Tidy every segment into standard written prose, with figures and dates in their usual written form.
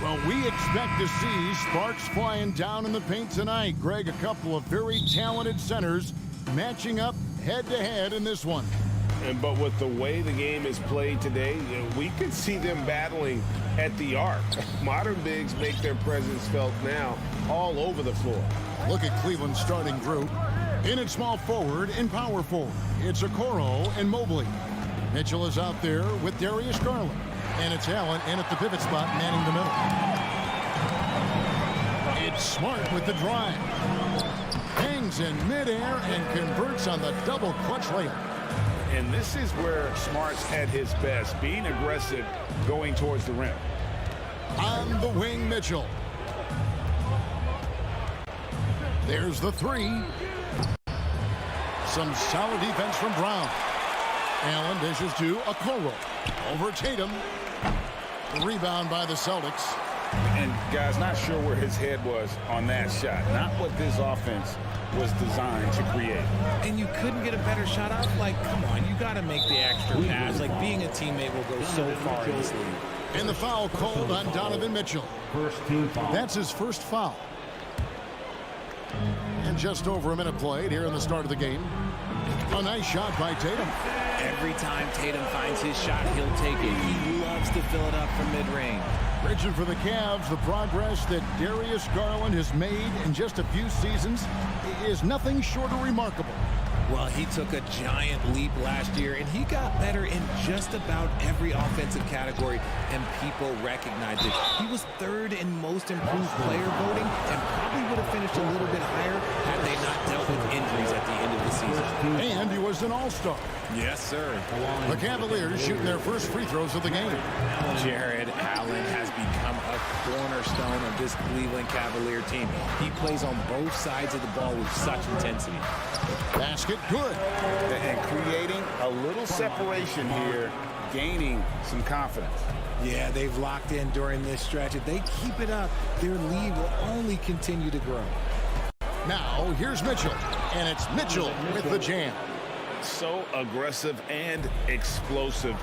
Well, we expect to see sparks flying down in the paint tonight. Greg, a couple of very talented centers matching up head-to-head in this one. But with the way the game is played today, we could see them battling at the arc. Modern bigs make their presence felt now all over the floor. Look at Cleveland's starting group. In at small forward and power forward, it's Okoro and Mobley. Mitchell is out there with Darius Garland. And it's Allen in at the pivot spot, manning the middle. It's Smart with the drive. Hangs in midair and converts on the double clutch layup. And this is where Smart's at his best, being aggressive, going towards the rim. On the wing, Mitchell. There's the three. Some solid defense from Brown. Allen dishes to Okoro. Over Tatum. Rebound by the Celtics. And guys, not sure where his head was on that shot. Not what this offense was designed to create. And you couldn't get a better shot off? Like, come on, you got to make the extra pass. Like, being a teammate will go so far in this league. And the foul called on Donovan Mitchell. First team foul. That's his first foul. And just over a minute played here in the start of the game. A nice shot by Tatum. Every time Tatum finds his shot, he'll take it. He loves to fill it up from mid-range. Richard, for the Cavs, the progress that Darius Garland has made in just a few seasons is nothing short of remarkable. Well, he took a giant leap last year, and he got better in just about every offensive category, and people recognized it. He was third in most improved player voting, and probably would have finished a little bit higher had they not dealt with injuries at the end of the season. And he was an all-star. Yes, sir. The Cavaliers shooting their first free throws of the game. Jared Allen has become a cornerstone of this Cleveland Cavalier team. He plays on both sides of the ball with such intensity. Basket good. And creating a little separation here, gaining some confidence. Yeah, they've locked in during this stretch. If they keep it up, their lead will only continue to grow. Now, here's Mitchell. And it's Mitchell with the jam. So aggressive and explosive.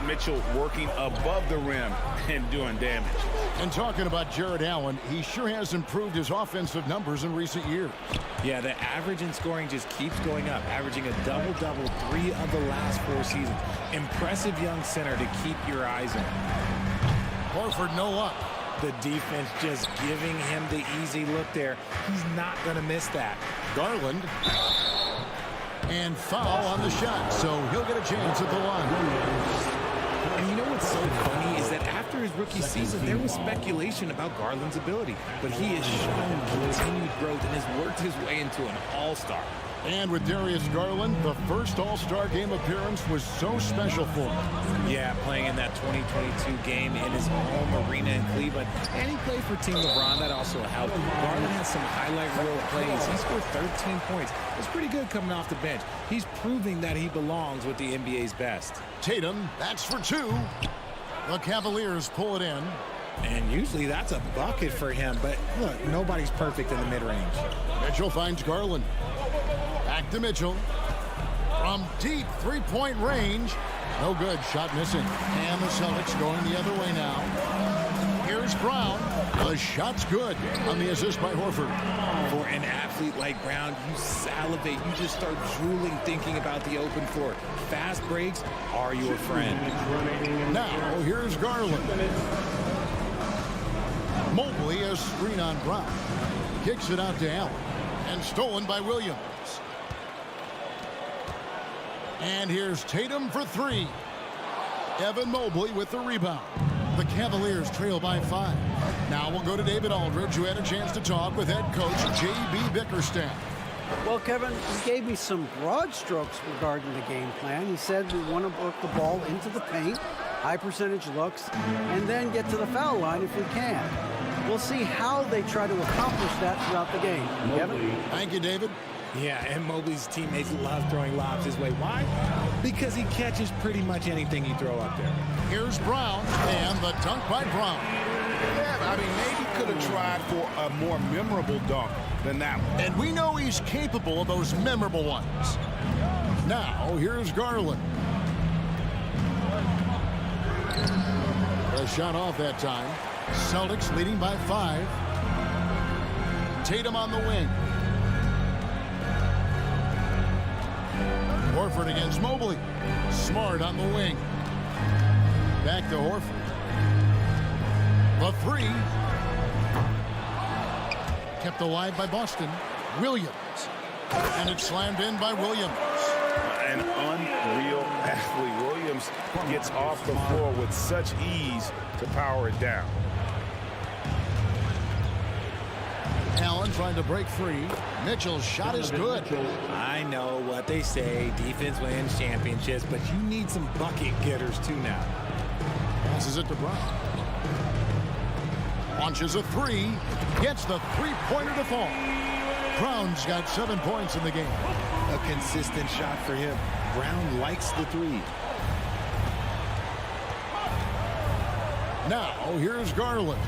Mitchell working above the rim and doing damage. And talking about Jared Allen, he sure has improved his offensive numbers in recent years. Yeah, the average in scoring just keeps going up, averaging a double-double 3 of the last 4 seasons. Impressive young center to keep your eyes on. Horford no luck. The defense just giving him the easy look there. He's not going to miss that. Garland. And foul on the shot, so he'll get a chance at the line. And you know what's so funny is that after his rookie season, there was speculation about Garland's ability. But he has shown continued growth and has worked his way into an all-star. And with Darius Garland, the first All-Star game appearance was so special for him. Yeah, playing in that 2022 game in his home arena in Cleveland. And he played for Team LeBron. That also helped. Garland has some highlight reel plays. He scored 13 points. It's pretty good coming off the bench. He's proving that he belongs with the NBA's best. Tatum, that's for 2. The Cavaliers pull it in. And usually that's a bucket for him. But look, nobody's perfect in the mid-range. Mitchell finds Garland. Back to Mitchell. From deep three-point range. No good. Shot missing. And the Celtics going the other way now. Here's Brown. The shot's good on the assist by Horford. For an athlete like Brown, you salivate. You just start drooling thinking about the open floor. Fast breaks are your friend. Now, here's Garland. Mobley, a screen on Brown. Kicks it out to Allen. And stolen by Williams. And here's Tatum for 3. Evan Mobley with the rebound. The Cavaliers trail by 5. Now we'll go to David Aldridge, who had a chance to talk with head coach J.B. Bickerstaff. Well, Kevin, he gave me some broad strokes regarding the game plan. He said we want to work the ball into the paint, high percentage looks, and then get to the foul line if we can. We'll see how they try to accomplish that throughout the game. Kevin? Thank you, David. Yeah, and Mobley's teammates love throwing lobs his way. Why? Because he catches pretty much anything you throw up there. Here's Brown, and the dunk by Brown. Yeah, I mean, maybe could have tried for a more memorable dunk than that one. And we know he's capable of those memorable ones. Now, here's Garland. A shot off that time. Celtics leading by 5. Tatum on the wing. Horford against Mobley. Smart on the wing. Back to Horford. The 3. Kept alive by Boston. Williams. And it's slammed in by Williams. An unreal athlete. Williams gets off the floor with such ease to power it down. Allen trying to break free. Mitchell's shot is good. I know what they say, defense wins championships, but you need some bucket getters too now. Passes it to Brown. Launches a 3. Gets the three-pointer to fall. Brown's got 7 points in the game. A consistent shot for him. Brown likes the 3. Now, here's Garland.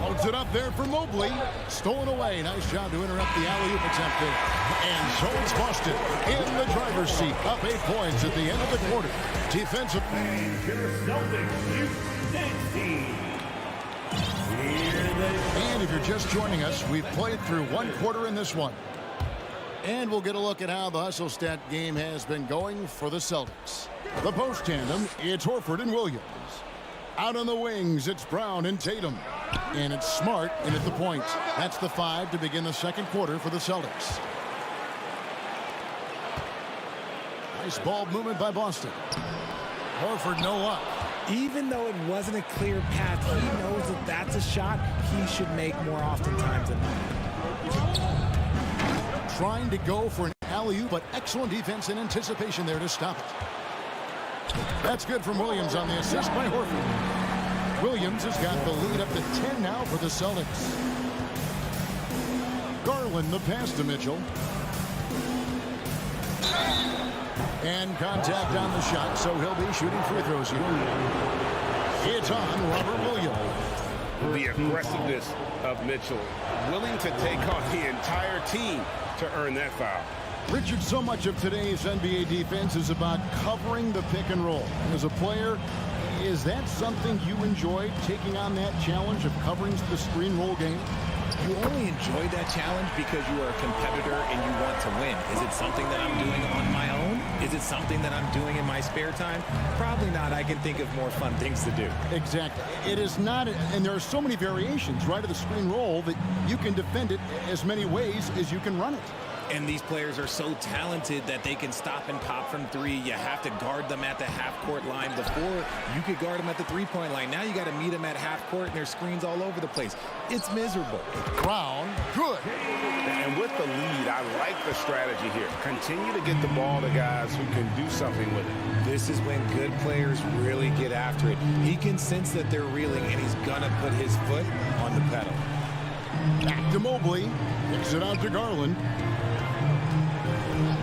Loads it up there for Mobley. Stolen away. Nice job to interrupt the alley-oop attempt there. And so it's Boston in the driver's seat. Up 8 points at the end of the quarter. Defensive. And if you're just joining us, we've played through 1 quarter in this one. And we'll get a look at how the hustle stat game has been going for the Celtics. The post tandem, it's Horford and Williams. Out on the wings, it's Brown and Tatum. And it's Smart in at the point. That's the 5 to begin the second quarter for the Celtics. Nice ball movement by Boston. Horford no luck. Even though it wasn't a clear path, he knows that that's a shot he should make more oftentimes than not. Trying to go for an alley-oop, but excellent defense and anticipation there to stop it. That's good from Williams on the assist by Horford. Williams has got the lead up to 10 now for the Celtics. Garland the pass to Mitchell. And contact on the shot, so he'll be shooting free throws here. It's on Robert Williams. The aggressiveness of Mitchell, willing to take on the entire team to earn that foul. Richard, so much of today's NBA defense is about covering the pick and roll. As a player, is that something you enjoy, taking on that challenge of covering the screen roll game? You only enjoy that challenge because you are a competitor and you want to win. Is it something that I'm doing on my own? Is it something that I'm doing in my spare time? Probably not. I can think of more fun things to do. Exactly. It is not, and there are so many variations, right, of the screen roll that you can defend it as many ways as you can run it. And these players are so talented that they can stop and pop from 3. You have to guard them at the half-court line. Before, you could guard them at the three-point line. Now you got to meet them at half-court, and there's screens all over the place. It's miserable. Brown, good. And with the lead, I like the strategy here. Continue to get the ball to guys who can do something with it. This is when good players really get after it. He can sense that they're reeling, and he's going to put his foot on the pedal. Back to Mobley. Kicks it out to Garland.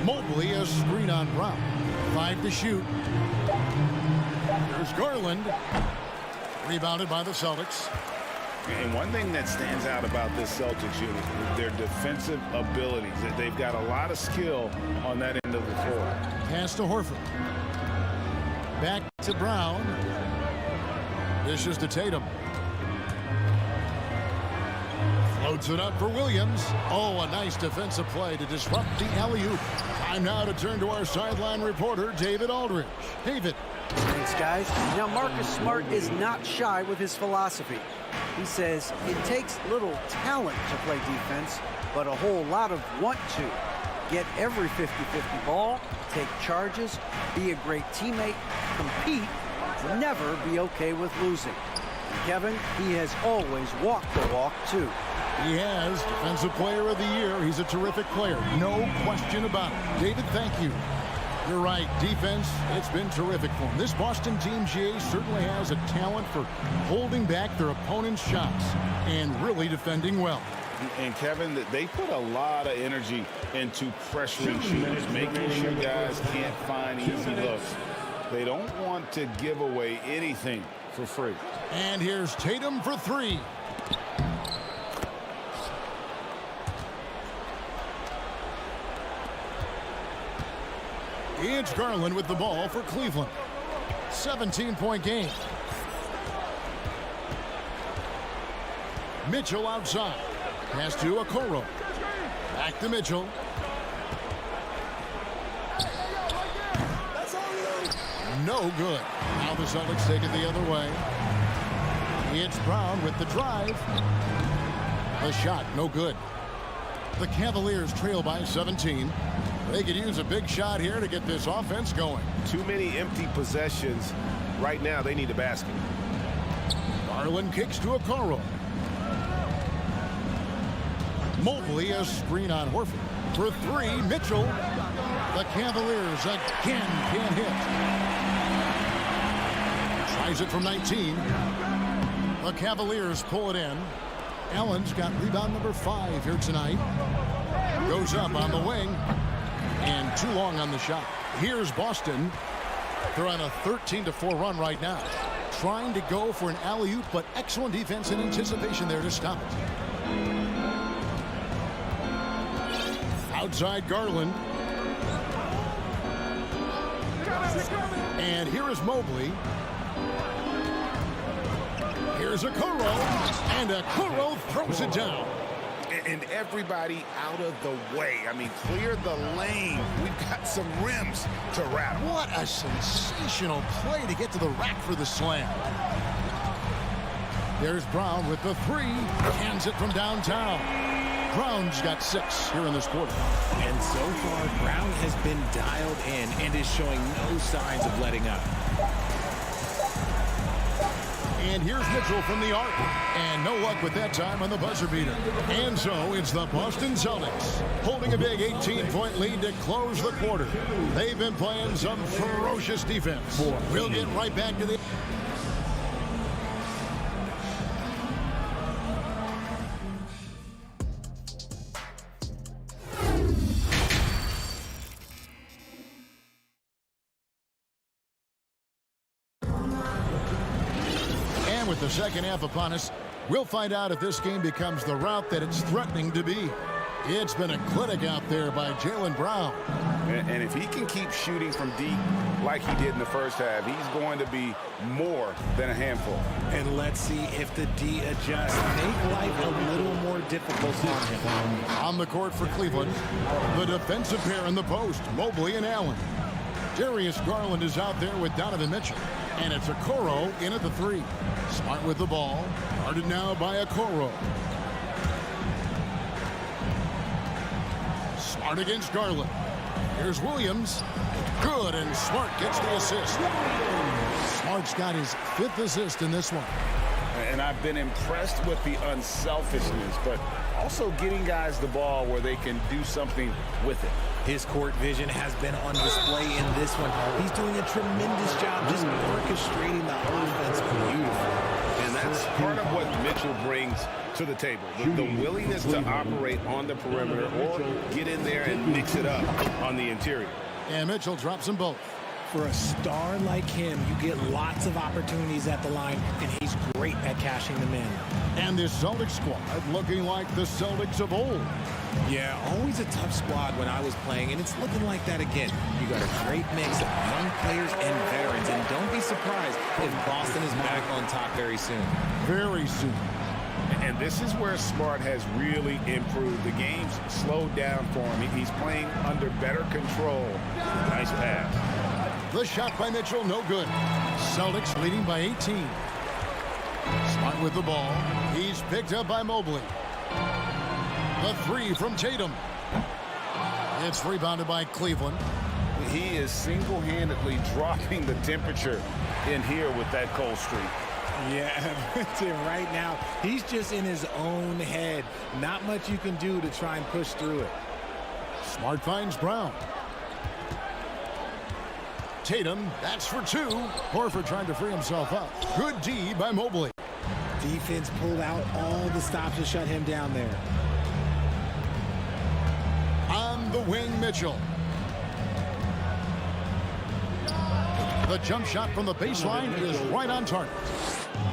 Mobley a screen on Brown. 5 to shoot. Here's Garland. Rebounded by the Celtics. And one thing that stands out about this Celtics unit is their defensive abilities. That they've got a lot of skill on that end of the floor. Pass to Horford. Back to Brown. Dishes to Tatum. Floats it up for Williams. Oh, a nice defensive play to disrupt the alley-oop. Time now to turn to our sideline reporter, David Aldridge. David. Thanks, guys. Now, Marcus Smart is not shy with his philosophy. He says it takes little talent to play defense, but a whole lot of want to. Get every 50-50 ball, take charges, be a great teammate, compete, never be okay with losing. Kevin, he has always walked the walk, too. He has Defensive Player of the Year. He's a terrific player. No question about it. David, thank you. You're right. Defense, it's been terrific for him. This Boston team, GA, certainly has a talent for holding back their opponent's shots and really defending well. And Kevin, they put a lot of energy into pressuring shooters, making sure guys can't find easy looks. They don't want to give away anything for free. And here's Tatum for three. It's Garland with the ball for Cleveland. 17-point game. Mitchell outside. Pass to Okoro. Back to Mitchell. No good. Now the Celtics take it the other way. It's Brown with the drive. The shot, no good. The Cavaliers trail by 17. They could use a big shot here to get this offense going. Too many empty possessions. Right now, they need a basket. Garland kicks to Okoro. Mobley, a screen on Horford. For three, Mitchell. The Cavaliers again can't hit. Tries it from 19. The Cavaliers pull it in. Allen's got rebound number 5 here tonight. Goes up on the wing. And too long on the shot. Here's Boston. They're on a 13-4 run right now. Trying to go for an alley-oop, but excellent defense and anticipation there to stop it. Outside Garland. And here is Mobley. Here's Okoro. And Okoro throws it down. And everybody out of the way. I mean, clear the lane. We've got some rims to rattle. What a sensational play to get to the rack for the slam. There's Brown with the three. Hands it from downtown. Brown's got 6 here in this quarter. And so far, Brown has been dialed in and is showing no signs of letting up. And here's Mitchell from the arc. And no luck with that time on the buzzer beater. And so it's the Boston Celtics holding a big 18-point lead to close the quarter. They've been playing some ferocious defense. We'll get right back to the... With the second half upon us, we'll find out if this game becomes the route that it's threatening to be. It's been a clinic out there by Jaylen Brown. And if he can keep shooting from deep like he did in the first half, he's going to be more than a handful. And let's see if the D adjusts. Make life a little more difficult on him. On the court for Cleveland, the defensive pair in the post, Mobley and Allen. Darius Garland is out there with Donovan Mitchell. And it's Okoro in at the 3. Smart with the ball. Guarded now by Okoro. Smart against Garland. Here's Williams. Good, and Smart gets the assist. Smart's got his 5th assist in this one. And I've been impressed with the unselfishness, but also getting guys the ball where they can do something with it. His court vision has been on display in this one. He's doing a tremendous job just orchestrating the offense beautifully. And that's part of what Mitchell brings to the table. The willingness to operate on the perimeter or get in there and mix it up on the interior. And Mitchell drops them both. For a star like him, you get lots of opportunities at the line, and he's great at cashing them in. And this Celtics squad looking like the Celtics of old. Yeah, always a tough squad when I was playing, and it's looking like that again. You got a great mix of young players and veterans, and don't be surprised if Boston is back on top very soon. Very soon. And this is where Smart has really improved. The game's slowed down for him. He's playing under better control. Nice pass. The shot by Mitchell, no good. Celtics leading by 18. Smart with the ball. He's picked up by Mobley. The 3 from Tatum. It's rebounded by Cleveland. He is single-handedly dropping the temperature in here with that cold streak. Yeah, right now, he's just in his own head. Not much you can do to try and push through it. Smart finds Brown. Tatum, that's for 2. Horford trying to free himself up. Good D by Mobley. Defense pulled out all the stops to shut him down there. On the wing, Mitchell. The jump shot from the baseline is right on target.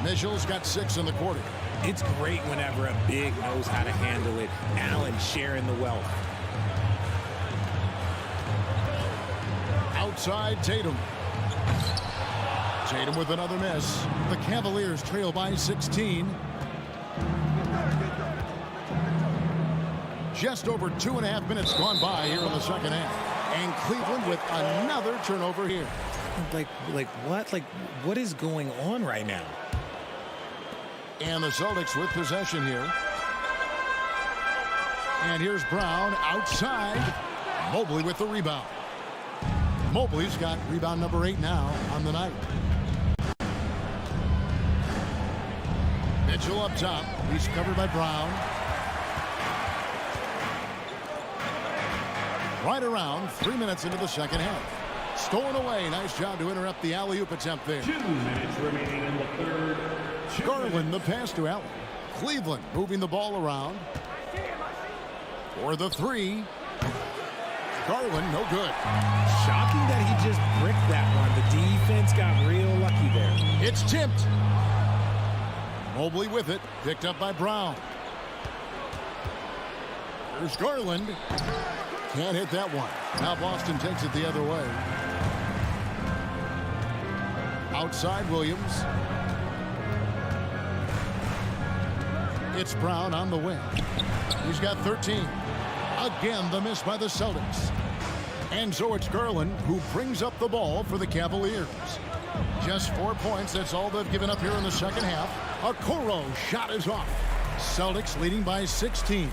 Mitchell's got 6 in the quarter. It's great whenever a big knows how to handle it. Allen sharing the wealth. Outside Tatum. Tatum with another miss. The Cavaliers trail by 16. Just over 2.5 minutes gone by here in the second half. And Cleveland with another turnover here. Like what? Like, what is going on right now? And the Celtics with possession here. And here's Brown outside. Mobley with the rebound. Mobley's got rebound number 8 now on the night. Mitchell up top. He's covered by Brown. Right around 3 minutes into the second half. Stolen away. Nice job to interrupt the alley-oop attempt there. 2 minutes remaining in the third. Garland the pass to Allen. Cleveland moving the ball around. For the 3. Garland no good. Shocking that he just bricked that one. The defense got real lucky there. It's tipped. Mobley with it. Picked up by Brown. There's Garland. Can't hit that one. Now Boston takes it the other way. Outside Williams. It's Brown on the wing. He's got 13. Again, the miss by the Celtics. And so it's Garland who brings up the ball for the Cavaliers. Just 4 points. That's all they've given up here in the second half. Okoro shot is off. Celtics leading by 16.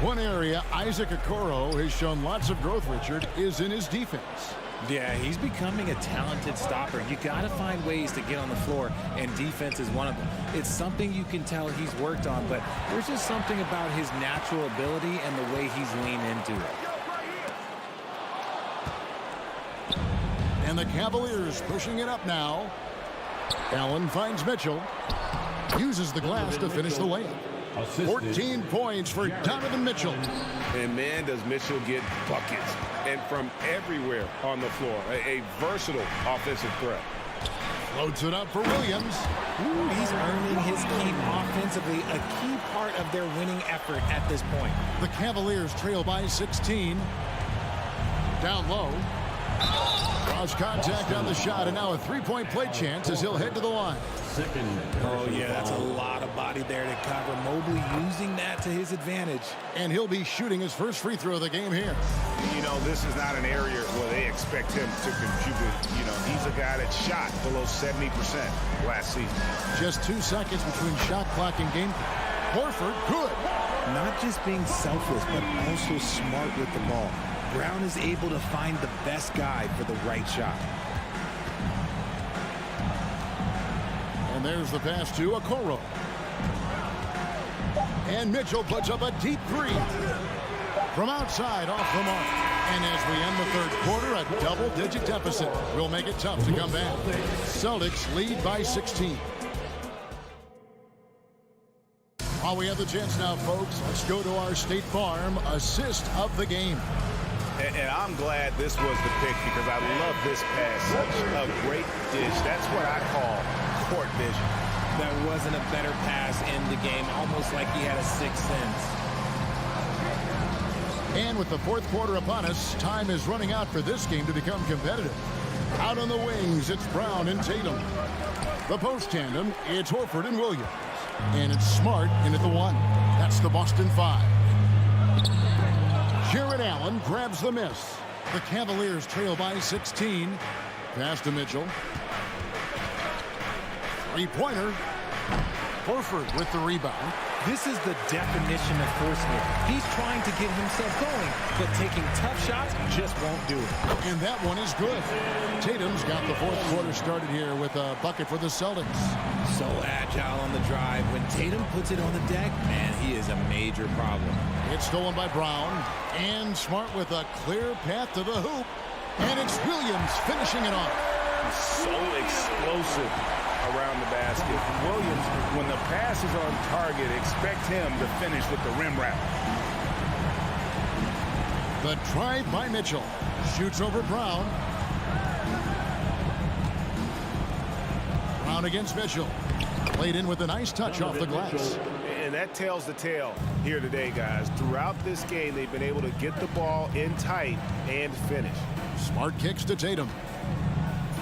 One area Isaac Okoro has shown lots of growth, Richard, is in his defense. Yeah, he's becoming a talented stopper. You got to find ways to get on the floor, and defense is one of them. It's something you can tell he's worked on, but there's just something about his natural ability and the way he's leaned into it. And the Cavaliers pushing it up now. Allen finds Mitchell. Uses the glass to finish the layup. 14 points for Donovan Mitchell. And man, does Mitchell get buckets. And from everywhere on the floor. A versatile offensive threat. Floats it up for Williams. Ooh, he's earning his keep offensively, a key part of their winning effort at this point. The Cavaliers trail by 16. Down low. Cross contact on the shot, and now a three-point play chance as he'll head to the line. Oh, yeah, that's a lot of body there to cover. Mobley using that to his advantage. And he'll be shooting his first free throw of the game here. You know, this is not an area where they expect him to contribute. You know, he's a guy that shot below 70% last season. Just 2 seconds between shot clock and game clock. Horford, good. Not just being selfless, but also smart with the ball. Brown is able to find the best guy for the right shot. And there's the pass to Okoro. And Mitchell puts up a deep 3. From outside, off the mark. And as we end the third quarter, a double-digit deficit will make it tough to come back. Celtics lead by 16. While we have the chance now, folks, let's go to our State Farm assist of the game. And I'm glad this was the pick because I love this pass. Such a great dish. That's what I call court vision. There wasn't a better pass in the game, almost like he had a sixth sense. And with the fourth quarter upon us, time is running out for this game to become competitive. Out on the wings, it's Brown and Tatum. The post tandem, it's Horford and Williams. And it's Smart in at the 1. That's the Boston 5. Jared Allen grabs the miss. The Cavaliers trail by 16. Pass to Mitchell. Three-pointer. Horford with the rebound. This is the definition of forcing it. He's trying to get himself going, but taking tough shots just won't do it. And that one is good. Tatum's got the fourth quarter started here with a bucket for the Celtics. So agile on the drive. When Tatum puts it on the deck, man, he is a major problem. It's stolen by Brown. And Smart with a clear path to the hoop. And it's Williams finishing it off. He's so explosive around the basket. Williams, when the pass is on target, expect him to finish with the rim wrap. The drive by Mitchell. Shoots over Brown. Brown against Mitchell. Played in with a nice touch off the glass. And that tells the tale here today, guys. Throughout this game, they've been able to get the ball in tight and finish. Smart kicks to Tatum.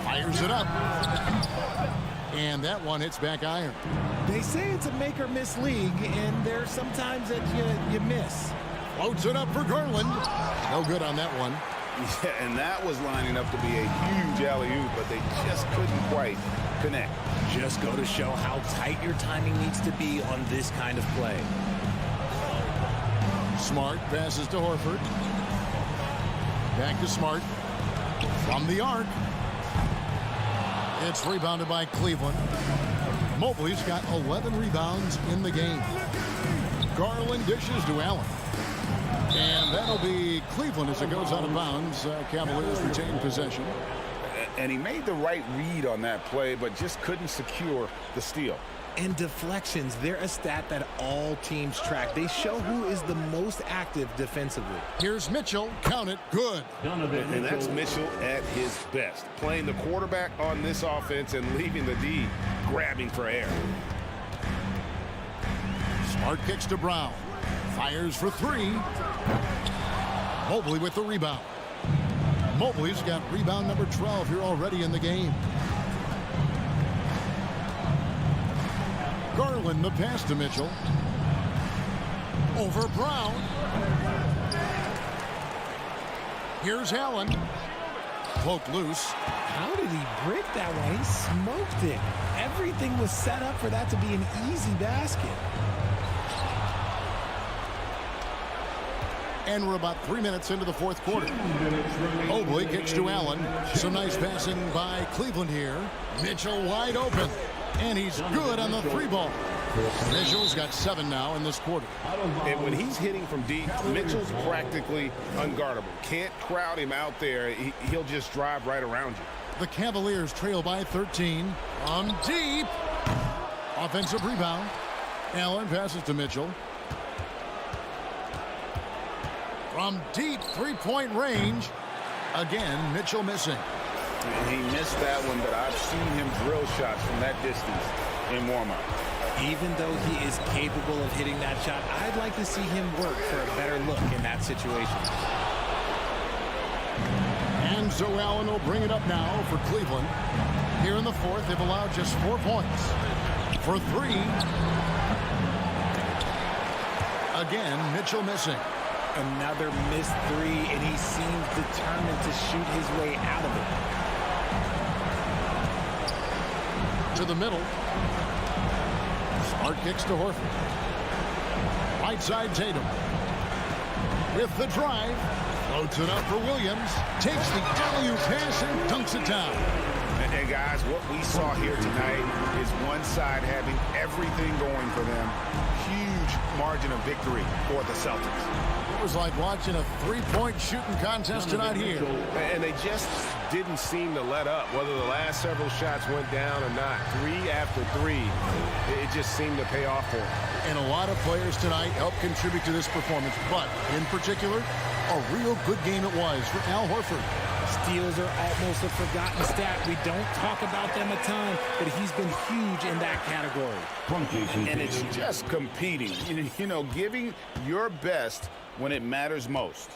Fires it up. And that one hits back iron. They say it's a make or miss league, and there's sometimes that you miss. Floats it up for Garland. No good on that one. Yeah, and that was lining up to be a huge alley-oop, but they just couldn't quite connect. Just go to show how tight your timing needs to be on this kind of play. Smart passes to Horford. Back to Smart. From the arc. It's rebounded by Cleveland. Mobley's got 11 rebounds in the game. Garland dishes to Allen. And that'll be Cleveland as it goes out of bounds. Cavaliers retain possession. And he made the right read on that play, but just couldn't secure the steal. And deflections, they're a stat that all teams track. They show who is the most active defensively. Here's Mitchell. Count it. Good. And that's Mitchell at his best. Playing the quarterback on this offense and leaving the D grabbing for air. Smart kicks to Brown. Fires for three. Mobley with the rebound. Mobley's got rebound number 12 here already in the game. Garland the pass to Mitchell. Over Brown. Here's Allen. Poked loose. How did he break that one? He smoked it. Everything was set up for that to be an easy basket. And we're about 3 minutes into the fourth quarter. Mobley kicks to Allen. Some nice passing by Cleveland here. Mitchell wide open. And he's good on the three ball. Mitchell's got 7 now in this quarter. And when he's hitting from deep, Mitchell's practically unguardable. Can't crowd him out there. He'll just drive right around you. The Cavaliers trail by 13. On deep. Offensive rebound. Allen passes to Mitchell. From deep three-point range. Again, Mitchell missing. He missed that one, but I've seen him drill shots from that distance in warm-up. Even though he is capable of hitting that shot, I'd like to see him work for a better look in that situation. And so Allen will bring it up now for Cleveland. Here in the fourth, they've allowed just 4 points. For 3. Again, Mitchell missing. Another missed 3, and he seems determined to shoot his way out of it. To the middle. Smart kicks to Horford. Right side Tatum. With the drive. Floats it up for Williams. Takes the alley-oop pass and dunks it down. And guys, what we saw here tonight is one side having everything going for them. Huge margin of victory for the Celtics. It was like watching a three-point shooting contest tonight here. And they just didn't seem to let up, whether the last several shots went down or not. 3 after 3, it just seemed to pay off for them. And a lot of players tonight helped contribute to this performance, but in particular, a real good game it was for Al Horford. Steals are almost a forgotten stat. We don't talk about them a ton, but he's been huge in that category. And it's just competing, you know, giving your best when it matters most.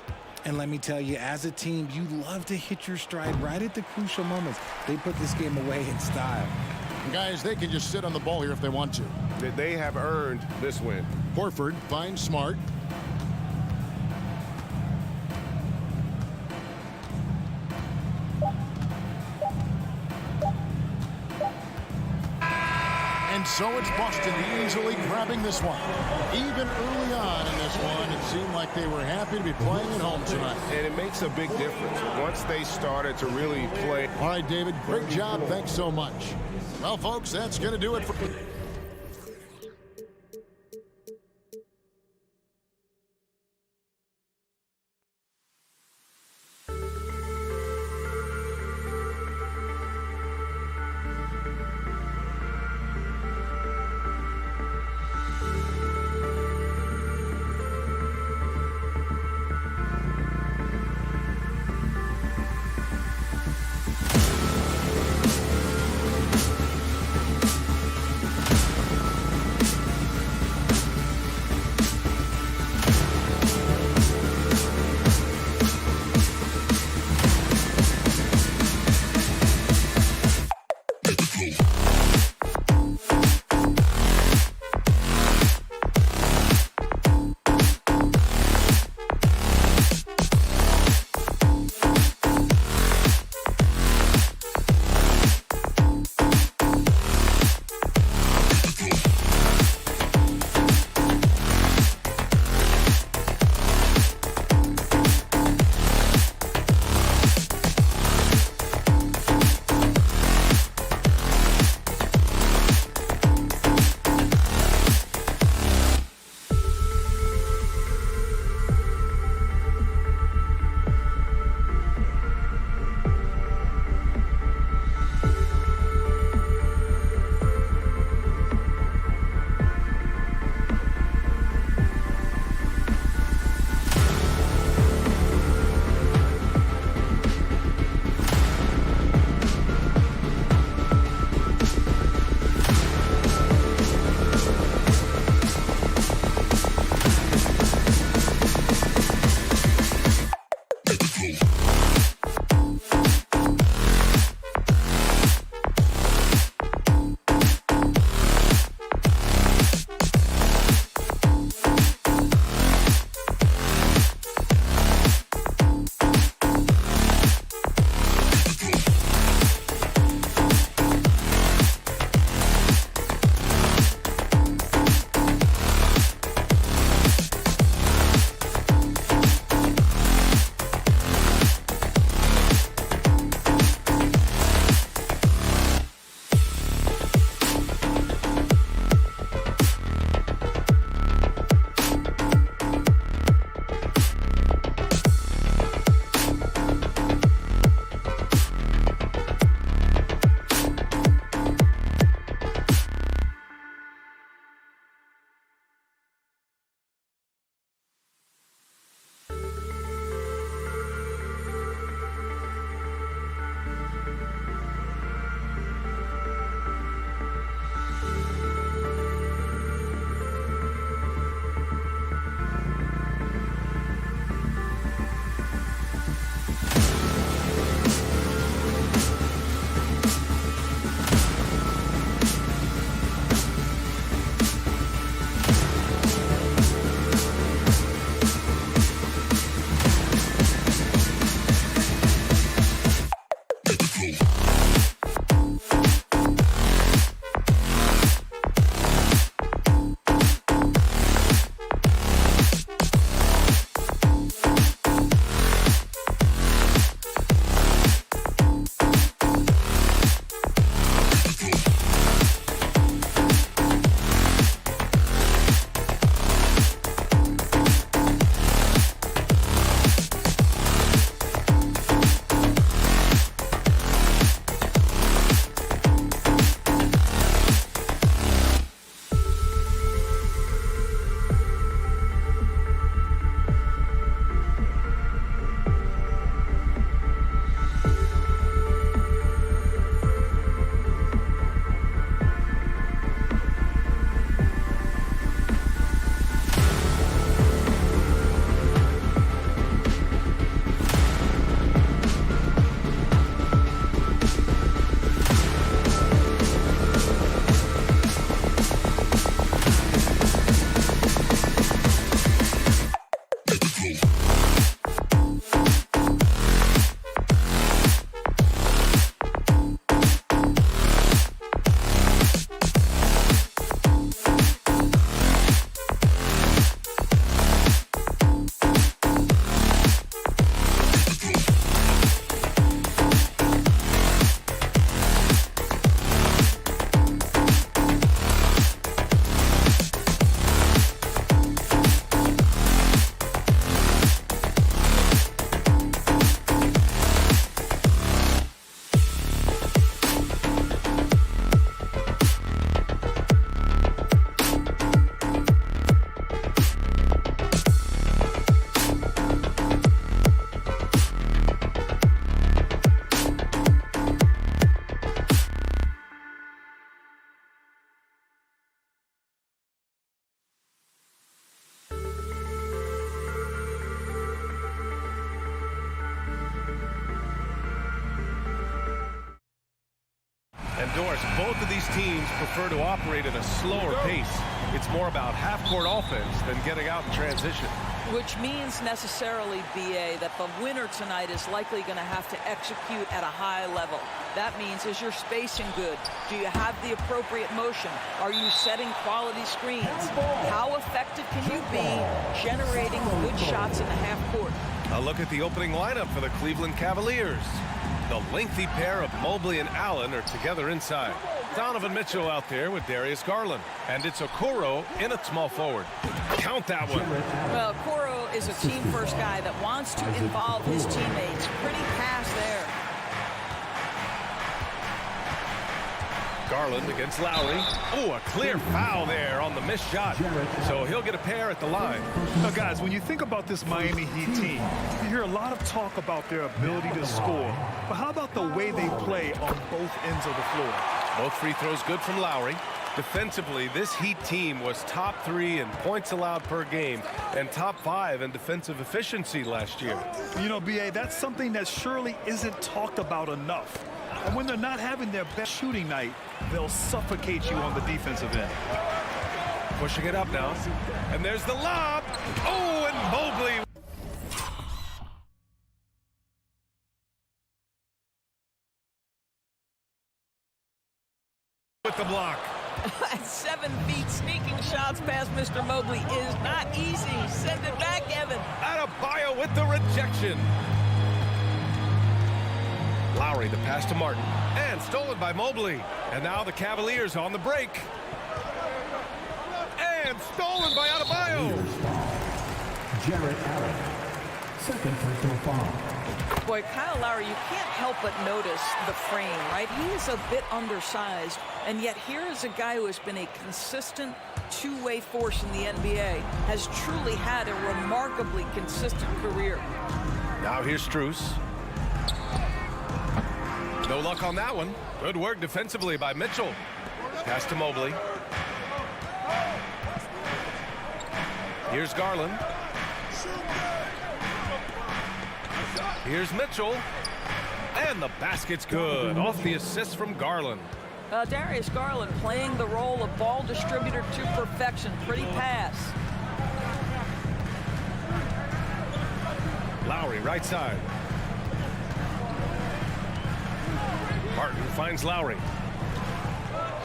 And let me tell you, as a team, you love to hit your stride right at the crucial moments. They put this game away in style. Guys, they can just sit on the ball here if they want to. They have earned this win. Horford finds Smart. And so it's Boston easily grabbing this one. Even early on in this one, it seemed like they were happy to be playing at home tonight. And it makes a big difference once they started to really play. All right, David, great job. Thanks so much. Well, folks, that's going to do it for... Doris, both of these teams prefer to operate at a slower pace. It's more about half-court offense than getting out in transition. Which means necessarily, BA, that the winner tonight is likely going to have to execute at a high level. That means, is your spacing good? Do you have the appropriate motion? Are you setting quality screens? How effective can you be generating good shots in the half court? A look at the opening lineup for the Cleveland Cavaliers. The lengthy pair of Mobley and Allen are together inside. Donovan Mitchell out there with Darius Garland. And it's Okoro in at small forward. Count that one. Well, Okoro is a team-first guy that wants to involve his teammates. Pretty pass there. Garland against Lowry. Oh, a clear foul there on the missed shot. So he'll get a pair at the line. Now, guys, when you think about this Miami Heat team, you hear a lot of talk about their ability to score. But how about the way they play on both ends of the floor? Both free throws good from Lowry. Defensively, this Heat team was top 3 in points allowed per game and top 5 in defensive efficiency last year. You know, BA, that's something that surely isn't talked about enough. And when they're not having their best shooting night, they'll suffocate you on the defensive end. Pushing it up now. And there's the lob. Oh, and Mobley. With the block. At 7 feet, sneaking shots past Mr. Mobley is not easy. Send it back, Evan. Adebayo with the rejection. Lowry, the pass to Martin. And stolen by Mobley. And now the Cavaliers on the break. And stolen by Adebayo. Jarrett Allen, second free throw foul. Boy, Kyle Lowry, you can't help but notice the frame, right? He is a bit undersized, and yet here is a guy who has been a consistent two-way force in the NBA, has truly had a remarkably consistent career. Now here's Strus. No luck on that one. Good work defensively by Mitchell. Pass to Mobley. Here's Garland. Here's Mitchell. And the basket's good. Off the assist from Garland. Darius Garland playing the role of ball distributor to perfection. Pretty pass. Lowry, right side. Martin finds Lowry.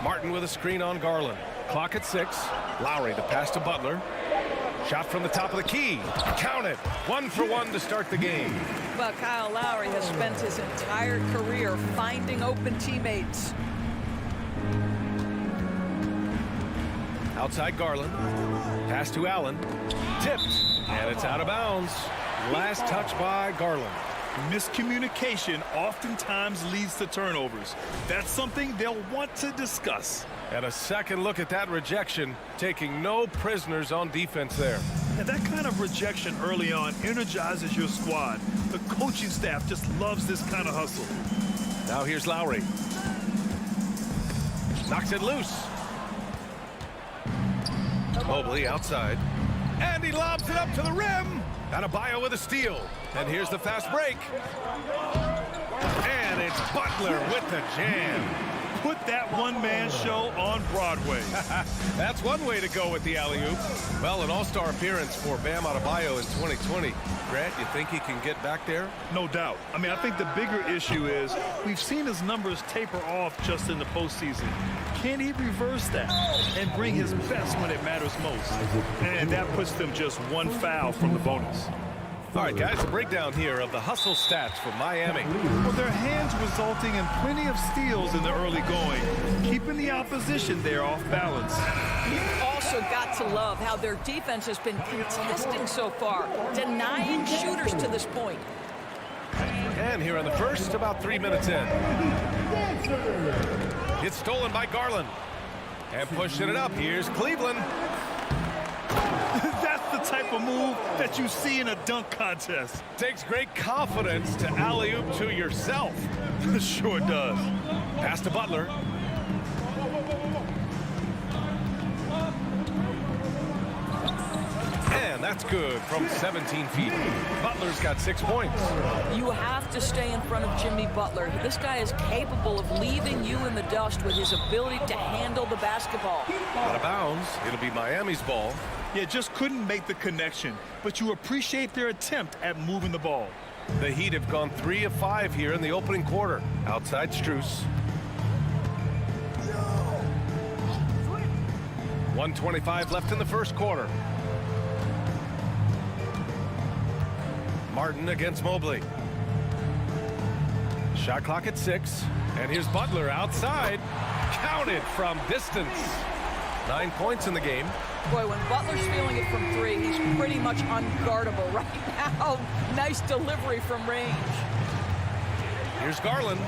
Martin with a screen on Garland. Clock at 6. Lowry, the pass to Butler. Shot from the top of the key. Count it. 1 for 1 to start the game. Well, Kyle Lowry has spent his entire career finding open teammates. Outside Garland. Pass to Allen. Tipped. And it's out of bounds. Last touch by Garland. Miscommunication oftentimes leads to turnovers. That's something they'll want to discuss. And a second look at that rejection, taking no prisoners on defense there. And that kind of rejection early on energizes your squad. The coaching staff just loves this kind of hustle. Now here's Lowry. Knocks it loose. Mobley outside. And he lobs it up to the rim. Adebayo with a steal. And here's the fast break. And it's Butler with the jam. Put that one-man show on Broadway. That's one way to go with the alley-oop. Well, an all-star appearance for Bam Adebayo in 2020. Grant, you think he can get back there? No doubt. I mean, I think the bigger issue is we've seen his numbers taper off just in the postseason. Can he reverse that and bring his best when it matters most? And that puts them just one foul from the bonus. All right, guys, a breakdown here of the hustle stats for Miami. Well, their hands resulting in plenty of steals in the early going, keeping the opposition there off balance. You've also got to love how their defense has been contesting so far, denying shooters to this point. And here in the first, about 3 minutes in. It's stolen by Garland. And pushing it up, here's Cleveland. That's the type of move that you see in a dunk contest. Takes great confidence to alley-oop to yourself. Sure does. Pass to Butler. And That's good from 17 feet. Butler's got 6 points. You have to stay in front of Jimmy Butler. This guy is capable of leaving you in the dust with his ability to handle the basketball. Out of bounds. It'll be Miami's ball. Yeah, just couldn't make the connection, but you appreciate their attempt at moving the ball. The Heat have gone 3 of 5 here in the opening quarter. Outside Strus. 1:25 left in the first quarter. Martin against Mobley. Shot clock at 6. And here's Butler outside. Counted from distance. 9 points in the game. Boy, when Butler's feeling it from 3, he's pretty much unguardable right now. Nice delivery from range. Here's Garland.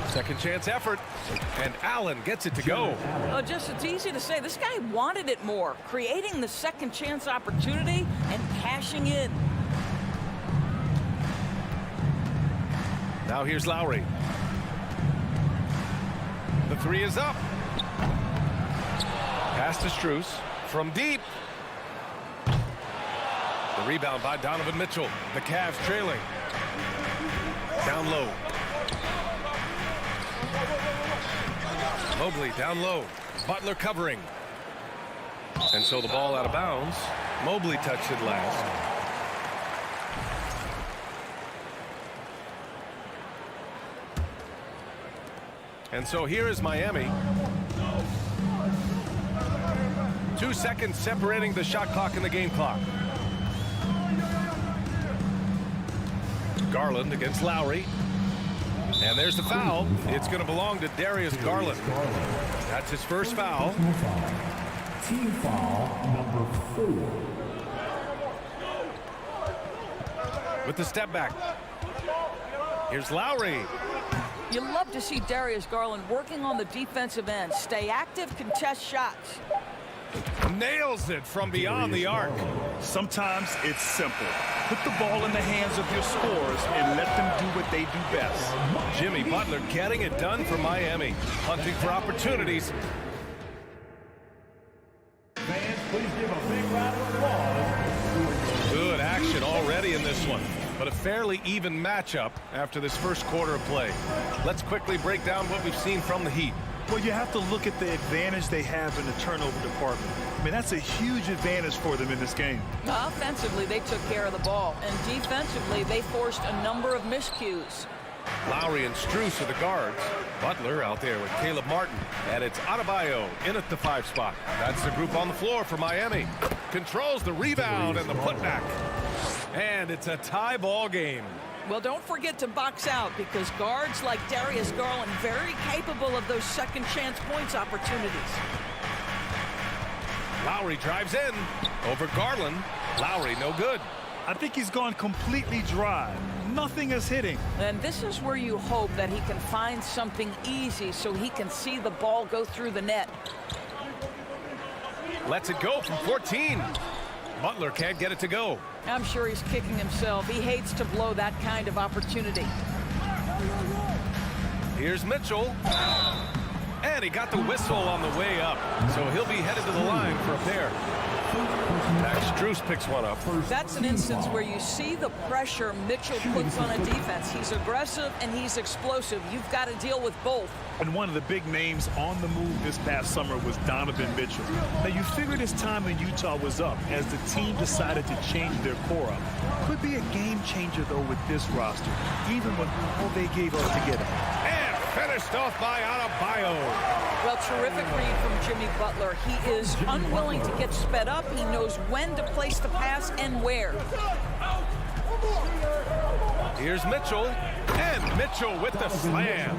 Second chance effort. And Allen gets it to go. Oh, just it's easy to say. This guy wanted it more. Creating the second chance opportunity and cashing in. Now here's Lowry. The 3 is up. Pass to Strus from deep. The rebound by Donovan Mitchell. The Cavs trailing. Down low. Mobley down low. Butler covering. And so the ball out of bounds. Mobley touched it last. And so here is Miami. 2 seconds separating the shot clock and the game clock. Garland against Lowry. And there's the foul. It's going to belong to Darius Garland. That's his first foul. Team foul number 4. With the step back. Here's Lowry. You love to see Darius Garland working on the defensive end. Stay active, contest shots. Nails it from beyond the arc. Sometimes it's simple. Put the ball in the hands of your scorers and let them do what they do best. Jimmy Butler getting it done for Miami. Hunting for opportunities. Fans, please give a big round of applause. Good action already in this one. But a fairly even matchup after this first quarter of play. Let's quickly break down what we've seen from the Heat. Well, you have to look at the advantage they have in the turnover department. I mean, that's a huge advantage for them in this game. Offensively, they took care of the ball. And defensively, they forced a number of miscues. Lowry and Strus are the guards. Butler out there with Caleb Martin. And it's Adebayo in at the 5 spot. That's the group on the floor for Miami. Controls the rebound and the putback. And it's a tie ball game. Well, don't forget to box out because guards like Darius Garland very capable of those second chance points opportunities. Lowry drives in over Garland. Lowry no good. I think he's gone completely dry. Nothing is hitting. And this is where you hope that he can find something easy so he can see the ball go through the net. Lets it go from 14. Butler can't get it to go. I'm sure he's kicking himself. He hates to blow that kind of opportunity. Here's Mitchell. And he got the whistle on the way up. So he'll be headed to the line for a pair. Max Strus picks one up. That's an instance where you see the pressure Mitchell puts on a defense. He's aggressive and he's explosive. You've got to deal with both. And one of the big names on the move this past summer was Donovan Mitchell. Now, you figured his time in Utah was up as the team decided to change their core up. Could be a game changer, though, with this roster, even with all they gave up to get him. And finished off by Adebayo. Well, terrific read from Jimmy Butler. He is unwilling to get sped up. He knows when to place the pass and where. Here's Mitchell. And Mitchell with the slam.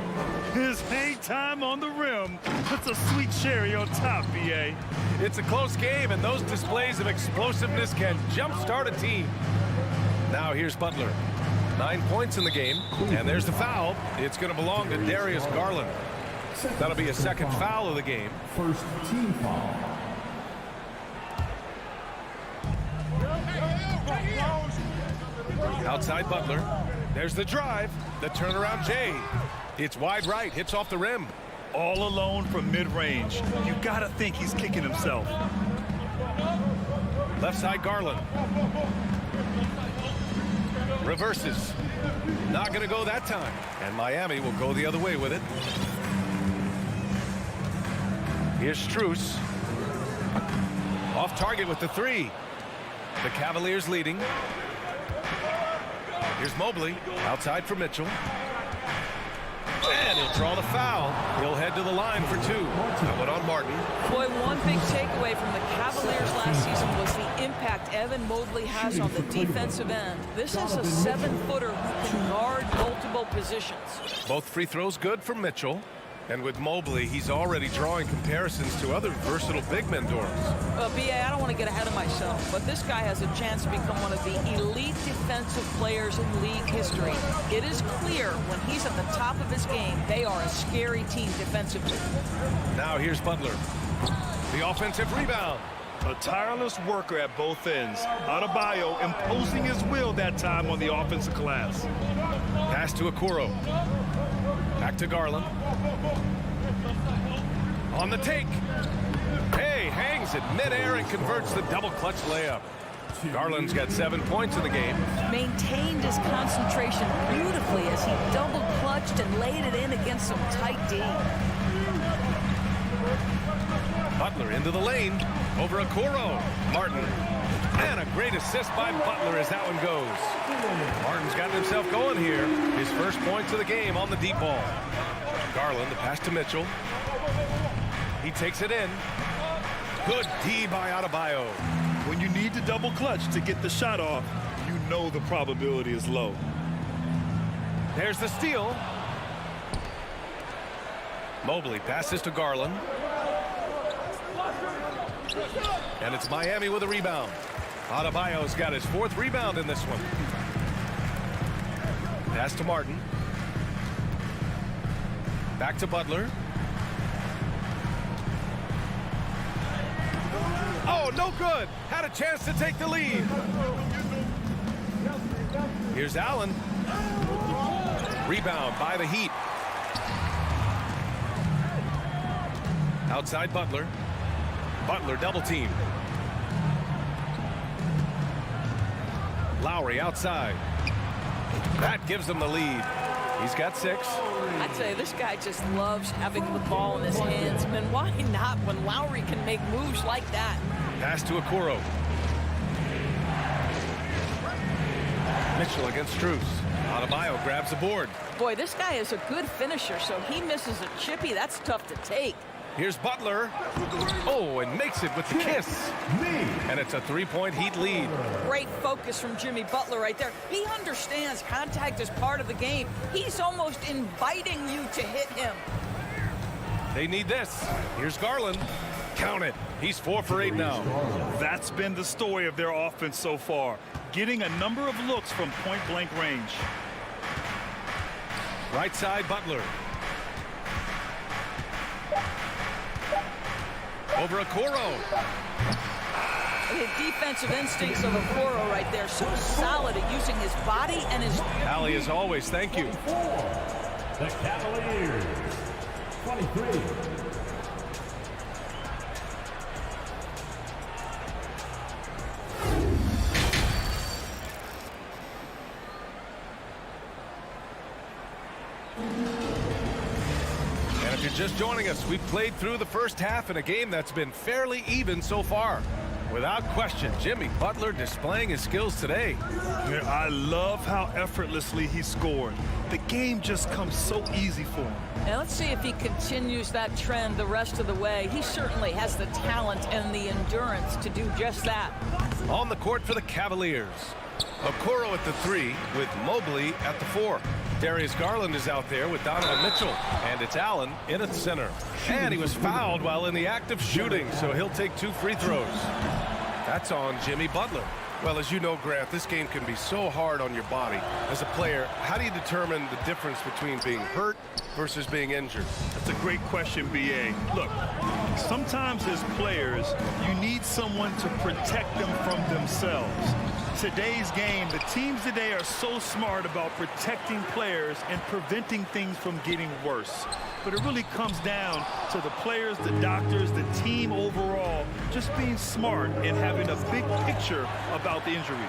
His hang time on the rim puts a sweet cherry on top, B.A. It's a close game, and those displays of explosiveness can jumpstart a team. Now here's Butler. 9 points in the game, and there's the foul. It's going to belong to Darius Garland. That'll be a second foul of the game. First team foul. Outside Butler. There's the drive. The turnaround Jay. It's wide right. Hits off the rim. All alone from mid-range. You got to think he's kicking himself. Left side Garland. Reverses. Not going to go that time. And Miami will go the other way with it. Here's Strus. Off target with the three. The Cavaliers leading. Here's Mobley. Outside for Mitchell. And he'll draw the foul. He'll head to the line for two. That one on Martin. Boy, one big takeaway from the Cavaliers last season was the impact Evan Mobley has on the defensive end. This is a 7-footer who can guard multiple positions. Both free throws good for Mitchell. And with Mobley, he's already drawing comparisons to other versatile big men, Doris. Well, B.A., I don't want to get ahead of myself, but this guy has a chance to become one of the elite defensive players in league history. It is clear when he's at the top of his game, they are a scary team defensively. Now here's Butler. The offensive rebound. A tireless worker at both ends. Adebayo imposing his will that time on the offensive glass. Pass to Okoro. Back to Garland. On the take. Hey, hangs it midair and converts the double clutch layup. Garland's got 7 points in the game. Maintained his concentration beautifully as he double clutched and laid it in against some tight D. Butler into the lane. Over Okoro. Martin. And a great assist by Butler as that one goes. Martin's gotten himself going here. His first points of the game on the deep ball. Garland, the pass to Mitchell. He takes it in. Good D by Adebayo. When you need to double clutch to get the shot off, you know the probability is low. There's the steal. Mobley passes to Garland. And it's Miami with a rebound. Adebayo's got his 4th rebound in this one. Pass to Martin. Back to Butler. Oh, no good. Had a chance to take the lead. Here's Allen. Rebound by the Heat. Outside Butler. Butler double team. Lowry outside. That gives them the lead. He's got 6. I'd say this guy just loves having the ball in his hands. And why not when Lowry can make moves like that? Pass to Okoro. Mitchell against Strus. Adebayo grabs the board. Boy, this guy is a good finisher, so he misses a chippy. That's tough to take. Here's Butler. Oh, and makes it with the kiss. And it's a 3-point Heat lead. Great focus from Jimmy Butler right there. He understands contact is part of the game. He's almost inviting you to hit him. They need this. Here's Garland. Count it. He's 4 for 8 now. That's been the story of their offense so far. Getting a number of looks from point-blank range. Right side, Butler. Over Okoro. The defensive instincts of Okoro right there. So solid at using his body and his... Allie, as always, thank you. The Cavaliers, 23. And if you're just joining us, we've played through the first half in a game that's been fairly even so far. Without question, Jimmy Butler displaying his skills today. Yeah, I love how effortlessly he scored. The game just comes so easy for him. Now let's see if he continues that trend the rest of the way. He certainly has the talent and the endurance to do just that. On the court for the Cavaliers. Okoro at the 3 with Mobley at the 4. Darius Garland is out there with Donovan Mitchell. And it's Allen in at center. And he was fouled while in the act of shooting, so he'll take 2 free throws. That's on Jimmy Butler. Well, as you know, Grant, this game can be so hard on your body. As a player, how do you determine the difference between being hurt versus being injured? That's a great question, B.A. Look, sometimes as players, you need someone to protect them from themselves. today's game, the teams today are so smart about protecting players and preventing things from getting worse. But it really comes down to the players, the doctors, the team overall, just being smart and having a big picture about the injuries.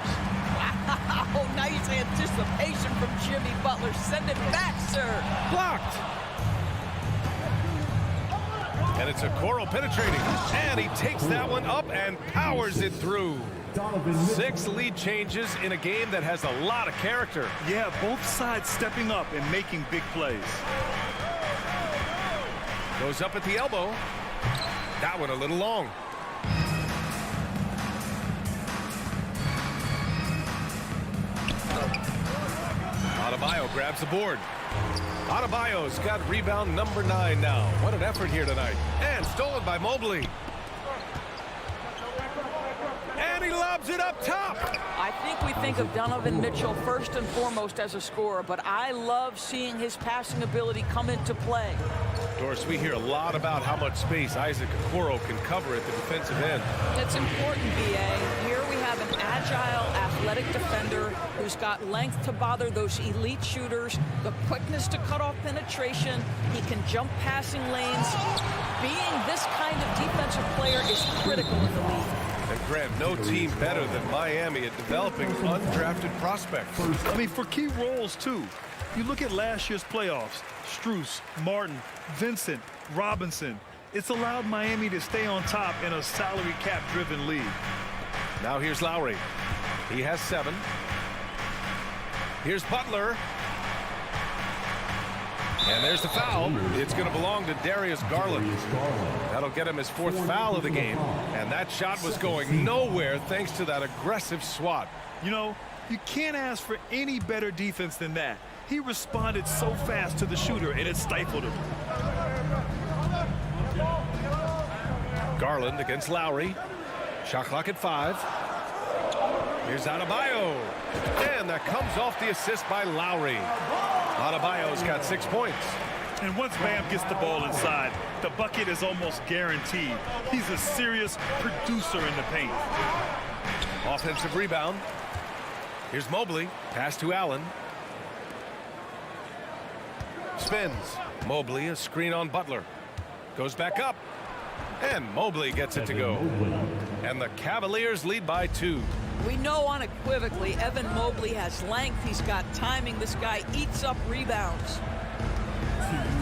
Wow, nice anticipation from Jimmy Butler. Send it back, sir. Blocked. And it's Okoro penetrating. And he takes that one up and powers it through. 6 lead changes in a game that has a lot of character. Yeah, both sides stepping up and making big plays. Goes up at the elbow. That one a little long. Adebayo grabs the board. Adebayo's got rebound number 9 now. What an effort here tonight. And stolen by Mobley. And he lobs it up top. I think we think of Donovan Mitchell first and foremost as a scorer, but I love seeing his passing ability come into play. Doris, we hear a lot about how much space Isaac Okoro can cover at the defensive end. It's important, B.A. Here we have an agile, athletic defender who's got length to bother those elite shooters, the quickness to cut off penetration. He can jump passing lanes. Being this kind of defensive player is critical in the league. And Grant, no team better than Miami at developing undrafted prospects. I mean, for key roles, too. You look at last year's playoffs, Strus, Martin, Vincent, Robinson. It's allowed Miami to stay on top in a salary cap-driven league. Now here's Lowry. He has 7. Here's Butler. And there's the foul. It's going to belong to Darius Garland. That'll get him his 4th foul of the game. And that shot was going nowhere thanks to that aggressive swat. You know, you can't ask for any better defense than that. He responded so fast to the shooter, and it stifled him. Garland against Lowry. Shot clock at 5. Here's Adebayo. And that comes off the assist by Lowry. Adebayo's got 6 points. And once Bam gets the ball inside, the bucket is almost guaranteed. He's a serious producer in the paint. Offensive rebound. Here's Mobley. Pass to Allen. Spins. Mobley, a screen on Butler. Goes back up. And Mobley gets it to go. And the Cavaliers lead by 2. We know unequivocally Evan Mobley has length. He's got timing. This guy eats up rebounds.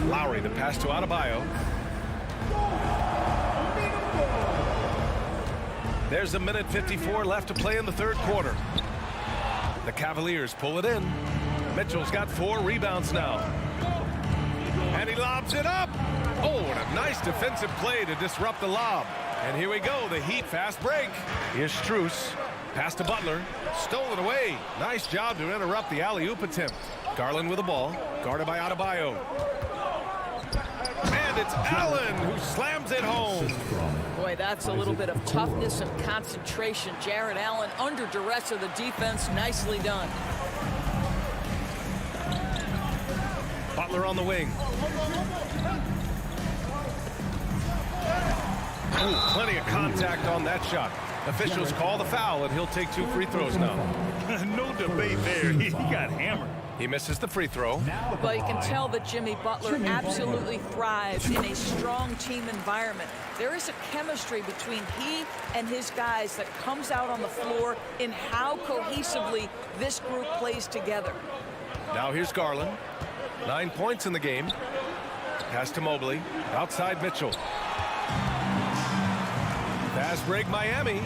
Lowry, the pass to Adebayo. There's a minute 54 left to play in the 3rd quarter. The Cavaliers pull it in. Mitchell's got 4 rebounds now. And he lobs it up. Oh, and a nice defensive play to disrupt the lob. And here we go, the Heat fast break. Here's Strus. Pass to Butler. Stolen away. Nice job to interrupt the alley-oop attempt. Garland with the ball. Guarded by Adebayo. And it's Allen who slams it home. Boy, that's a little bit of toughness and concentration. Jarrett Allen under duress of the defense. Nicely done. Butler on the wing. Ooh, plenty of contact on that shot. Officials call the foul, and he'll take 2 free throws now. No debate there. He got hammered. He misses the free throw. But you can tell that Jimmy Butler absolutely thrives in a strong team environment. There is a chemistry between he and his guys that comes out on the floor in how cohesively this group plays together. Now here's Garland. 9 points in the game. Pass to Mobley. Outside Mitchell. Fast break Miami.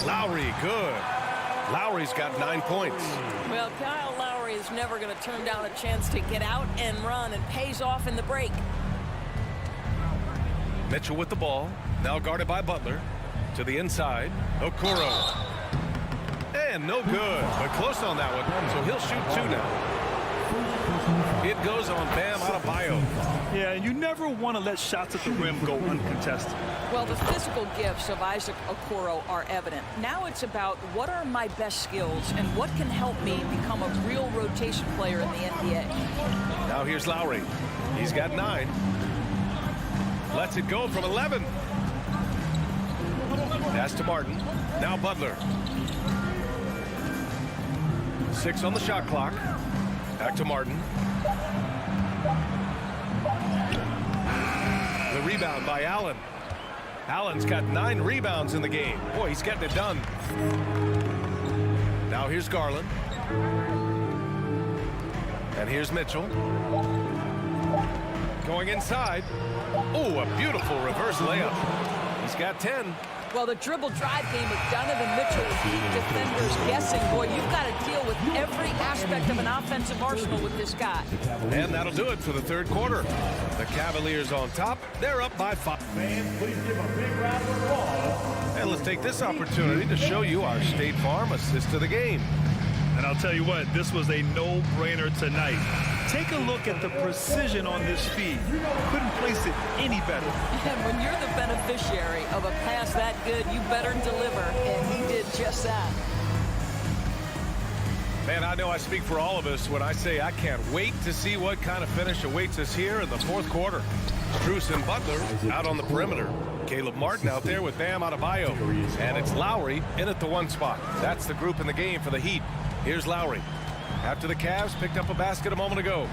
Lowry, good. Lowry's got 9 points. Well, Kyle Lowry is never going to turn down a chance to get out and run, and pays off in the break. Mitchell with the ball. Now guarded by Butler. To the inside. Okoro. And no good, but close on that one. So he'll shoot 2 now. It goes on Bam Adebayo. Yeah, you never want to let shots at the rim go uncontested. Well, the physical gifts of Isaac Okoro are evident. Now it's about what are my best skills and what can help me become a real rotation player in the NBA. Now here's Lowry. He's got 9. Lets it go from 11. Pass to Martin. Now Butler. 6 on the shot clock. Back to Martin. The rebound by Allen. Allen's got 9 rebounds in the game. Boy, he's getting it done. Now here's Garland. And here's Mitchell. Going inside. Oh, a beautiful reverse layup. He's got 10. Well, the dribble drive game with Donovan Mitchell will keep defenders guessing. Boy, you've got to deal with every aspect of an offensive arsenal with this guy. And that'll do it for the third quarter. The Cavaliers on top. They're up by 5. Fans, please give a big round of applause. And let's take this opportunity to show you our State Farm assist of the game. And I'll tell you what, this was a no-brainer tonight. Take a look at the precision on this feed. Couldn't place it any better. And when you're the beneficiary of a pass that good, you better deliver, and he did just that. Man, I know I speak for all of us when I say I can't wait to see what kind of finish awaits us here in the fourth quarter. Strus and Butler out on the perimeter. Caleb Martin out there with Bam Adebayo. And it's Lowry in at the 1 spot. That's the group in the game for the Heat. Here's Lowry. After the Cavs picked up a basket a moment ago.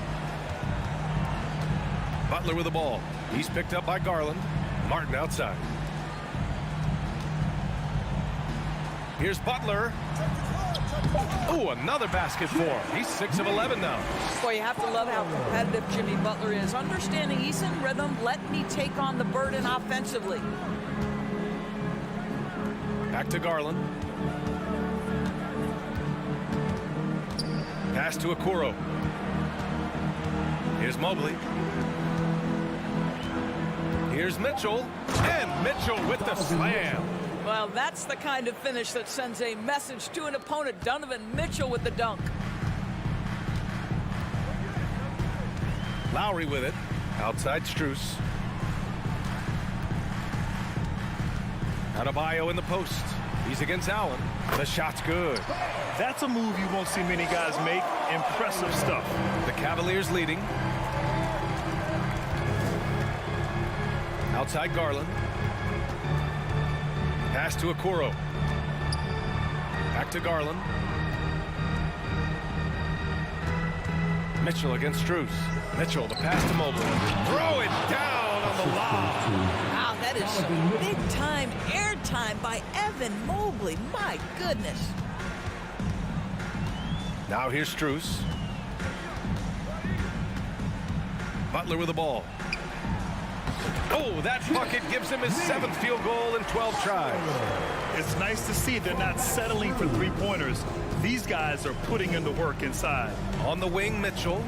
Butler with the ball. He's picked up by Garland. Martin outside. Here's Butler. Oh, another basket for him. He's 6 of 11 now. Boy, you have to love how competitive Jimmy Butler is. Understanding he's in rhythm, let me take on the burden offensively. Back to Garland. Pass to Okoro. Here's Mobley. Here's Mitchell. And Mitchell with the slam. Well, that's the kind of finish that sends a message to an opponent. Donovan Mitchell with the dunk. Lowry with it. Outside Strus. Adebayo in the post. He's against Allen. The shot's good. That's a move you won't see many guys make. Impressive stuff. The Cavaliers leading. Outside Garland. Pass to Okoro. Back to Garland. Mitchell against Strus. Mitchell, the pass to Mobley. Throw it down on the lob. Wow, that is some big-time airtime by Evan Mobley. My goodness. Now here's Strus. Butler with the ball. Oh, that bucket gives him his 7th field goal in 12 tries. It's nice to see they're not settling for three-pointers. These guys are putting in the work inside. On the wing, Mitchell.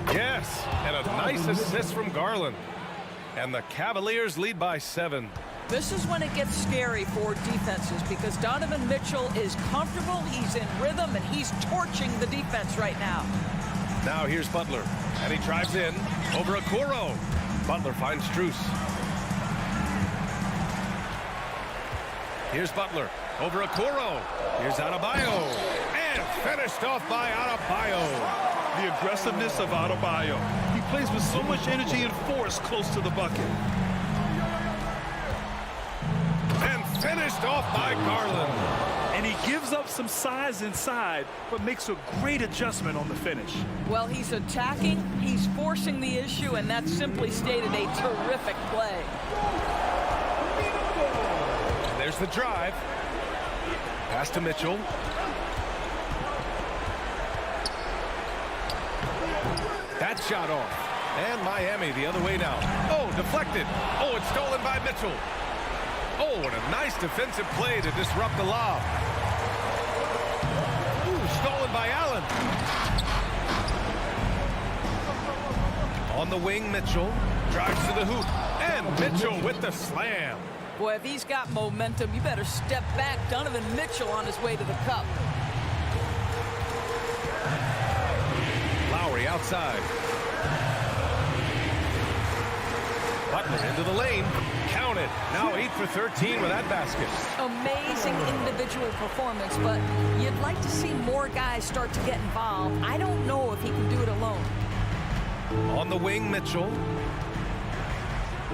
Yes, and a nice assist from Garland. And the Cavaliers lead by 7. This is when it gets scary for defenses because Donovan Mitchell is comfortable, he's in rhythm, and he's torching the defense right now. Now here's Butler, and he drives in over Okoro. Butler finds Strus. Here's Butler over Okoro. Here's Adebayo, and finished off by Adebayo. The aggressiveness of Adebayo. He plays with so much energy and force close to the bucket. And finished off by Garland. And he gives up some size inside, but makes a great adjustment on the finish. Well, he's attacking, he's forcing the issue, and that's simply stated a terrific play. And there's the drive. Pass to Mitchell. That shot off. And Miami the other way now. Oh, deflected. Oh, it's stolen by Mitchell. Oh, and a nice defensive play to disrupt the lob. Ooh, stolen by Allen. On the wing, Mitchell drives to the hoop. And Mitchell with the slam. Boy, if he's got momentum, you better step back. Donovan Mitchell on his way to the cup. Lowry outside. Butler into the lane. Count it. Now 8 for 13 with that basket. Amazing individual performance, but you'd like to see more guys start to get involved. I don't know if he can do it alone. On the wing, Mitchell.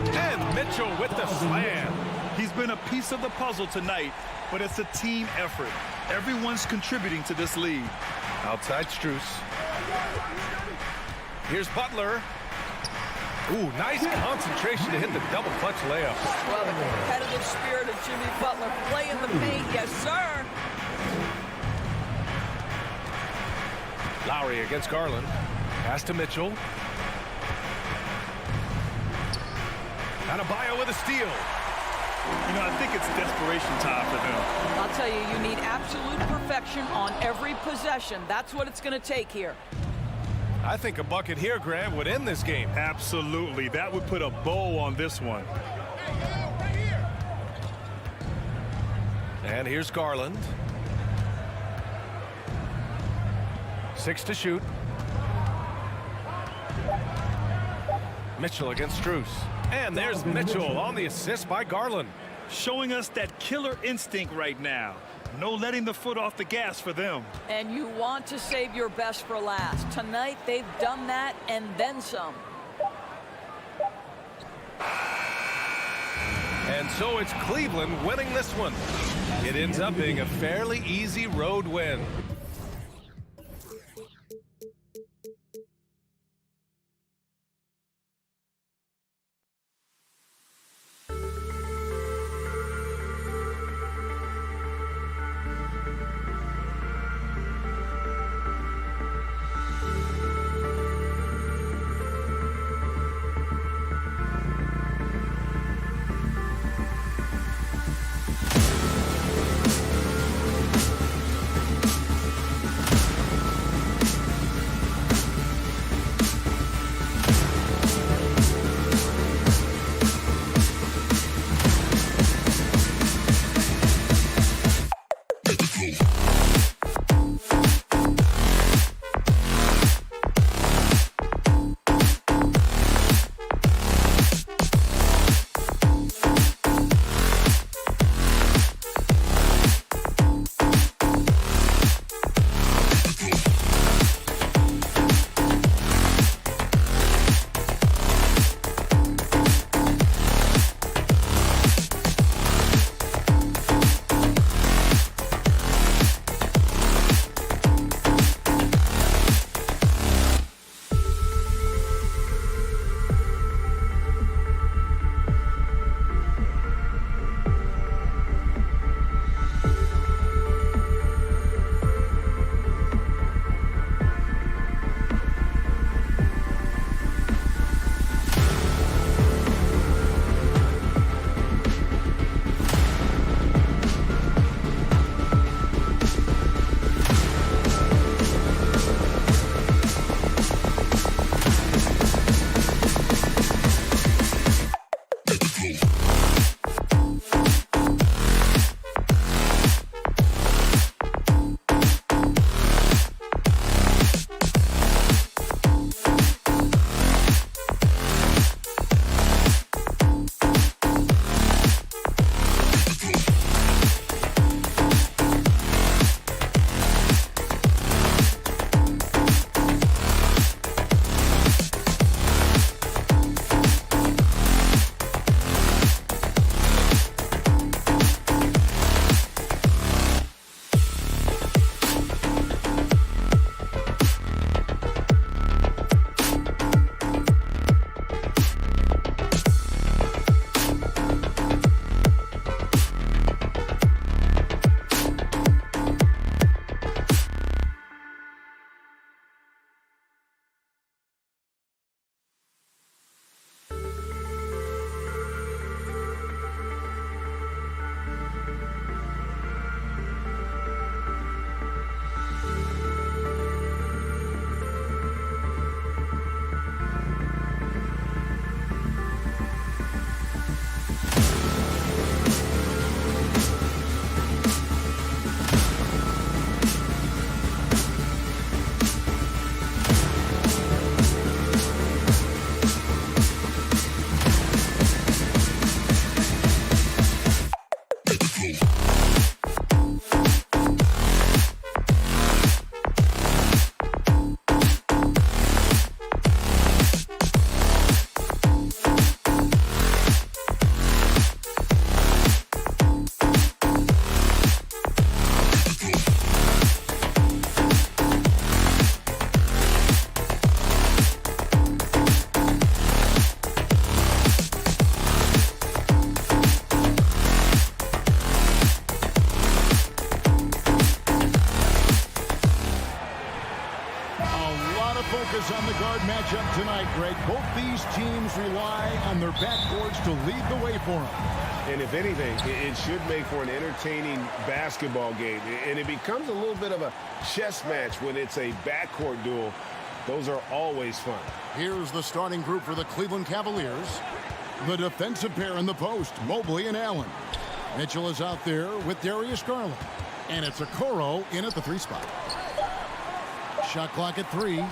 And Mitchell with the slam. He's been a piece of the puzzle tonight, but it's a team effort. Everyone's contributing to this lead. Outside Strus. Here's Butler. Ooh, nice concentration to hit the double clutch layup. Well, the competitive spirit of Jimmy Butler playing the paint. Yes, sir. Lowry against Garland. Pass to Mitchell. Adebayo with a steal. You know, I think it's desperation time for them. I'll tell you, you need absolute perfection on every possession. That's what it's going to take here. I think a bucket here, Grant, would end this game. Absolutely. That would put a bow on this one. And here's Garland. 6 to shoot. Mitchell against Strus. And there's Mitchell on the assist by Garland. Showing us that killer instinct right now. No letting the foot off the gas for them. And you want to save your best for last. Tonight, they've done that and then some. And so it's Cleveland winning this one. It ends up being a fairly easy road win. matchup tonight, Greg. Both these teams rely on their backcourts to lead the way for them. And if anything, it should make for an entertaining basketball game. And it becomes a little bit of a chess match when it's a backcourt duel. Those are always fun. Here's the starting group for the Cleveland Cavaliers. The defensive pair in the post, Mobley and Allen. Mitchell is out there with Darius Garland. And it's Okoro in at the 3 spot. Shot clock at 3.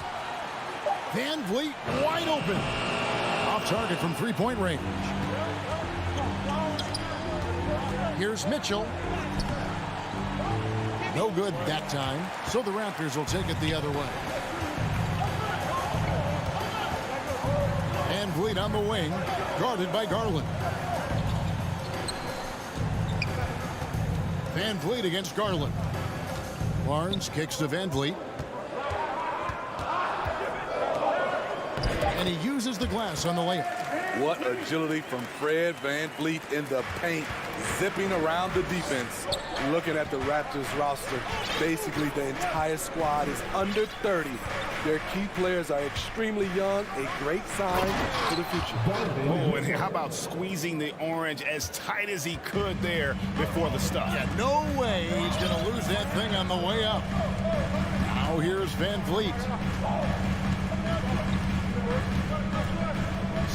Van Vliet wide open. Off target from 3-point range. Here's Mitchell. No good that time, so the Raptors will take it the other way. Van Vliet on the wing, guarded by Garland. Van Vliet against Garland. Barnes kicks to Van Vliet. And he uses the glass on the layup. What agility from Fred Van Vliet in the paint, zipping around the defense. Looking at the Raptors roster, basically the entire squad is under 30. Their key players are extremely young, a great sign for the future. Oh, and how about squeezing the orange as tight as he could there before the stop? Yeah, no way he's going to lose that thing on the way up. Now here's Van Vliet.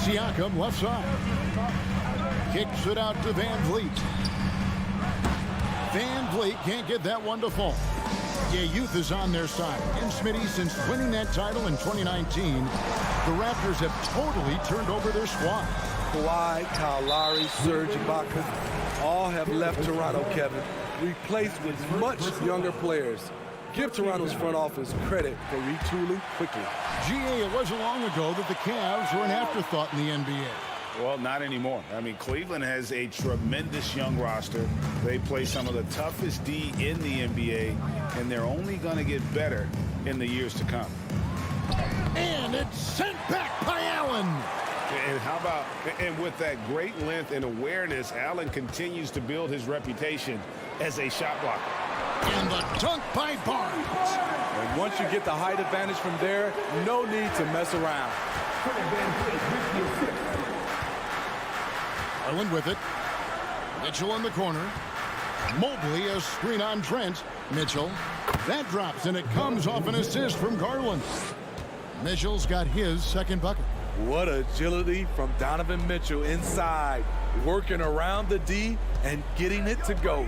Siakam left side. Kicks it out to Van Vliet. Van Vliet can't get that one to fall. Yeah, youth is on their side. And Smitty, since winning that title in 2019, the Raptors have totally turned over their squad. Kawhi, Kyle Lowry, Serge Ibaka, all have left Toronto, Kevin, replaced with much younger players. Give Toronto's front office credit for retooling quickly. GA, it wasn't long ago that the Cavs were an afterthought in the NBA. Well, not anymore. I mean, Cleveland has a tremendous young roster. They play some of the toughest D in the NBA, and they're only going to get better in the years to come. And it's sent back by Allen. And how about, and with that great length and awareness, Allen continues to build his reputation as a shot blocker. And the dunk by Barnes. And once you get the height advantage from there, no need to mess around. Garland with it. Mitchell in the corner. Mobley a screen on Trent. Mitchell. That drops, and it comes off an assist from Garland. Mitchell's got his second bucket. What agility from Donovan Mitchell inside, working around the D and getting it to go.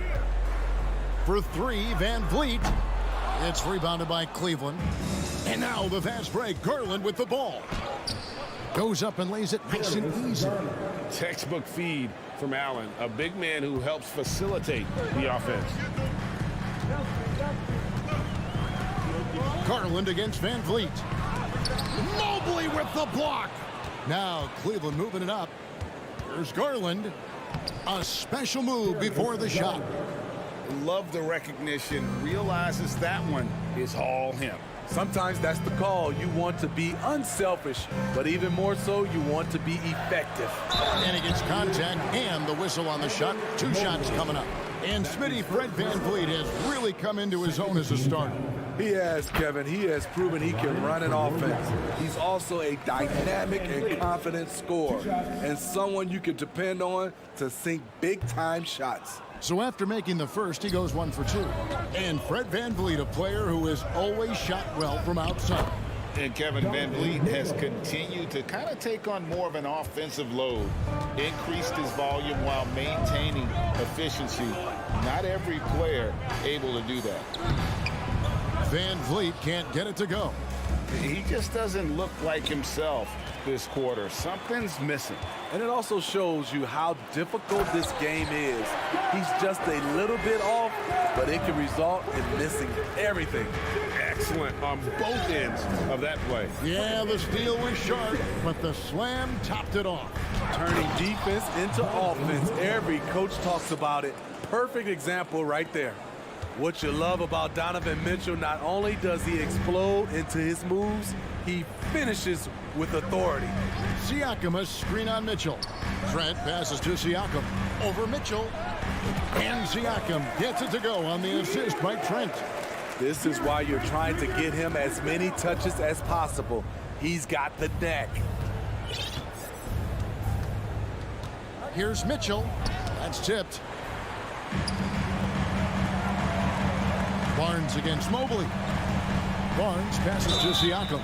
For 3, Van Vliet. It's rebounded by Cleveland. And now the fast break. Garland with the ball. Goes up and lays it nice and easy. Textbook feed from Allen, a big man who helps facilitate the offense. Garland against Van Vliet. Mobley with the block. Now Cleveland moving it up. Here's Garland. A special move before the shot. Love the recognition. Realizes that one is all him. Sometimes that's the call. You want to be unselfish, but even more so, you want to be effective. And he gets contact and the whistle on the shot. 2 shots coming up. And Smitty, Fred Van Vliet has really come into his own as a starter. He has, Kevin. He has proven he can run an offense. He's also a dynamic and confident scorer, and someone you can depend on to sink big-time shots. So after making the first, he goes 1 for 2. And Fred Van Vliet, a player who has always shot well from outside. And Kevin, Van Vliet has continued to kind of take on more of an offensive load, increased his volume while maintaining efficiency. Not every player able to do that. Van Vliet can't get it to go. He just doesn't look like himself this quarter. Something's missing. And it also shows you how difficult this game is. He's just a little bit off, but it can result in missing everything. Excellent on both ends of that play. Yeah, the steal was sharp, but the slam topped it off. Turning defense into offense. Every coach talks about it. Perfect example right there. What you love about Donovan Mitchell, not only does he explode into his moves, he finishes with authority. Siakam a screen on Mitchell. Trent passes to Siakam. Over Mitchell. And Siakam gets it to go on the assist by Trent. This is why you're trying to get him as many touches as possible. He's got the neck. Here's Mitchell. That's tipped. Barnes against Mobley. Barnes passes to Siakam.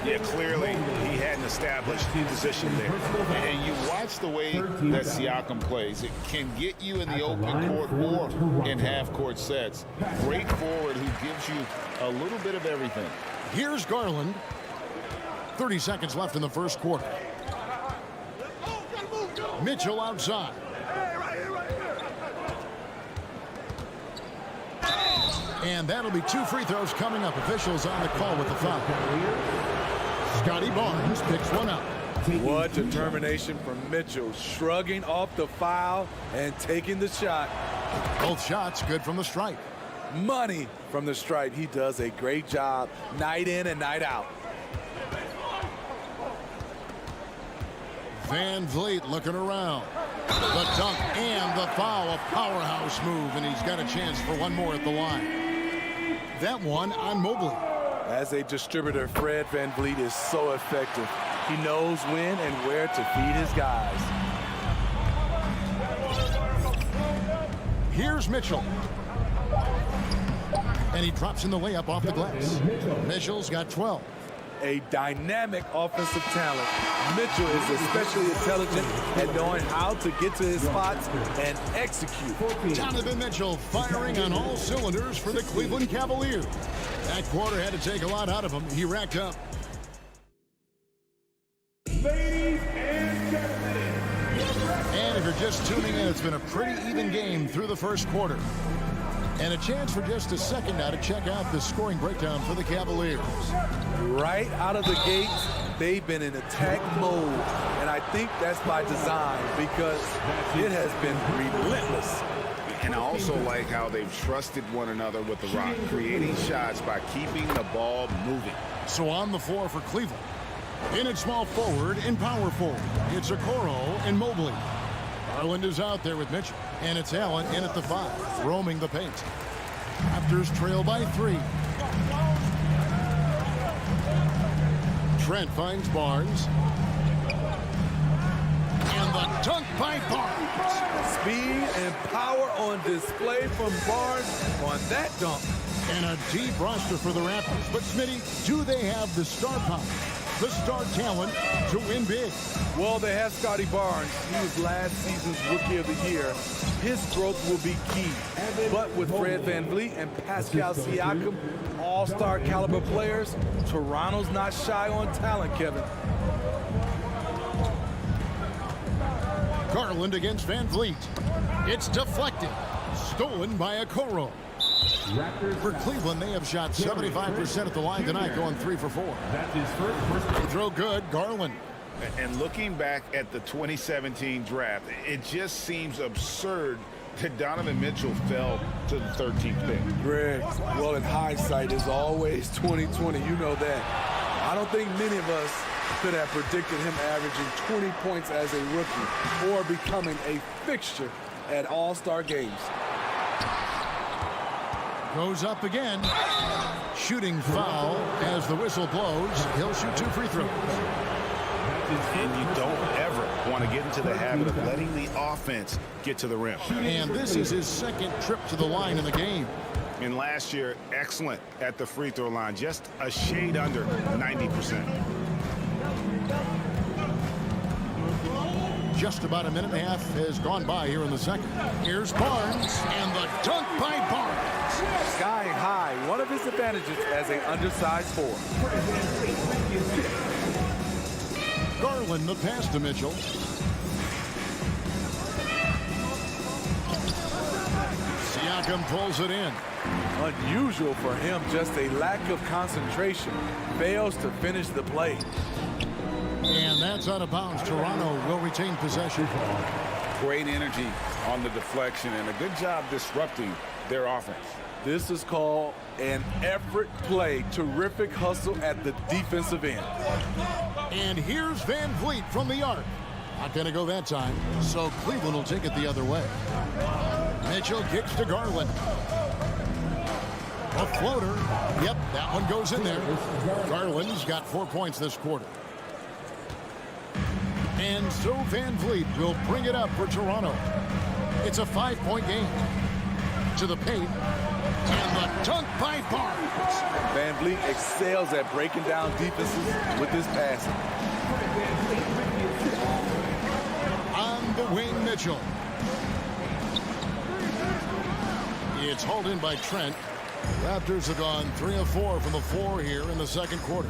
Yeah, clearly he hadn't established position there. And you watch the way that Siakam plays. It can get you in the open court or in half-court sets. Great forward who gives you a little bit of everything. Here's Garland. 30 seconds left in the first quarter. Mitchell outside. And that'll be 2 free throws coming up. Officials on the call with the foul. Scotty Barnes picks one up. What determination from Mitchell, shrugging off the foul and taking the shot. Both shots good from the stripe. Money from the stripe. He does a great job night in and night out. Van Vliet looking around. The dunk and the foul. A powerhouse move, and he's got a chance for one more at the line. That one on Mobley. As a distributor, Fred VanVleet is so effective. He knows when and where to feed his guys. Here's Mitchell. And he drops in the layup off the glass. Mitchell's got 12. A dynamic offensive talent. Mitchell is especially intelligent at knowing how to get to his spots and execute. Donovan Mitchell firing on all cylinders for the Cleveland Cavaliers. That quarter had to take a lot out of him. He racked up. Ladies and gentlemen. And if you're just tuning in, it's been a pretty even game through the first quarter. And a chance for just a second now to check out the scoring breakdown for the Cavaliers. Right out of the gates, they've been in attack mode. And I think that's by design because it has been relentless. And I also like how they've trusted one another with the rock, creating shots by keeping the ball moving. So on the floor for Cleveland, in at small forward and power forward, it's Okoro and Mobley. Garland is out there with Mitchell, and it's Allen in at the 5, roaming the paint. Raptors trail by 3. Trent finds Barnes. And the dunk by Barnes. Speed and power on display from Barnes on that dunk. And a deep roster for the Raptors. But, Smitty, do they have the star power, the star talent to win big? Well, they have Scotty Barnes. He was last season's Rookie of the Year. His growth will be key. But with Fred VanVleet and Pascal Siakam, all-star caliber players, Toronto's not shy on talent, Kevin. Garland against Van Vliet. It's deflected. Stolen by Okoro. For Cleveland, they have shot 75% at the line tonight, going 3 for 4. That's his first. Throw good, Garland. And looking back at the 2017 draft, it just seems absurd that Donovan Mitchell fell to the 13th pick. Greg, well, in hindsight, is always 2020. You know that. I don't think many of us could have predicted him averaging 20 points as a rookie or becoming a fixture at all-star games. Goes up again. Shooting foul as the whistle blows. He'll shoot 2 free throws. And you don't ever want to get into the habit of letting the offense get to the rim. And this is his second trip to the line in the game. And last year, excellent at the free throw line, just a shade under 90%. Just about a minute and a half has gone by here in the second. Here's Barnes, and the dunk by Barnes. Skying high, one of his advantages as an undersized forward. Garland the pass to Mitchell. Siakam pulls it in. Unusual for him, just a lack of concentration. Fails to finish the play. And that's out of bounds. Toronto will retain possession. Great energy on the deflection and a good job disrupting their offense. This is called an effort play. Terrific hustle at the defensive end. And here's Van Vliet from the arc. Not going to go that time, so Cleveland will take it the other way. Mitchell kicks to Garland. A floater. Yep, that one goes in there. Garland's got 4 points this quarter. And so Van Vliet will bring it up for Toronto. It's a 5-point game. To the paint. And the dunk by Barnes. Van Vliet excels at breaking down defenses with his passing. On the wing, Mitchell. It's hauled in by Trent. Raptors have gone 3 of 4 from the floor here in the second quarter.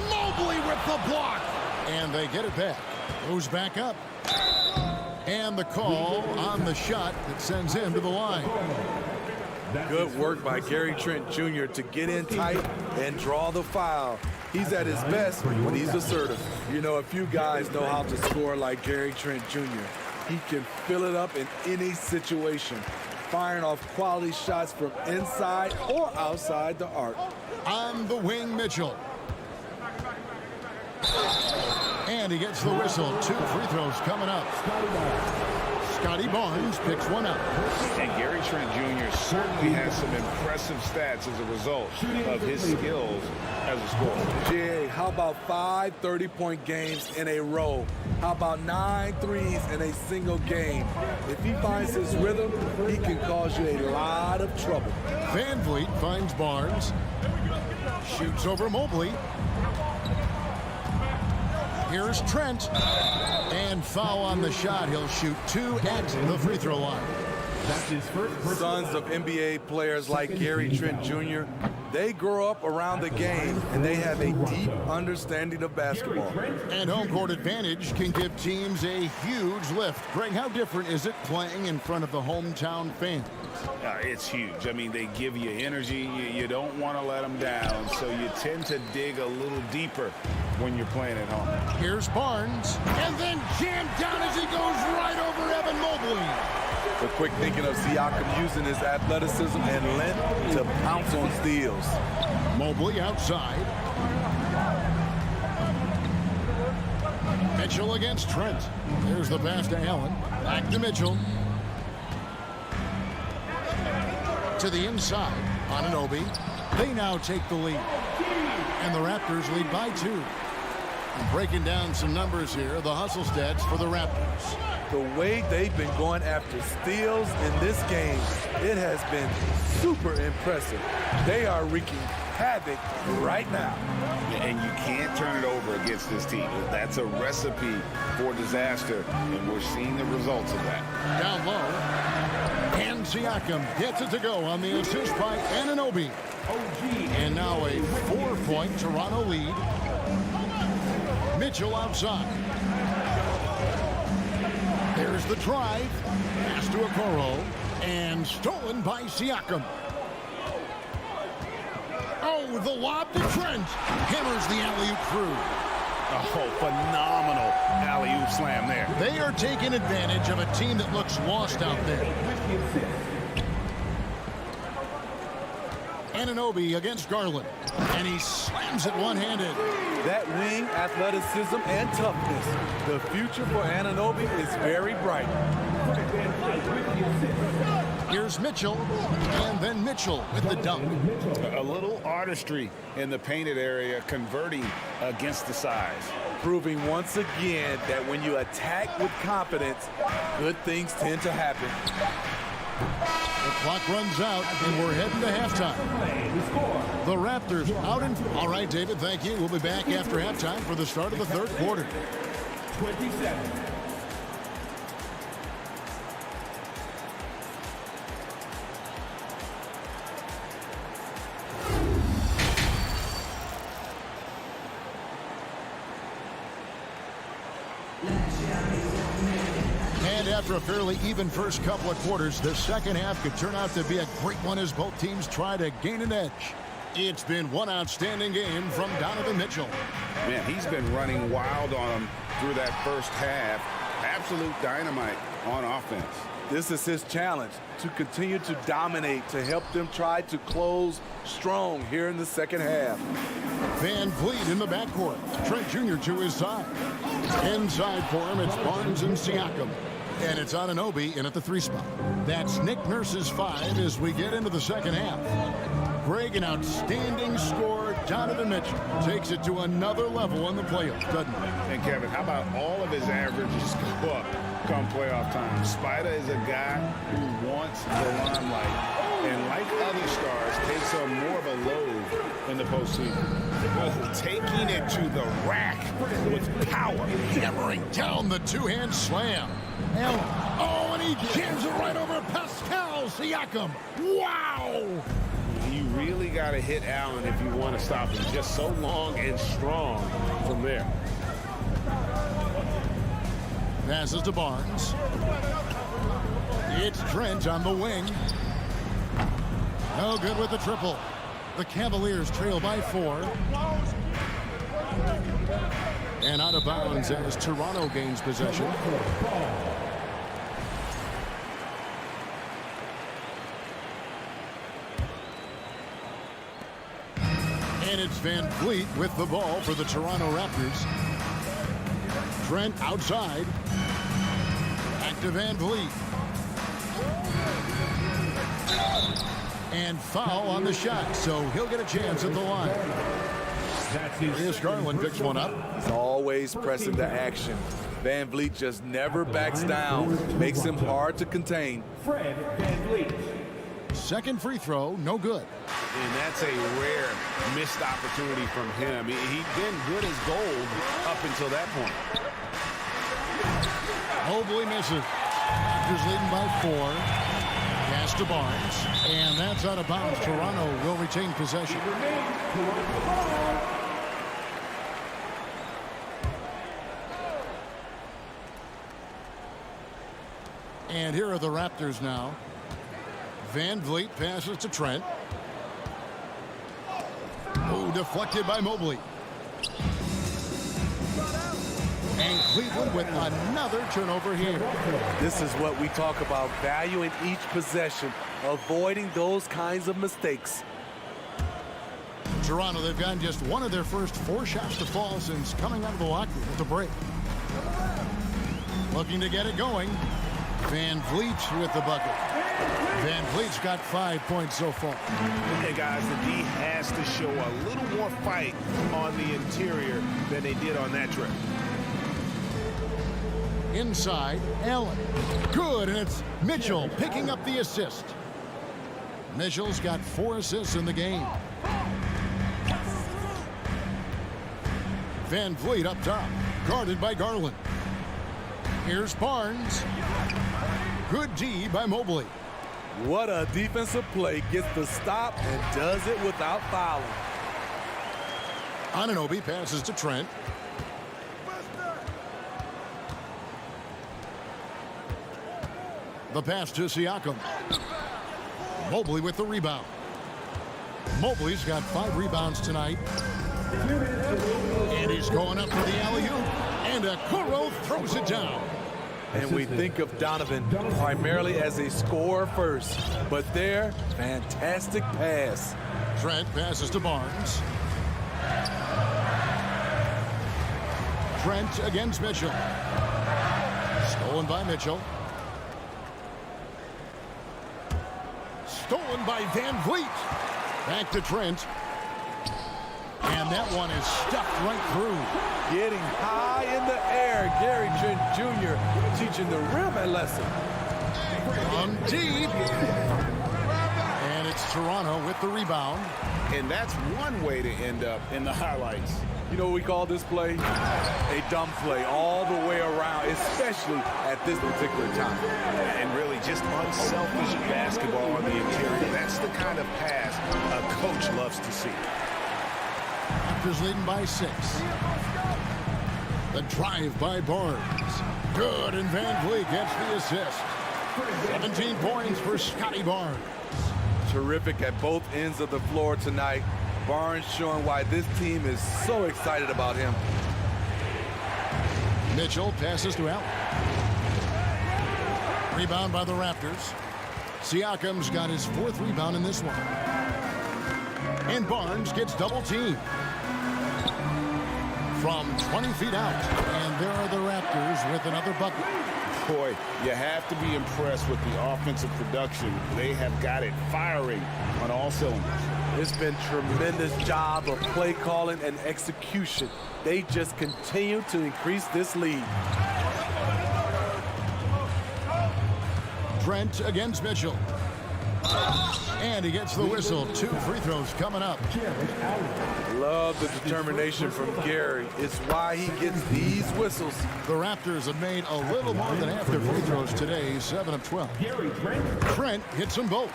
Mobley with the block. And they get it back. Goes back up. And the call on the shot that sends him to the line. Good work by Gary Trent Jr. to get in tight and draw the foul. He's at his best when he's assertive. You know, a few guys know how to score like Gary Trent Jr. He can fill it up in any situation, firing off quality shots from inside or outside the arc. On the wing, Mitchell. And he gets the whistle. 2 free throws coming up. Scotty Barnes picks one up. And Gary Trent Jr. certainly has some impressive stats as a result of his skills as a scorer. GA, how about 5 30-point games in a row? How about 9 threes in a single game? If he finds his rhythm, he can cause you a lot of trouble. Van Vliet finds Barnes. Shoots over Mobley. Here's Trent. And foul on the shot. He'll shoot 2 at the free throw line. That's his first. Sons of NBA players like Gary Trent Jr., they grow up around the game, and they have a deep understanding of basketball. And home court advantage can give teams a huge lift. Greg, how different is it playing in front of the hometown fans? It's huge. I mean, they give you energy. You don't want to let them down, so you tend to dig a little deeper when you're playing at home. Here's Barnes, and then jammed down as he goes right over Evan Mobley. The quick thinking of Siakam using his athleticism and length to pounce on steals. Mobley outside. Mitchell against Trent. There's the pass to Allen. Back to Mitchell. To the inside. Anunoby. They now take the lead. And the Raptors lead by 2. And breaking down some numbers here, the hustle stats for the Raptors. The way they've been going after steals in this game, it has been super impressive. They are wreaking havoc right now. And you can't turn it over against this team. That's a recipe for disaster, and we're seeing the results of that. Down low. And Siakam gets it to go on the assist by Anunoby. And now a 4-point Toronto lead. Mitchell outside. There's the drive. Pass to Okoro. And stolen by Siakam. Oh, the lob to Trent. Hammers the alley-oop through. Oh, phenomenal alley-oop slam there. They are taking advantage of a team that looks lost out there. Anunoby against Garland. And he slams it one-handed. That wing athleticism and toughness. The future for Anunoby is very bright. Here's Mitchell, and then Mitchell with the dunk. A little artistry in the painted area, converting against the size. Proving once again that when you attack with confidence, good things tend to happen. The clock runs out, and we're heading to halftime. The Raptors out in... All right, David, thank you. We'll be back after halftime for the start of the third quarter. 27. And after a fairly even first couple of quarters, the second half could turn out to be a great one as both teams try to gain an edge. It's been one outstanding game from Donovan Mitchell. Man, he's been running wild on him through that first half. Absolute dynamite on offense. This is his challenge, to continue to dominate, to help them try to close strong here in the second half. Van Vliet in the backcourt. Trent Jr. to his side. Inside for him, it's Barnes and Siakam. And it's Anunoby in at the 3 spot. That's Nick Nurse's 5 as we get into the second half. Greg, an outstanding scorer. Donovan Mitchell takes it to another level in the playoffs, doesn't he? And Kevin, how about all of his averages go up come playoff time? Spider is a guy who wants the limelight, and like other stars, takes on more of a load in the postseason. Taking it to the rack with power. Hammering down the two-hand slam. Allen. Oh, and he jams it right over Pascal Siakam. Wow! You really got to hit Allen if you want to stop him. Just so long and strong from there. Passes to Barnes. It's Trent on the wing. No good with the triple. The Cavaliers trail by 4. And out of bounds as Toronto gains possession. And it's Van Vliet with the ball for the Toronto Raptors. Trent outside. Back to Van Vliet. And foul on the shot, so he'll get a chance at the line. Here's Garland, picks one up. He's always pressing the action. Van Vliet just never backs down. Makes him hard to contain. Fred Van Vliet. Second free throw, no good. And that's a rare missed opportunity from him. He'd been good as gold up until that point. Mobley misses. Raptors leading by 4. Pass to Barnes. And that's out of bounds. Toronto will retain possession. And here are the Raptors now. Van Vliet passes to Trent. Oh, deflected by Mobley. And Cleveland with another turnover here. This is what we talk about, valuing each possession, avoiding those kinds of mistakes. Toronto, they've gotten just one of their first 4 shots to fall since coming out of the locker room at the break. Looking to get it going. Van Vliet with the bucket. Van Vliet's got 5 points so far. Hey guys, the D has to show a little more fight on the interior than they did on that trip. Inside, Allen. Good, and it's Mitchell picking up the assist. Mitchell's got 4 assists in the game. Van Vliet up top, guarded by Garland. Here's Barnes. Good D by Mobley. What a defensive play. Gets the stop and does it without fouling. Anunoby passes to Trent. The pass to Siakam. Mobley with the rebound. Mobley's got 5 rebounds tonight. And he's going up for the alley-oop. And Okoro throws it down. And we think of Donovan primarily as a scorer first. But there, fantastic pass. Trent passes to Barnes. Trent against Mitchell. Stolen by Mitchell. Stolen by Van Vliet. Back to Trent. And that one is stuffed right through. Getting high in the air. Gary Trent Jr. teaching the rim a lesson. From deep. And it's Toronto with the rebound. And that's one way to end up in the highlights. You know what we call this play? A dumb play all the way around, especially at this particular time. And really just unselfish basketball on the interior. That's the kind of pass a coach loves to see. Raptors leading by 6. The drive by Barnes. Good, and Van Vliet gets the assist. 17 points for Scotty Barnes. Terrific at both ends of the floor tonight. Barnes showing why this team is so excited about him. Mitchell passes to Allen. Rebound by the Raptors. Siakam's got his 4th rebound in this one. And Barnes gets double teamed. From 20 feet out. And there are the Raptors with another bucket. Boy, you have to be impressed with the offensive production. They have got it firing on all cylinders. It's been tremendous job of play calling and execution. They just continue to increase this lead. Trent against Mitchell. And he gets the whistle. 2 free throws coming up. Love the determination from Gary. It's why he gets these whistles. The Raptors have made a little more than half their free throws today, 7 of 12. Trent hits them both.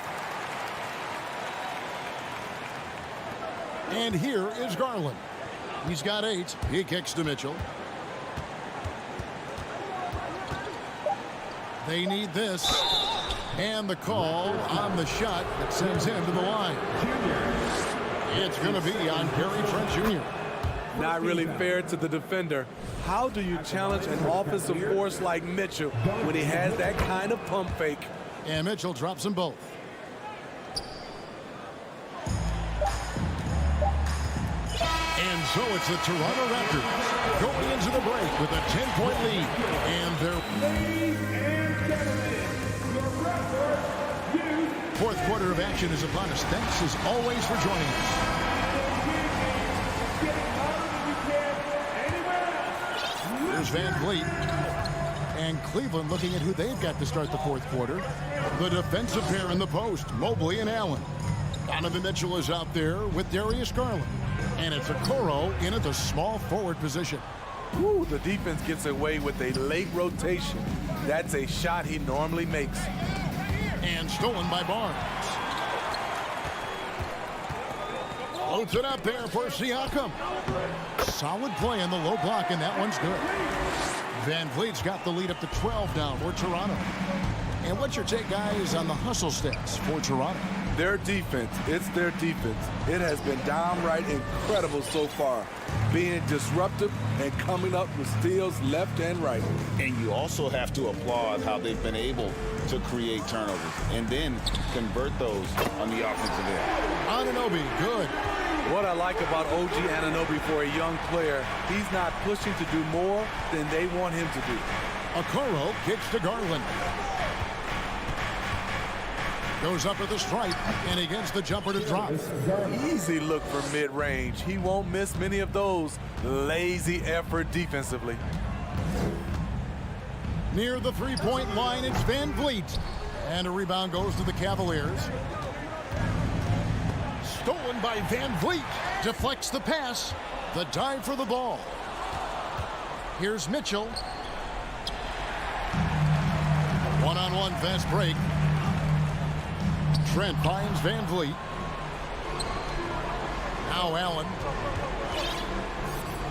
And here is Garland. He's got 8. He kicks to Mitchell. They need this. And the call on the shot that sends him to the line. It's going to be on Gary Trent Jr. Not really fair to the defender. How do you challenge an offensive force like Mitchell when he has that kind of pump fake? And Mitchell drops them both. And so it's the Toronto Raptors going into the break with a 10-point lead. And their fourth quarter of action is upon us. Thanks as always for joining us. Here's Van Vliet. And Cleveland looking at who they've got to start the fourth quarter. The defensive pair in the post, Mobley and Allen. Donovan Mitchell is out there with Darius Garland. And it's Okoro in at the small forward position. Ooh, the defense gets away with a late rotation. That's a shot he normally makes. And stolen by Barnes. Floats it up there for Siakam. Solid play in the low block, and that one's good. Van Vliet's got the lead up to 12 now for Toronto. And what's your take, guys, on the hustle stats for Toronto? Their defense, it's their defense. It has been downright incredible so far, being disruptive and coming up with steals left and right. And you also have to applaud how they've been able to create turnovers and then convert those on the offensive end. Anunoby, good. What I like about OG Anunoby for a young player, he's not pushing to do more than they want him to do. Okoro kicks to Garland. Goes up at the stripe, and he gets the jumper to drop. Easy look for mid-range. He won't miss many of those. Lazy effort defensively. Near the three-point line, it's Van Vliet. And a rebound goes to the Cavaliers. Stolen by Van Vliet. Deflects the pass. The dive for the ball. Here's Mitchell. One-on-one fast break. Trent finds Van Vliet. Now Allen.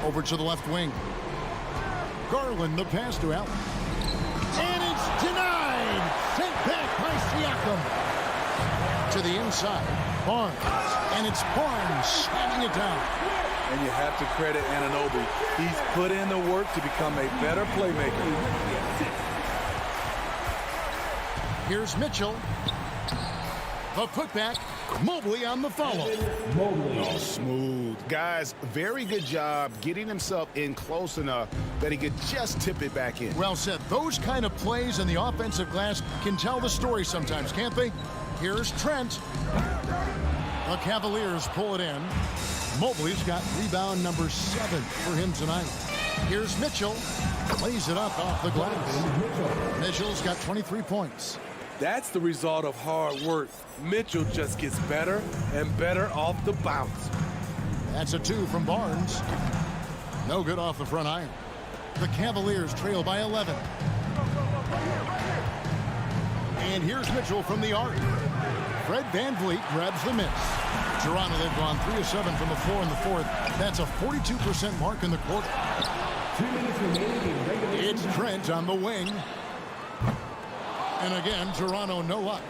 Over to the left wing. Garland, the pass to Allen. And it's denied! Sent back by Siakam. To the inside. Barnes. And it's Barnes slamming it down. And you have to credit Anunoby. He's put in the work to become a better playmaker. Here's Mitchell. The putback, Mobley on the follow. Oh, smooth. Guys, very good job getting himself in close enough that he could just tip it back in. Well said. Those kind of plays in the offensive glass can tell the story sometimes, can't they? Here's Trent. The Cavaliers pull it in. Mobley's got rebound number 7 for him tonight. Here's Mitchell. Lays it up off the glass. Mitchell's got 23 points. That's the result of hard work. Mitchell just gets better and better off the bounce. That's a 2 from Barnes. No good off the front iron. The Cavaliers trail by 11. And here's Mitchell from the arc. Fred Van Vliet grabs the miss. Toronto, they've gone 3 of 7 from the floor in the fourth. That's a 42% mark in the quarter. 2 minutes remaining. It's Trent on the wing. And again, Toronto no luck.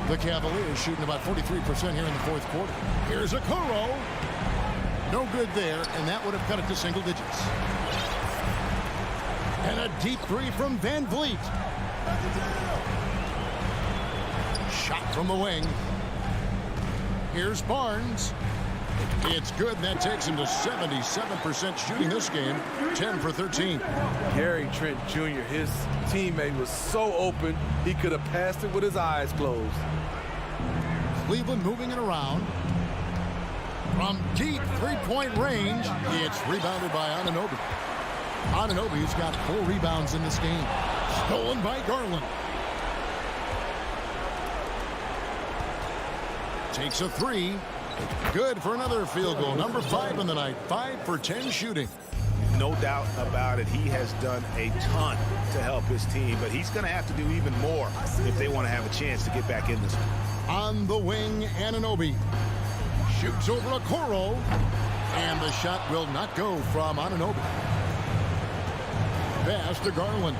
The Cavaliers shooting about 43% here in the fourth quarter. Here's Okoro. No good there, and that would have cut it to single digits. And a deep 3 from Van Vliet. Shot from the wing. Here's Barnes. It's good, and that takes him to 77% shooting this game, 10 for 13. Gary Trent Jr., his teammate was so open, he could have passed it with his eyes closed. Cleveland moving it around. From deep three-point range, it's rebounded by Anunoby. Anunoby's got 4 rebounds in this game. Stolen by Garland. Takes a 3. Good for another field goal. Number 5 in the night. 5 for 10 shooting. No doubt about it. He has done a ton to help his team, but he's going to have to do even more if they want to have a chance to get back in this one. On the wing, Anunoby shoots over Okoro, and the shot will not go from Anunoby. Pass to Garland.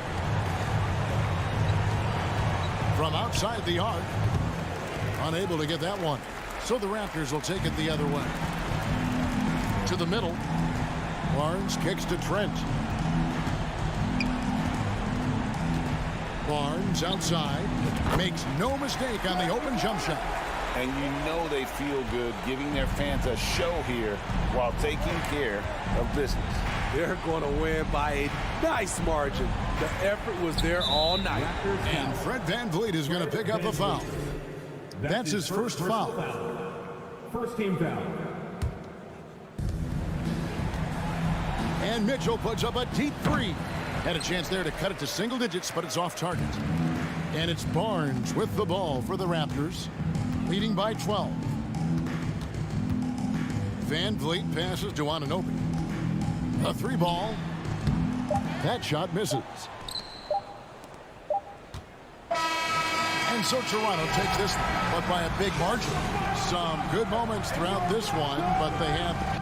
From outside the arc. Unable to get that one. So the Raptors will take it the other way. To the middle. Barnes kicks to Trent. Barnes outside. Makes no mistake on the open jump shot. And you know they feel good giving their fans a show here while taking care of business. They're going to win by a nice margin. The effort was there all night. And Fred VanVleet is going to pick up a foul. That's his first foul. First team foul. And Mitchell puts up a deep 3. Had a chance there to cut it to single digits, but it's off target. And it's Barnes with the ball for the Raptors, leading by 12. VanVleet passes to Anunoby. A 3 ball. That shot misses. And so Toronto takes this one, but by a big margin. Some good moments throughout this one, but they have...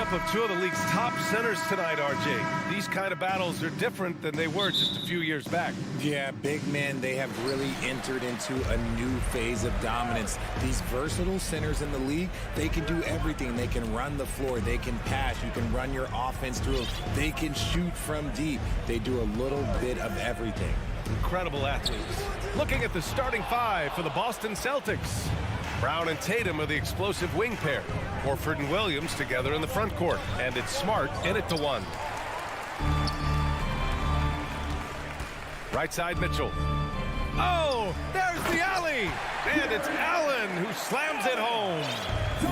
matchup of two of the league's top centers tonight, RJ. These kind of battles are different than they were just a few years back. Yeah, big men, they have really entered into a new phase of dominance. These versatile centers in the league, they can do everything. They can run the floor. They can pass. You can run your offense through them. They can shoot from deep. They do a little bit of everything. Incredible athletes. Looking at the starting five for the Boston Celtics. Brown and Tatum are the explosive wing pair. Horford and Williams together in the front court. And it's Smart in it to one. Right side, Mitchell. Oh, there's the alley. And it's Allen who slams it home.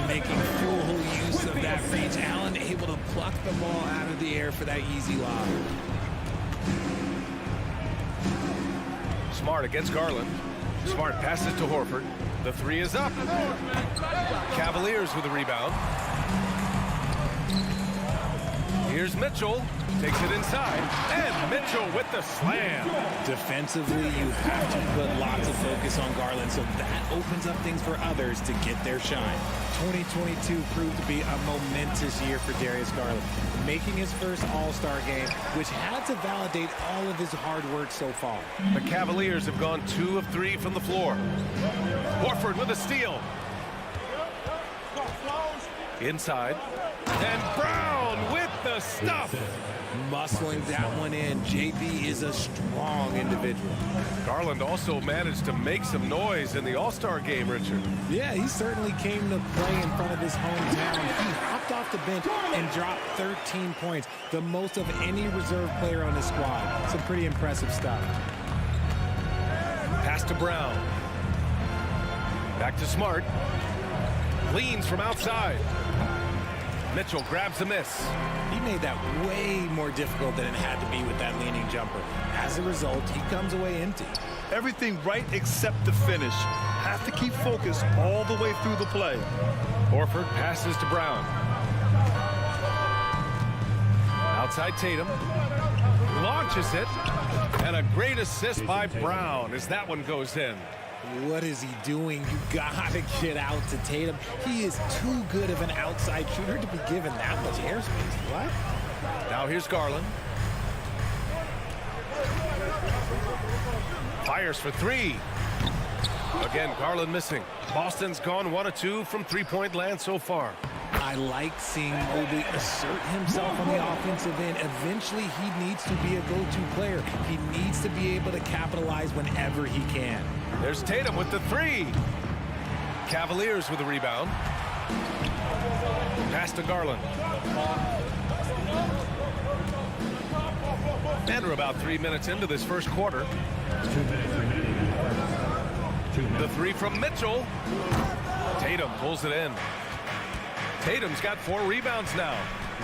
Making full use of that reach. Allen able to pluck the ball out of the air for that easy lob. Smart against Garland. Smart passes to Horford. The three is up. Cavaliers with the rebound. Here's Mitchell. Takes it inside. And Mitchell with the slam. Defensively, you have to put lots of focus on Garland, so that opens up things for others to get their shine. 2022 proved to be a momentous year for Darius Garland, making his first All-Star game, which had to validate all of his hard work so far. The Cavaliers have gone 2 of 3 from the floor. Horford with a steal. Inside. And Brown with the stuff. Muscling that one in. JB is a strong individual. Garland also managed to make some noise in the All-Star game, Richard. Yeah, he certainly came to play in front of his hometown. He hopped off the bench and dropped 13 points, the most of any reserve player on his squad. Some pretty impressive stuff. Pass to Brown. Back to Smart. Leans from outside. Mitchell grabs the miss. He made that way more difficult than it had to be with that leaning jumper. As a result, he comes away empty. Everything right except the finish. Have to keep focused all the way through the play. Horford passes to Brown. Outside Tatum. Launches it. And a great assist by Brown as that one goes in. What is he doing? You gotta get out to Tatum. He is too good of an outside shooter to be given that much airspace. What? Now here's Garland. Fires for three. Again, Garland missing. Boston's gone 1 of 2 from three-point land so far. I like seeing Mobley assert himself on the offensive end. Eventually, he needs to be a go-to player. He needs to be able to capitalize whenever he can. There's Tatum with the three. Cavaliers with the rebound. Pass to Garland. And we're about 3 minutes into this first quarter. 2 minutes remaining. The three from Mitchell. Tatum pulls it in. Tatum's got 4 rebounds now.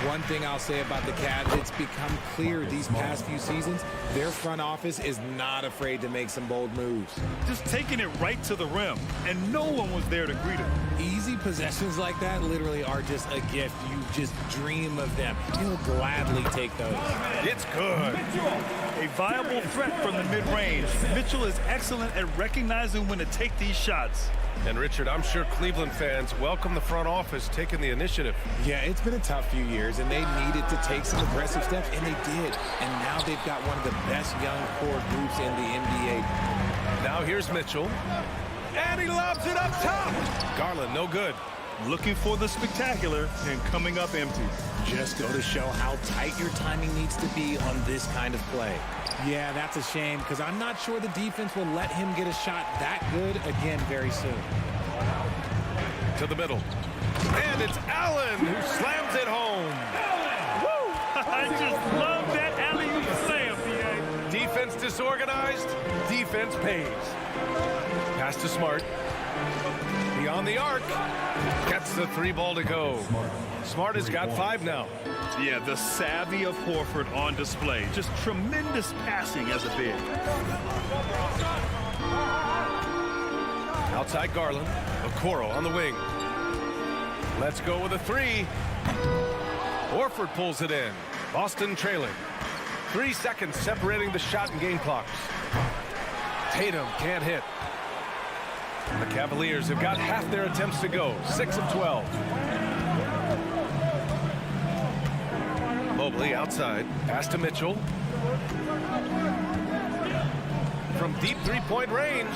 One thing I'll say about the Cavs, it's become clear these past few seasons, their front office is not afraid to make some bold moves. Just taking it right to the rim, and no one was there to greet him. Easy possessions like that literally are just a gift. You just dream of them. You'll gladly take those. It's good. A viable threat from the mid-range. Mitchell is excellent at recognizing when to take these shots. And Richard, I'm sure Cleveland fans welcome the front office taking the initiative. Yeah, it's been a tough few years, and they needed to take some aggressive steps, and they did. And now they've got one of the best young core groups in the NBA. Now here's Mitchell. And he lobs it up top. Garland, no good. Looking for the spectacular and coming up empty. Just go to show how tight your timing needs to be on this kind of play. Yeah, that's a shame because I'm not sure the defense will let him get a shot that good again very soon. To the middle. And it's Allen who slams it home. Woo! I just love that alley-oop slam, PA. Defense disorganized, defense pays. Pass to Smart. Beyond the arc. Gets the 3 ball to go. Smart has got 5 now. Yeah, the savvy of Horford on display. Just tremendous passing as a big. Outside Garland. Okoro on the wing. Let's go with a 3. Horford pulls it in. Boston trailing. 3 seconds separating the shot and game clocks. Tatum can't hit. The Cavaliers have got half their attempts to go. 6 of 12. Mobley outside. Pass to Mitchell. From deep three-point range.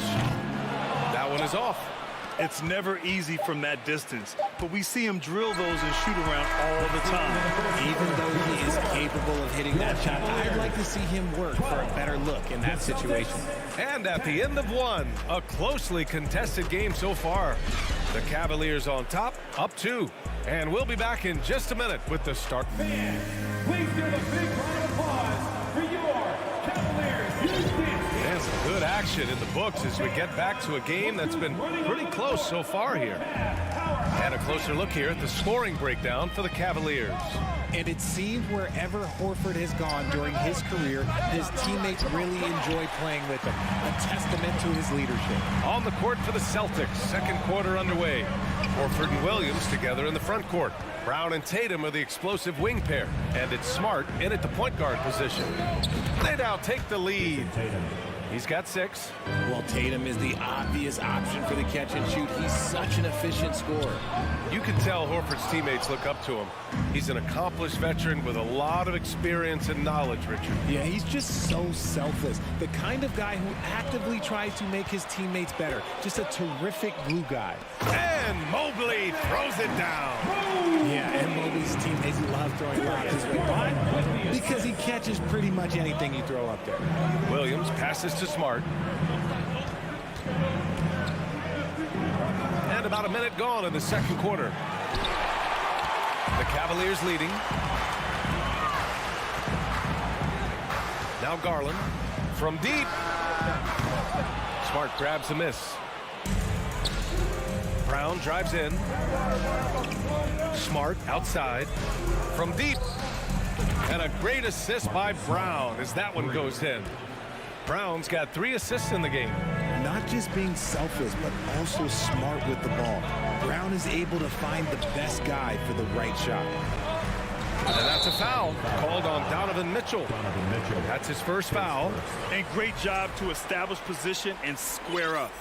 That one is off. It's never easy from that distance, but we see him drill those and shoot around all the time. Even though he is capable of hitting that shot, I'd like to see him work for a better look in that situation. And at the end of one, a closely contested game so far. The Cavaliers on top, up 2. And we'll be back in just a minute with the start. Fans, please give a big round of applause for your Cavaliers Houston. And some good action in the books as we get back to a game that's been pretty close so far here. And a closer look here at the scoring breakdown for the Cavaliers. And it seems wherever Horford has gone during his career, his teammates really enjoy playing with him. A testament to his leadership. On the court for the Celtics, second quarter underway. Horford and Williams together in the front court. Brown and Tatum are the explosive wing pair. And it's Smart in at the point guard position. They now take the lead. He's got 6. Well, Tatum is the obvious option for the catch and shoot. He's such an efficient scorer. You can tell Horford's teammates look up to him. He's an accomplished veteran with a lot of experience and knowledge, Richard. Yeah, he's just so selfless. The kind of guy who actively tries to make his teammates better. Just a terrific glue guy. And Mobley throws it down. Yeah, and Mobley's teammates love throwing lobs his way. Why? Because he catches pretty much anything you throw up there. Williams passes to Smart. And about a minute gone in the second quarter. The Cavaliers leading. Now Garland from deep. Smart grabs a miss. Brown drives in. Smart outside from deep. And a great assist by Brown as that one goes in. Brown's got 3 assists in the game. Not just being selfless, but also smart with the ball. Brown is able to find the best guy for the right shot. And that's a foul called on Donovan Mitchell. That's his first foul. And great job to establish position and square up.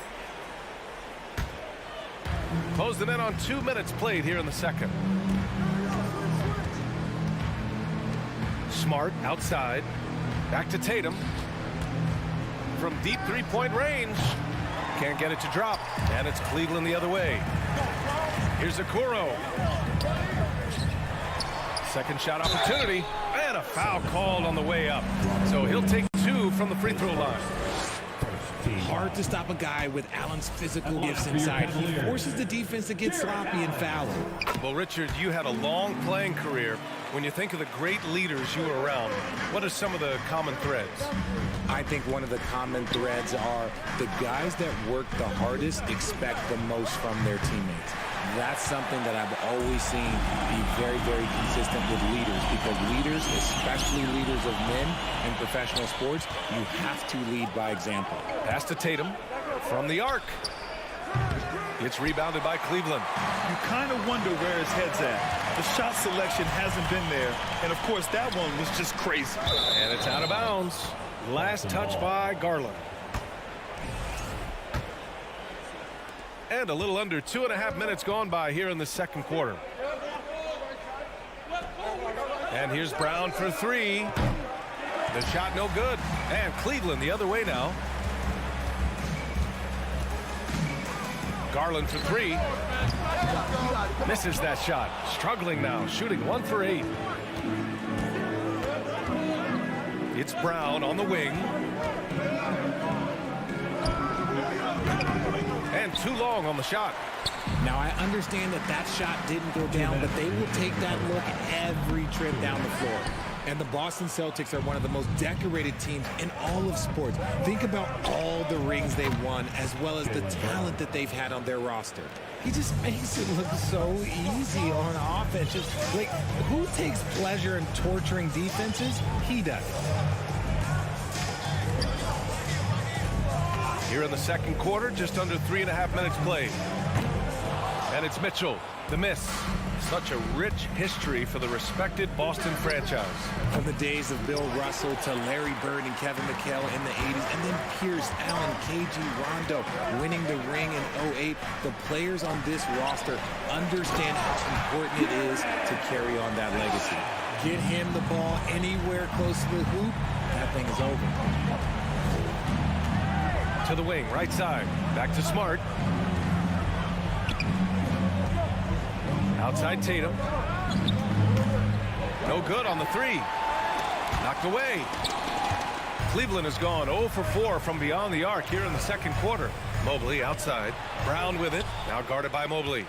Close them in on 2 minutes played here in the second. Smart outside. Back to Tatum. From deep three-point range. Can't get it to drop. And it's Cleveland the other way. Here's Okoro. Second shot opportunity. And a foul called on the way up. So he'll take 2 from the free throw line. Hard to stop a guy with Allen's physical gifts inside. He forces the defense to get sloppy and foul him. Well, Richard, you had a long playing career. When you think of the great leaders you were around, what are some of the common threads? I think one of the common threads are the guys that work the hardest expect the most from their teammates. That's something that I've always seen be very, very consistent with leaders, because leaders, especially leaders of men in professional sports, you have to lead by example. Pass to Tatum from the arc. It's rebounded by Cleveland. You kind of wonder where his head's at. The shot selection hasn't been there. And, of course, that one was just crazy. And it's out of bounds. Last touch by Garland. And a little under 2.5 minutes gone by here in the second quarter. And here's Brown for 3. The shot no good. And Cleveland the other way now. Garland for 3. Misses that shot. Struggling now. Shooting 1 for 8. It's Brown on the wing. And too long on the shot. Now, I understand that that shot didn't go down, but they will take that look every trip down the floor. And the Boston Celtics are one of the most decorated teams in all of sports. Think about all the rings they've won, as well as the talent that they've had on their roster. He just makes it look so easy on offense. Just like, who takes pleasure in torturing defenses? He does. Here in the second quarter, just under 3.5 minutes played. And it's Mitchell, the miss. Such a rich history for the respected Boston franchise. From the days of Bill Russell to Larry Bird and Kevin McHale in the 80s, and then Pierce, Allen, KG, Rondo winning the ring in 08, the players on this roster understand how important it is to carry on that legacy. Get him the ball anywhere close to the hoop, that thing is over. To the wing, right side. Back to Smart. Outside Tatum. No good on the three. Knocked away. Cleveland has gone 0 for 4 from beyond the arc here in the second quarter. Mobley outside. Brown with it. Now guarded by Mobley.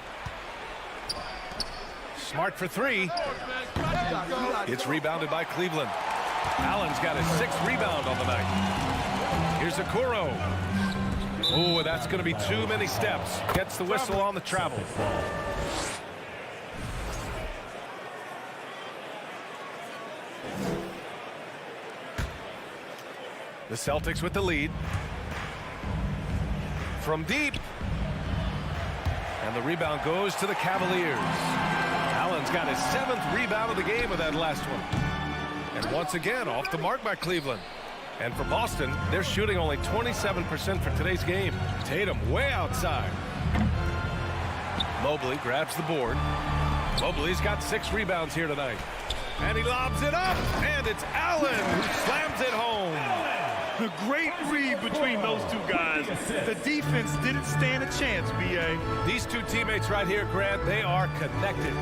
Smart for three. It's rebounded by Cleveland. Allen's got his 6th rebound on the night. Here's Okoro. Oh, that's going to be too many steps. Gets the whistle on the travel. The Celtics with the lead. From deep. And the rebound goes to the Cavaliers. Allen's got his 7th rebound of the game with that last one. And once again, off the mark by Cleveland. And for Boston, they're shooting only 27% for today's game. Tatum way outside. Mobley grabs the board. Mobley's got 6 rebounds here tonight. And he lobs it up. And it's Allen who slams it home. A great read between those two guys. The defense didn't stand a chance, B.A. These two teammates right here, Grant, they are connected.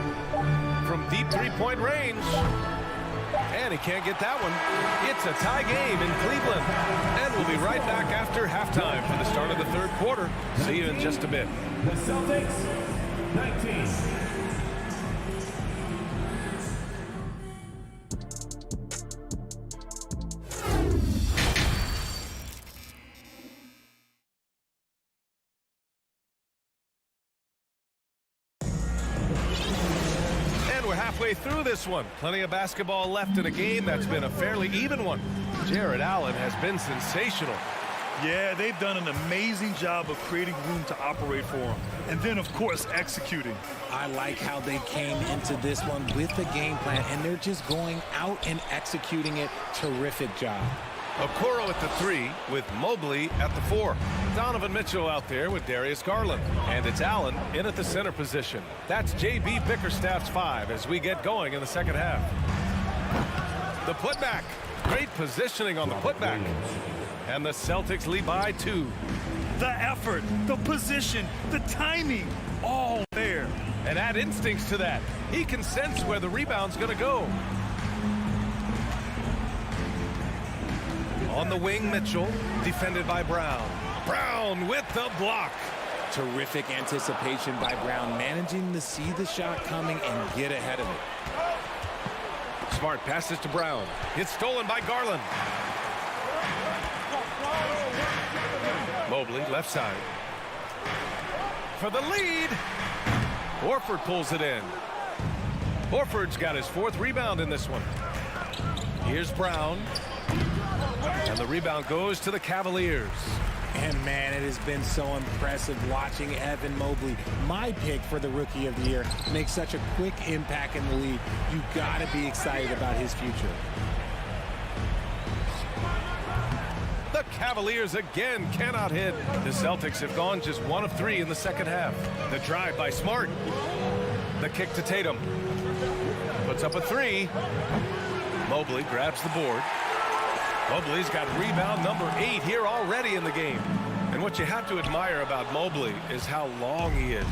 From deep three-point range. And he can't get that one. It's a tie game in Cleveland. And we'll be right back after halftime for the start of the third quarter. See you in just a bit. The Celtics, 19. Halfway through this one. Plenty of basketball left in a game that's been a fairly even one. Jared Allen has been sensational. Yeah, they've done an amazing job of creating room to operate for him. And then, of course, executing. I like how they came into this one with the game plan, and they're just going out and executing it. Terrific job. Okoro at the 3 with Mobley at the 4. Donovan Mitchell out there with Darius Garland. And it's Allen in at the center position. That's J.B. Bickerstaff's 5 as we get going in the second half. The putback. Great positioning on the putback. And the Celtics lead by 2. The effort, the position, the timing, all there. And add instincts to that. He can sense where the rebound's going to go. On the wing, Mitchell, defended by Brown. Brown with the block. Terrific anticipation by Brown, managing to see the shot coming and get ahead of it. Smart passes to Brown. It's stolen by Garland. Mobley, left side. For the lead. Horford pulls it in. Horford's got his 4th rebound in this one. Here's Brown. And the rebound goes to the Cavaliers. And, man, it has been so impressive watching Evan Mobley, my pick for the Rookie of the Year, make such a quick impact in the league. You've got to be excited about his future. The Cavaliers again cannot hit. The Celtics have gone just 1 of 3 in the second half. The drive by Smart. The kick to Tatum. Puts up a 3. Mobley grabs the board. Mobley's got rebound number 8 here already in the game. And what you have to admire about Mobley is how long he is.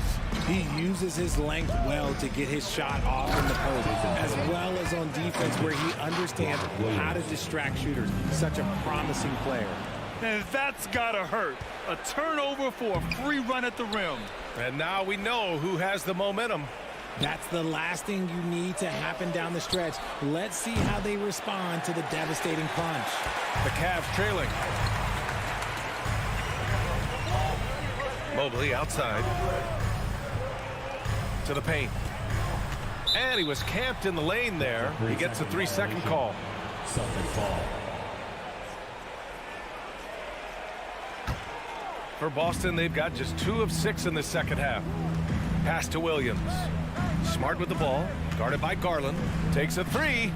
He uses his length well to get his shot off in the post, as well as on defense where he understands how to distract shooters. Such a promising player. And that's gotta hurt. A turnover for a free run at the rim. And now we know who has the momentum. That's the last thing you need to happen down the stretch. Let's see how they respond to the devastating punch. The Cavs trailing. Mobley outside. To the paint. And he was camped in the lane there. He gets a 3-second call. For Boston, they've got just 2 of 6 in the second half. Pass to Williams. Smart with the ball, guarded by Garland, takes a 3.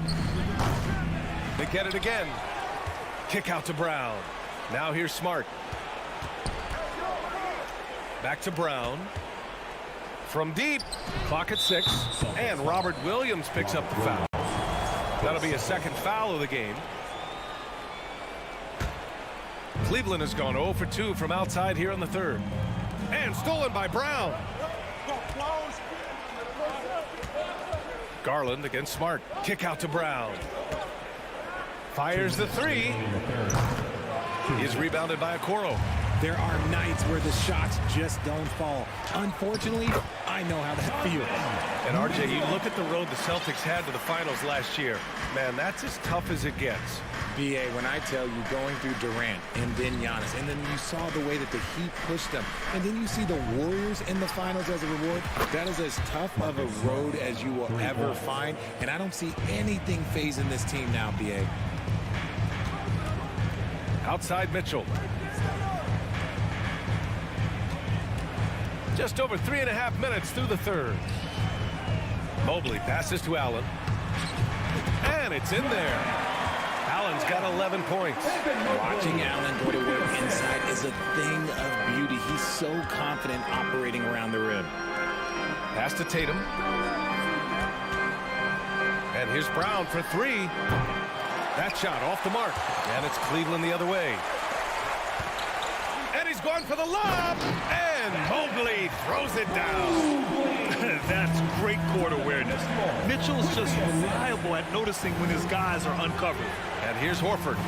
They get it again. Kick out to Brown. Now here's Smart. Back to Brown. From deep, clock at 6, and Robert Williams picks up the foul. That'll be a second foul of the game. Cleveland has gone 0 for 2 from outside here in the third. And stolen by Brown. Garland against Smart. Kick out to Brown. Fires the three. He is rebounded by Okoro. There are nights where the shots just don't fall. Unfortunately, I know how that feels. And RJ, you look at the road the Celtics had to the finals last year. Man, that's as tough as it gets. BA, when I tell you going through Durant and then Giannis, and then you saw the way that the Heat pushed them, and then you see the Warriors in the finals as a reward, that is as tough of a road as you will ever find. And I don't see anything phasing this team now, BA. Outside Mitchell. Just over 3.5 minutes through the third. Mobley passes to Allen. And it's in there. Allen's got 11 points. Watching Allen go to work inside is a thing of beauty. He's so confident operating around the rim. Pass to Tatum. And here's Brown for three. That shot off the mark. And it's Cleveland the other way. And he's going for the lob. And Mobley throws it down. That's great court awareness. Mitchell's just reliable at noticing when his guys are uncovered. And here's Horford.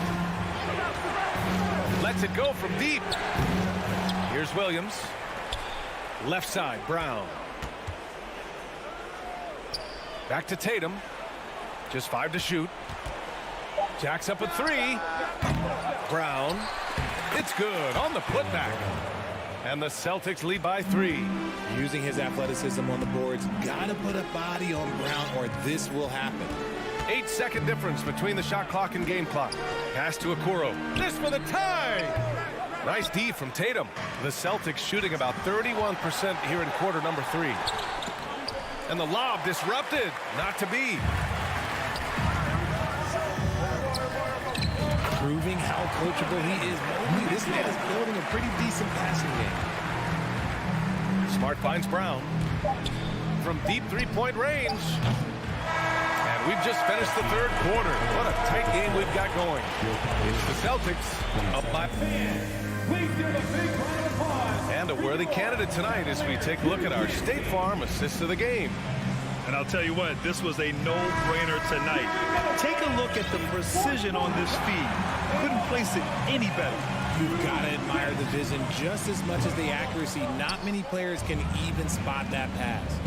Lets it go from deep. Here's Williams. Left side, Brown. Back to Tatum. Just 5 to shoot. Jacks up a three. Brown. It's good on the putback. And the Celtics lead by 3. Using his athleticism on the boards, gotta put a body on Brown or this will happen. 8-second difference between the shot clock and game clock. Pass to Okoro. This for the tie. Nice D from Tatum. The Celtics shooting about 31% here in quarter number 3. And the lob disrupted. Not to be. Proving how coachable he is. Mobley, this man is building a pretty decent passing game. Smart finds Brown. From deep three-point range. And we've just finished the third quarter. What a tight game we've got going. It's the Celtics up by... And a worthy candidate tonight as we take a look at our State Farm assist of the game. And I'll tell you what, this was a no-brainer tonight. Take a look at the precision on this feed. Couldn't place it any better. You've got to admire the vision just as much as the accuracy. Not many players can even spot that pass.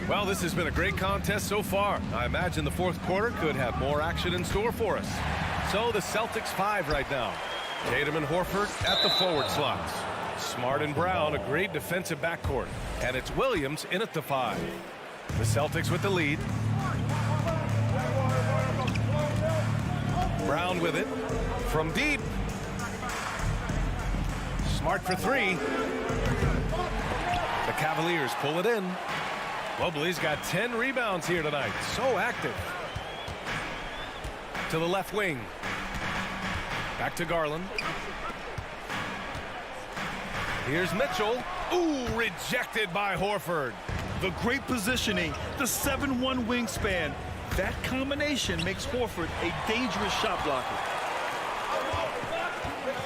Well, this has been a great contest so far. I imagine the fourth quarter could have more action in store for us. So the Celtics 5 right now. Tatum and Horford at the forward slots. Smart and Brown, a great defensive backcourt. And it's Williams in at the 5. The Celtics with the lead. Brown with it. From deep. Smart for 3. The Cavaliers pull it in. Mobley's got 10 rebounds here tonight. So active. To the left wing. Back to Garland. Here's Mitchell. Ooh, rejected by Horford. The great positioning, the 7'1" wingspan. That combination makes Horford a dangerous shot blocker.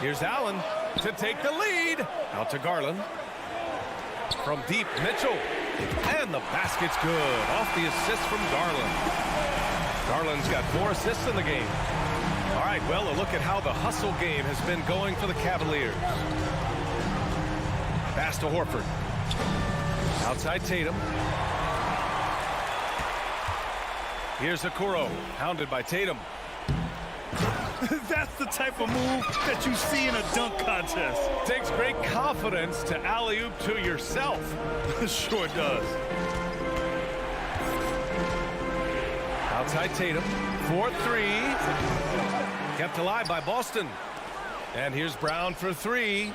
Here's Allen to take the lead. Out to Garland. From deep, Mitchell. And the basket's good. Off the assist from Garland. Garland's got 4 assists in the game. All right, well, a look at how the hustle game has been going for the Cavaliers. Pass to Horford. Outside Tatum. Here's Okoro, hounded by Tatum. That's the type of move that you see in a dunk contest. Takes great confidence to alley-oop to yourself. Sure does. Outside Tatum, 4-3. Kept alive by Boston. And here's Brown for 3.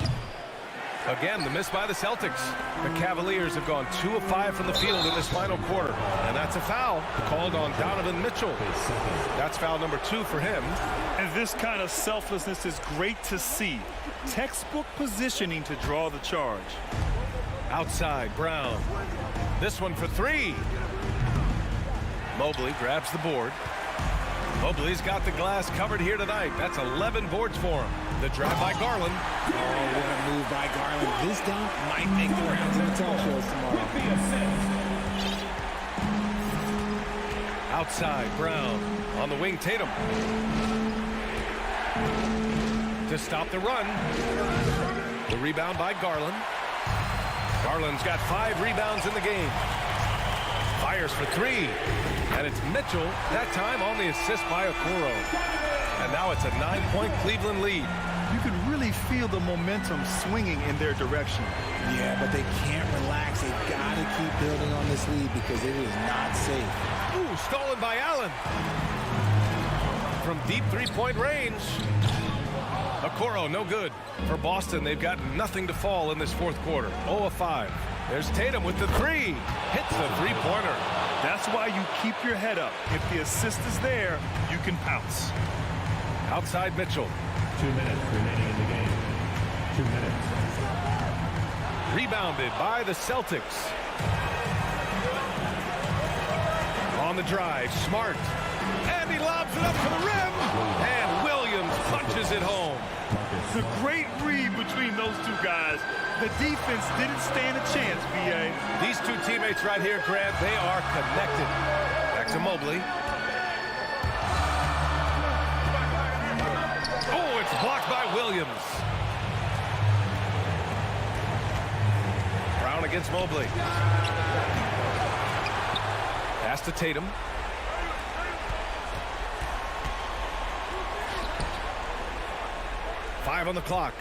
Again, the miss by the Celtics. The Cavaliers have gone 2 of 5 from the field in this final quarter. And that's a foul called on Donovan Mitchell. That's foul number 2 for him. And this kind of selflessness is great to see. Textbook positioning to draw the charge. Outside, Brown. This one for 3. Mobley grabs the board. Mobley's got the glass covered here tonight. That's 11 boards for him. The drive by Garland. Oh, what a move by Garland. This dunk might make the rounds in the talk shows tomorrow. Outside, Brown. On the wing, Tatum. To stop the run. The rebound by Garland. Garland's got 5 rebounds in the game. Fires for 3. And it's Mitchell, that time on the assist by Okoro. And now it's a 9-point Cleveland lead. You can really feel the momentum swinging in their direction. Yeah, but they can't relax. They've got to keep building on this lead because it is not safe. Ooh, stolen by Allen. From deep three-point range. Okoro, no good. For Boston, they've got nothing to fall in this fourth quarter. 0 of 5. There's Tatum with the 3. Hits the three-pointer. That's why you keep your head up. If the assist is there, you can pounce. Outside Mitchell. 2 minutes remaining in the game. 2 minutes. Rebounded by the Celtics. On the drive, Smart. And he lobs it up to the rim. And Williams punches it home. It's a great read between those two guys. The defense didn't stand a chance, VA. These two teammates right here, Grant, they are connected. Back to Mobley. Oh, it's blocked by Williams. Brown against Mobley. Pass to Tatum. Five on the clock.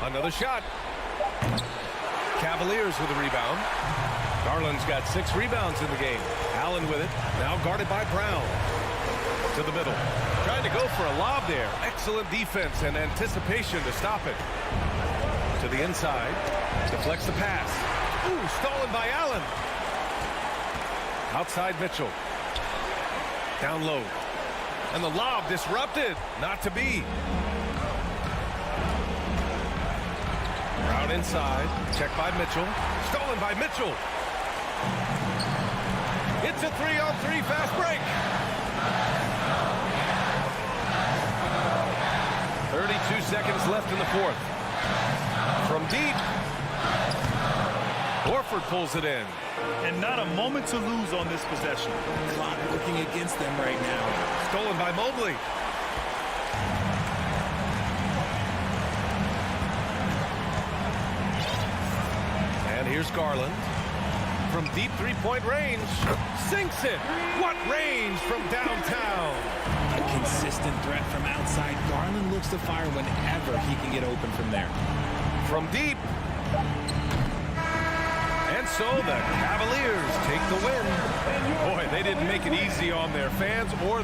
Another shot. Cavaliers with a rebound. Garland's got 6 rebounds in the game. Allen with it. Now guarded by Brown. To the middle. Trying to go for a lob there. Excellent defense and anticipation to stop it. To the inside. Deflects the pass. Ooh, stolen by Allen. Outside Mitchell. Down low. And the lob disrupted. Not to be. Brown inside. Checked by Mitchell. Stolen by Mitchell. It's a 3-on-3 fast break. 32 seconds left in the fourth. From deep. Horford pulls it in. And not a moment to lose on this possession. Clock working against them right now. Stolen by Mobley. And here's Garland. From deep three-point range. Sinks it. What range from downtown. A consistent threat from outside. Garland looks to fire whenever he can get open from there. From deep. And so the Cavaliers take the win. Boy, they didn't make it easy on their fans or...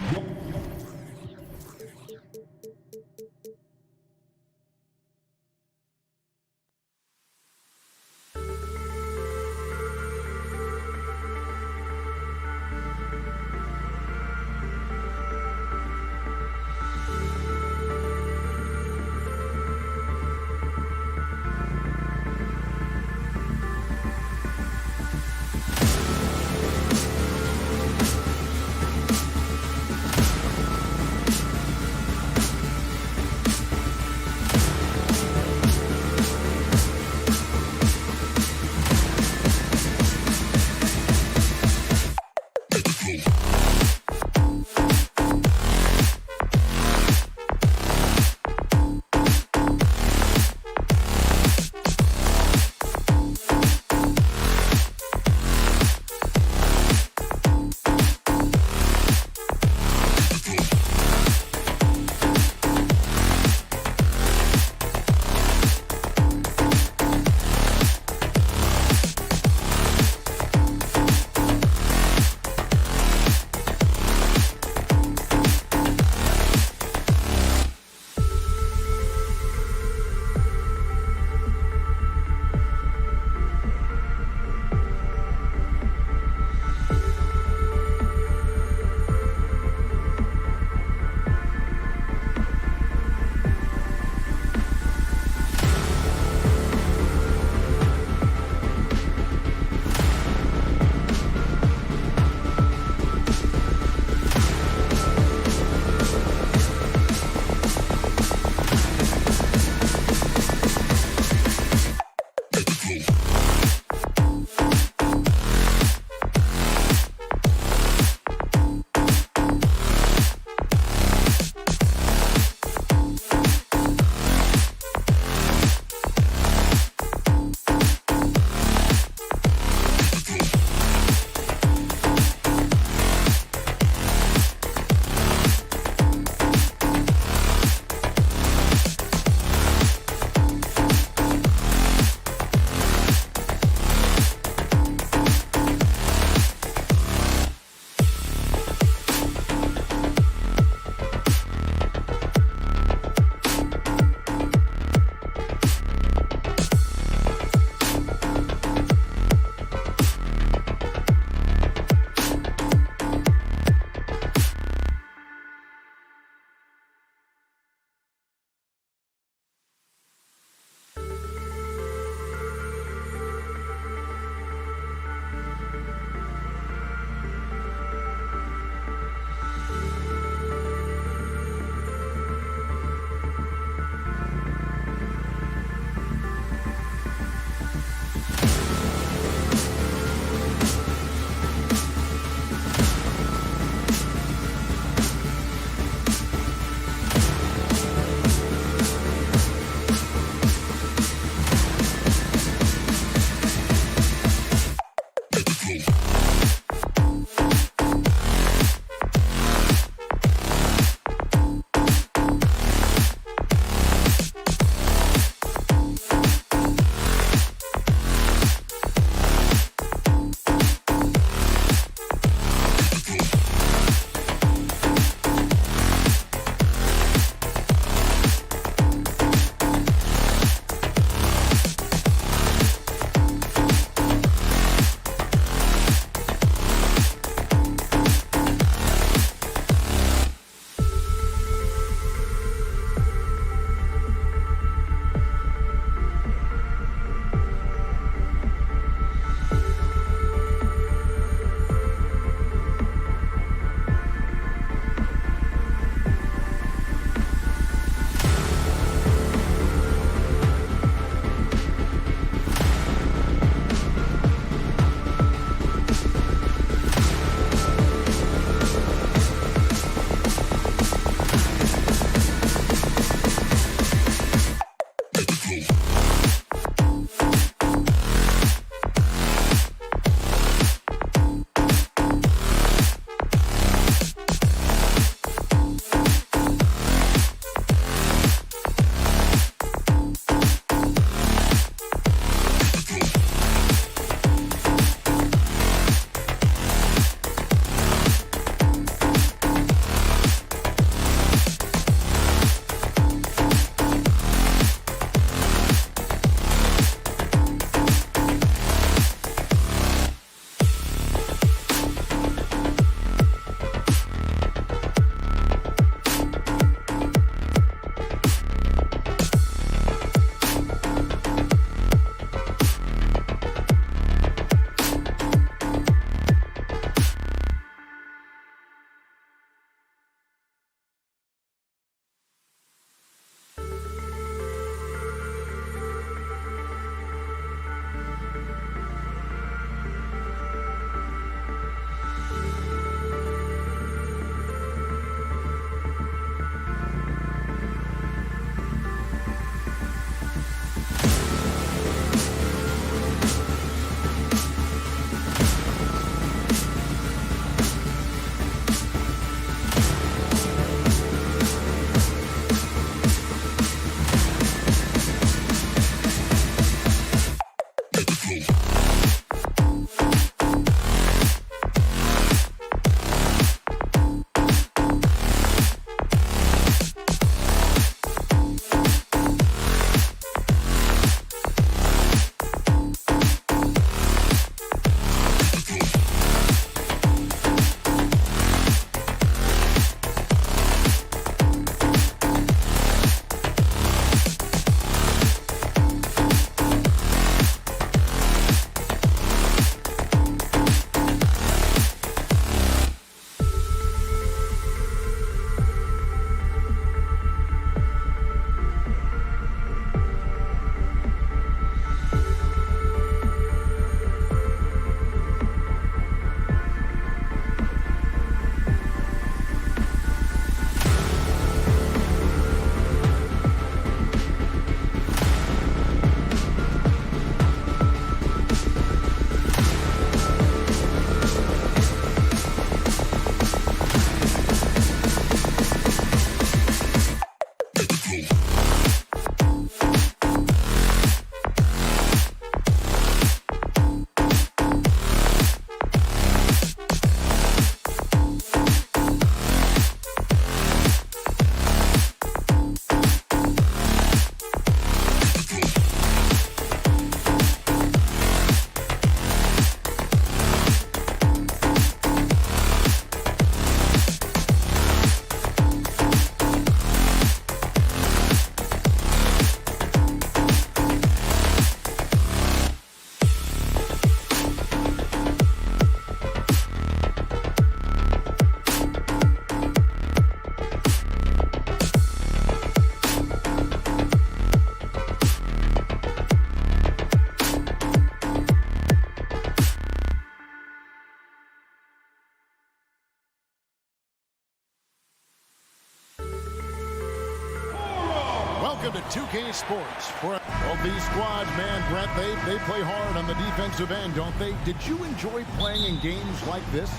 Welcome to 2K Sports. For both these squads, man, Brett, they play hard on the defensive end, don't they? Did you enjoy playing in games like this?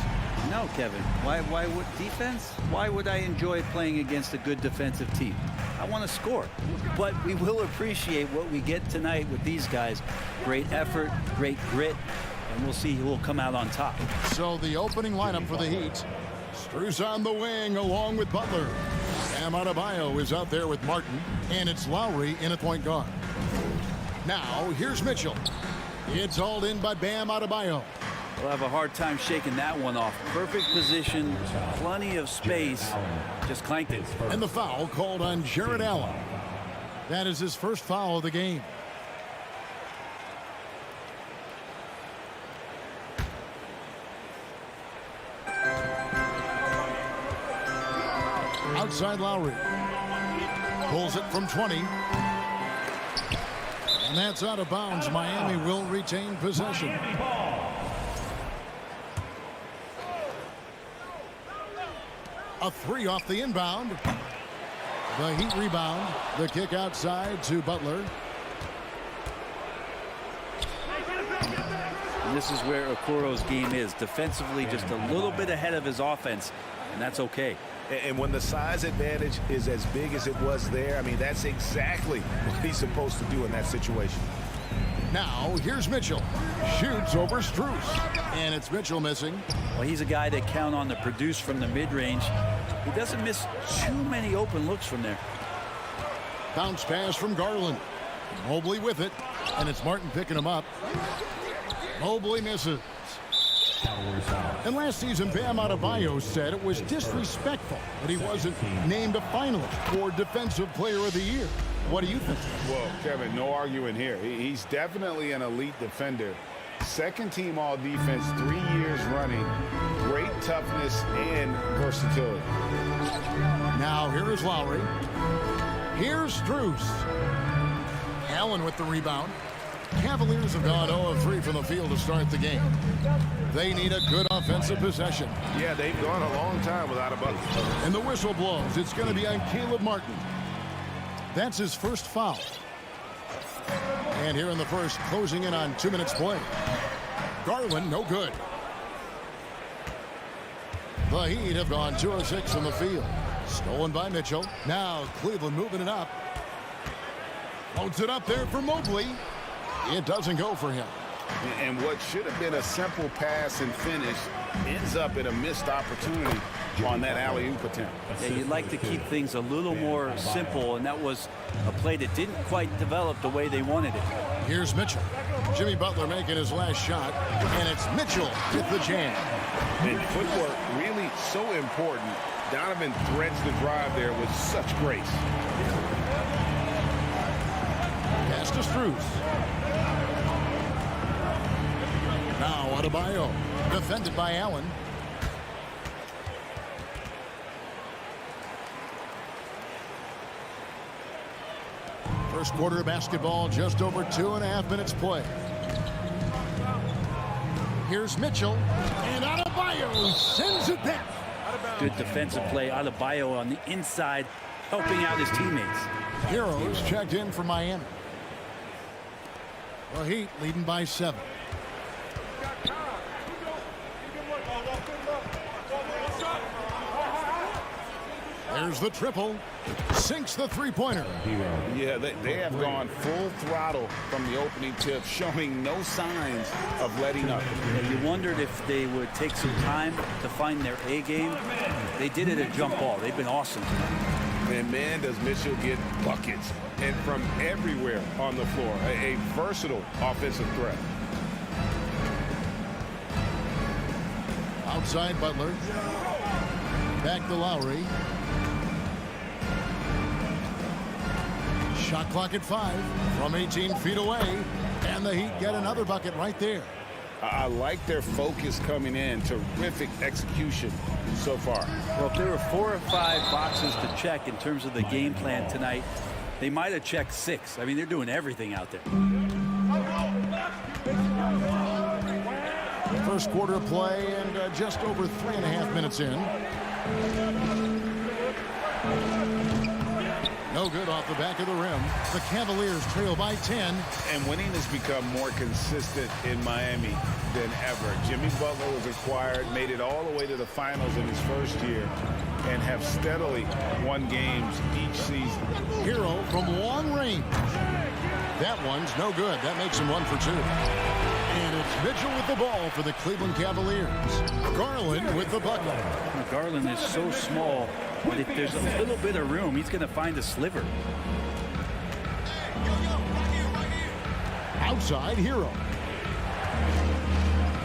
No, Kevin. Why would defense? Why would I enjoy playing against a good defensive team? I want to score. But we will appreciate what we get tonight with these guys. Great effort, great grit, and we'll see who will come out on top. So the opening lineup for the Heat. Strus on the wing along with Butler. Bam Adebayo is out there with Martin, and it's Lowry in at point guard. Now, here's Mitchell. It's hauled in by Bam Adebayo. We'll have a hard time shaking that one off. Perfect position, plenty of space. Just clanked it. And the foul called on Jared Allen. That is his first foul of the game. Outside Lowry. Pulls it from 20. And that's out of bounds. Miami will retain possession. A three off the inbound. The Heat rebound. The kick outside to Butler. And this is where Okoro's game is. Defensively, just a little bit ahead of his offense, and that's okay. And when the size advantage is as big as it was there, I mean, that's exactly what he's supposed to do in that situation. Now, here's Mitchell. Shoots over Strus. And it's Mitchell missing. Well, he's a guy that count on to produce from the mid-range. He doesn't miss too many open looks from there. Bounce pass from Garland. Mobley with it. And it's Martin picking him up. Mobley misses. And last season, Bam Adebayo said it was disrespectful that he wasn't named a finalist for Defensive Player of the Year. What do you think? Well, Kevin, no arguing here. He's definitely an elite defender. Second team all defense 3 years running. Great toughness and versatility. Now here is Lowry. Here's Strus. Allen with the rebound. Cavaliers have gone 0 of 3 from the field to start the game. They need a good offensive possession. Yeah, they've gone a long time without a bucket. And the whistle blows. It's going to be on Caleb Martin. That's his first foul. And here in the first, closing in on 2 minutes play. Garland, no good. The Heat have gone 2 of 6 from the field. Stolen by Mitchell. Now Cleveland moving it up. Loads it up there for Mobley. It doesn't go for him. And what should have been a simple pass and finish ends up in a missed opportunity on that alley-oop attempt. Yeah, you'd like to keep things a little more simple, and that was a play that didn't quite develop the way they wanted it. Here's Mitchell. Jimmy Butler making his last shot, and it's Mitchell with the jam. And footwork really so important. Donovan threads the drive there with such grace. Pass to Strus. Now Adebayo, defended by Allen. First quarter of basketball, just over 2.5 minutes play. Here's Mitchell, and Adebayo sends it back. Good defensive play. Adebayo on the inside, helping out his teammates. Heroes checked in for Miami. The Heat leading by 7. There's the triple. Sinks the three-pointer. Yeah, they have gone full throttle from the opening tip, showing no signs of letting up. Yeah, you wondered if they would take some time to find their A game. They did it at jump ball. They've been awesome. And man, does Mitchell get buckets, and from everywhere on the floor. A versatile offensive threat. Outside Butler. Back to Lowry. Shot clock at 5 from 18 feet away. And the Heat get another bucket right there. I like their focus coming in. Terrific execution so far. Well, if there were 4 or 5 boxes to check in terms of the game plan tonight, they might have checked 6. I mean, they're doing everything out there. First quarter of play and just over 3.5 minutes in. No No good off the back of the rim. The Cavaliers trail by 10. And winning has become more consistent in Miami than ever. Jimmy Butler was acquired, made it all the way to the finals in his first year, and have steadily won games each season. Hero from long range. That one's no good. That makes him 1 for 2. And it's Mitchell with the ball for the Cleveland Cavaliers. Garland with the bucket. Garland is so small, but if there's a little bit of room, he's going to find a sliver. Outside, Hero.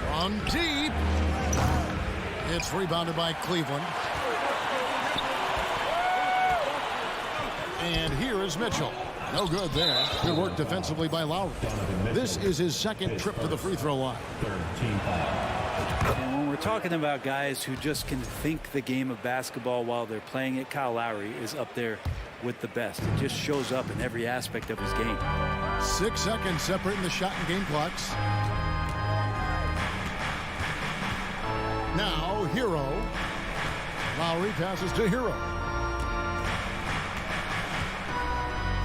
From deep. It's rebounded by Cleveland. And here is Mitchell. No good there. Good work defensively by Lowry. This is his second trip to the free throw line. And when we're talking about guys who just can think the game of basketball while they're playing it, Kyle Lowry is up there with the best. It just shows up in every aspect of his game. 6 seconds separating the shot and game clocks. Now, Hero. Lowry passes to Hero.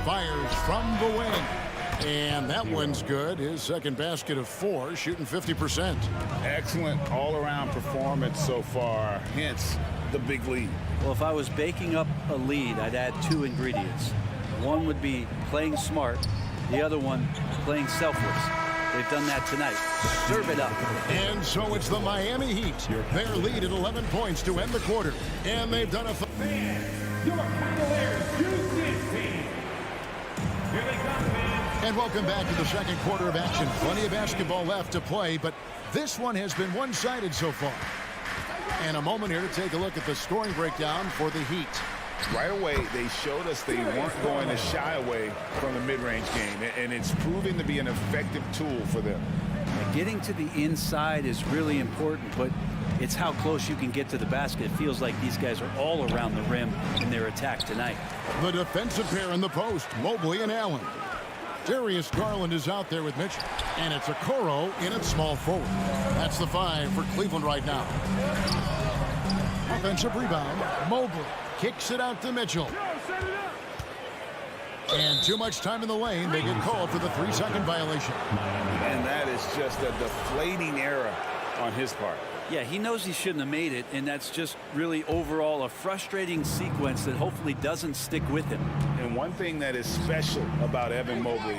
Fires from the wing. And that one's good. His second basket of 4, shooting 50%. Excellent all-around performance so far, hence the big lead. Well, if I was baking up a lead, I'd add 2 ingredients. One would be playing smart. The other one, playing selfless. They've done that tonight. Serve it up. And so it's the Miami Heat. Their lead at 11 points to end the quarter. And they've done a... Your Cavaliers use team. Here they come, fans. And welcome back to the second quarter of action. Plenty of basketball left to play, but this one has been one-sided so far. And a moment here to take a look at the scoring breakdown for the Heat. Right away, they showed us they weren't going to shy away from the mid-range game, and it's proving to be an effective tool for them. Getting to the inside is really important, but it's how close you can get to the basket. It feels like these guys are all around the rim in their attack tonight. The defensive pair in the post, Mobley and Allen. Darius Garland is out there with Mitchell, and it's Okoro in at small forward. That's the 5 for Cleveland right now. Offensive rebound, Mobley kicks it out to Mitchell. And too much time in the lane. They get called for the 3-second violation. And that is just a deflating error on his part. Yeah, he knows he shouldn't have made it, and that's just really overall a frustrating sequence that hopefully doesn't stick with him. And one thing that is special about Evan Mobley,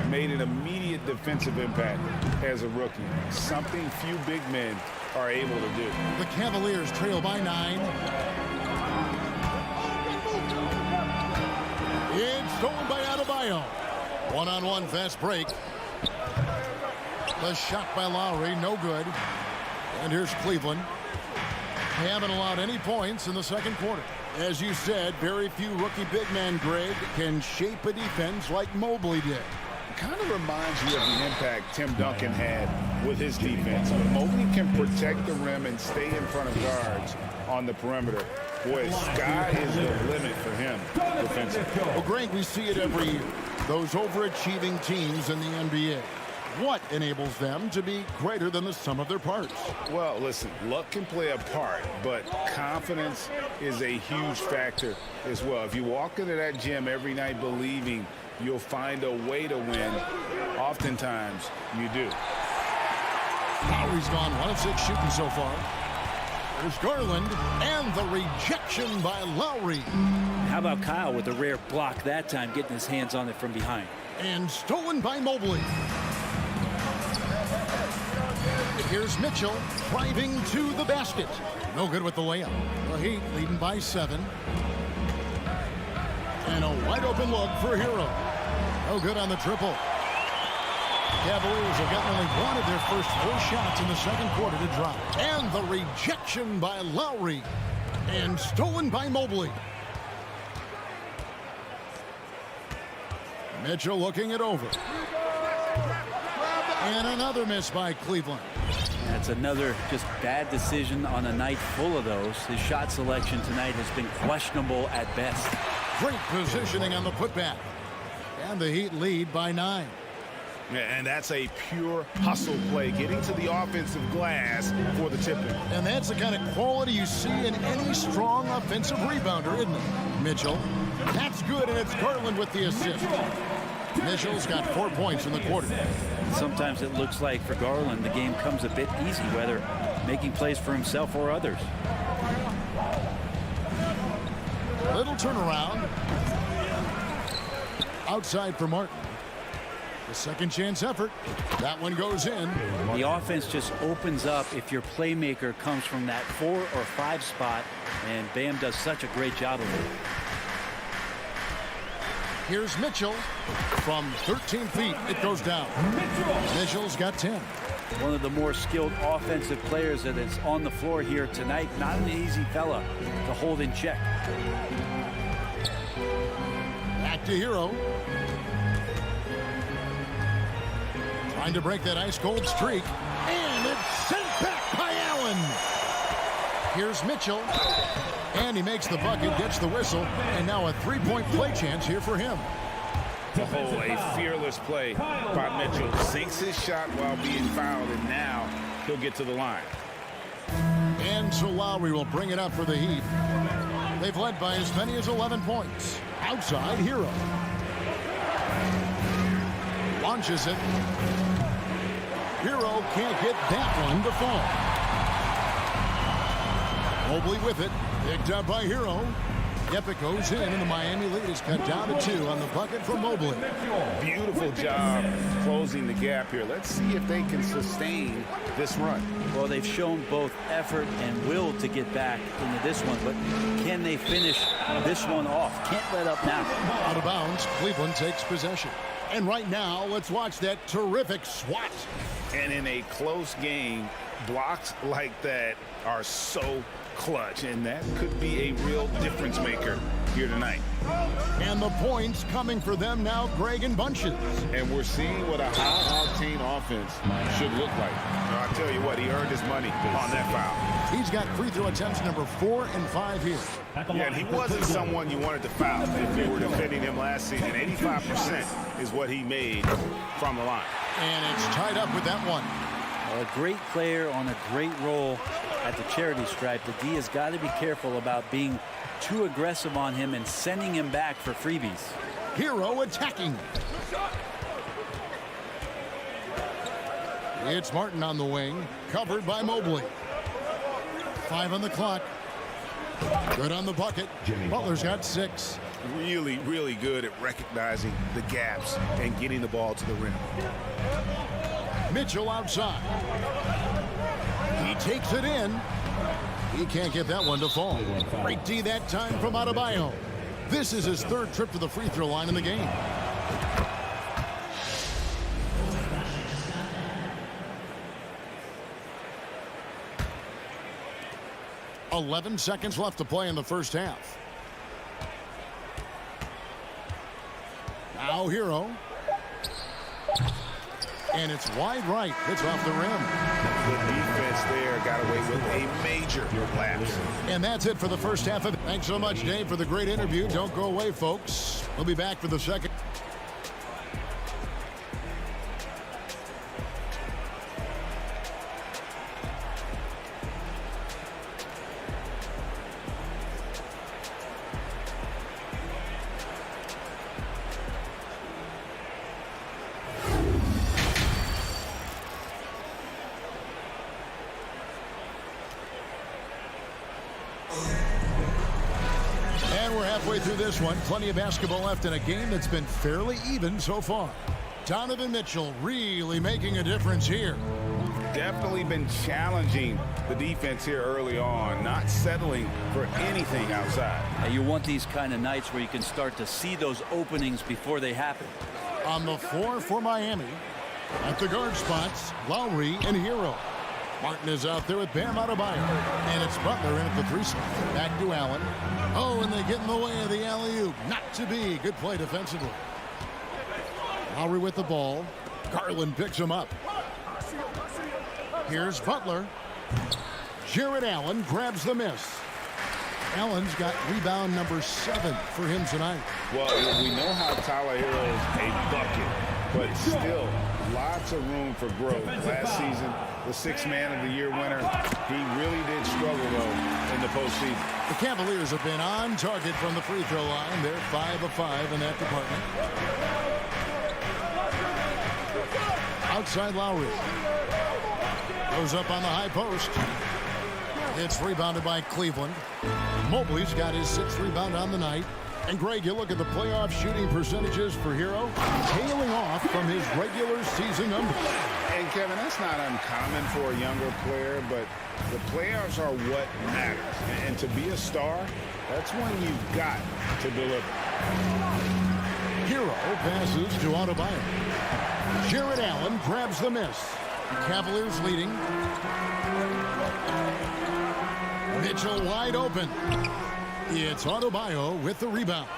made an immediate defensive impact as a rookie. Something few big men are able to do. The Cavaliers trail by 9. It's stolen by Adebayo. One-on-one fast break. The shot by Lowry, no good. And here's Cleveland. They haven't allowed any points in the second quarter. As you said, very few rookie big men, Greg, can shape a defense like Mobley did. Kind of reminds you of the impact Tim Duncan had with his defense. But Mobley can protect the rim and stay in front of guards on the perimeter. Boy, sky is the limit for him defensively. Well, Greg, we see it every year. Those overachieving teams in the NBA. What enables them to be greater than the sum of their parts? Well, listen, luck can play a part, but confidence is a huge factor as well. If you walk into that gym every night believing you'll find a way to win, oftentimes you do. Lowry's gone 1 of 6 shooting so far. There's Garland, and the rejection by Lowry. How about Kyle with a rare block that time, getting his hands on it from behind. And stolen by Mobley. Here's Mitchell driving to the basket. No good with the layup. The Heat leading by 7. And a wide open look for Hero. No good on the triple. Cavaliers have gotten only 1 of their first 4 shots in the second quarter to drop. And the rejection by Lowry. And stolen by Mobley. Mitchell looking it over. And another miss by Cleveland. That's another just bad decision on a night full of those. His shot selection tonight has been questionable at best. Great positioning on the putback. And the Heat lead by 9. And that's a pure hustle play, getting to the offensive glass for the tip-in. And that's the kind of quality you see in any strong offensive rebounder, isn't it? Mitchell. That's good, and it's Garland with the assist. Mitchell's got 4 points in the quarter. Sometimes it looks like for Garland the game comes a bit easy, whether making plays for himself or others. Little turnaround. Outside for Martin. The second chance effort. That one goes in. The offense just opens up if your playmaker comes from that 4 or 5 spot, and Bam does such a great job of it. Here's Mitchell. From 13 feet, it goes down. Mitchell's got 10. One of the more skilled offensive players that is on the floor here tonight. Not an easy fella to hold in check. Back to Hero. Trying to break that ice-cold streak. And it's sent back by Allen. Here's Mitchell. And he makes the bucket, gets the whistle, and now a three-point play chance here for him. Oh, a fearless play by Mitchell. Sinks his shot while being fouled, and now he'll get to the line. And so Lowry will bring it up for the Heat. They've led by as many as 11 points. Outside, Hero. Launches it. Hero can't get that one to fall. Mobley with it. Picked up by Hero. Epic goes in, and the Miami lead is cut down to 2 on the bucket from Mobley. Beautiful job closing the gap here. Let's see if they can sustain this run. Well, they've shown both effort and will to get back into this one, but can they finish this one off? Can't let up now. Out of bounds, Cleveland takes possession. And right now, let's watch that terrific swat. And in a close game, blocks like that are so clutch, and that could be a real difference maker here tonight. And the points coming for them now, Greg in bunches. And we're seeing what a high-octane offense should look like. Now, I'll tell you what, he earned his money on that foul. He's got free throw attempts number 4 and 5 here. Yeah, and he wasn't someone you wanted to foul if you were defending him last season. 85% is what he made from the line. And it's tied up with that one. A great player on a great role at the charity stripe. The D has got to be careful about being too aggressive on him and sending him back for freebies. Hero attacking. It's Martin on the wing, covered by Mobley. 5 on the clock. Good on the bucket. Butler's got 6. Really, really good at recognizing the gaps and getting the ball to the rim. Mitchell outside. He takes it in. He can't get that one to fall. Great D that time from Adebayo. This is his 3rd trip to the free throw line in the game. "11 seconds left to play in the first half. Now Hero. And it's wide right. It's off the rim. The defense there got away with a major lapse. And that's it for the first half of it. Thanks so much, Dave, for the great interview. Don't go away, folks. We'll be back for the second. Through this one, plenty of basketball left in a game that's been fairly even so far. Donovan Mitchell really making a difference here. Definitely been challenging the defense here early on, not settling for anything outside. Now you want these kind of nights where you can start to see those openings before they happen. On the floor for Miami, at the guard spots, Lowry and Hero. Martin is out there with Bam Adebayo. And it's Butler in at the 3 slot. Back to Allen. Oh, and they get in the way of the alley-oop. Not to be. Good play defensively. Lowry with the ball. Garland picks him up. Here's Butler. Jared Allen grabs the miss. Allen's got rebound number 7 for him tonight. Well, we know how Tyler Hero is a bucket, but still lots of room for growth. Last season, the Sixth Man of the Year winner, he really did struggle, though, in the postseason. The Cavaliers have been on target from the free throw line. They're 5 of 5 in that department. Outside Lowry. Goes up on the high post. It's rebounded by Cleveland. Mobley's got his 6th rebound on the night. And Greg, you look at the playoff shooting percentages for Hero, tailing off from his regular season numbers. And Kevin, that's not uncommon for a younger player, but the playoffs are what matters. And to be a star, that's when you've got to deliver. Hero passes to Adebayo. Jared Allen grabs the miss. Cavaliers leading. Mitchell wide open. It's Adebayo with the rebound.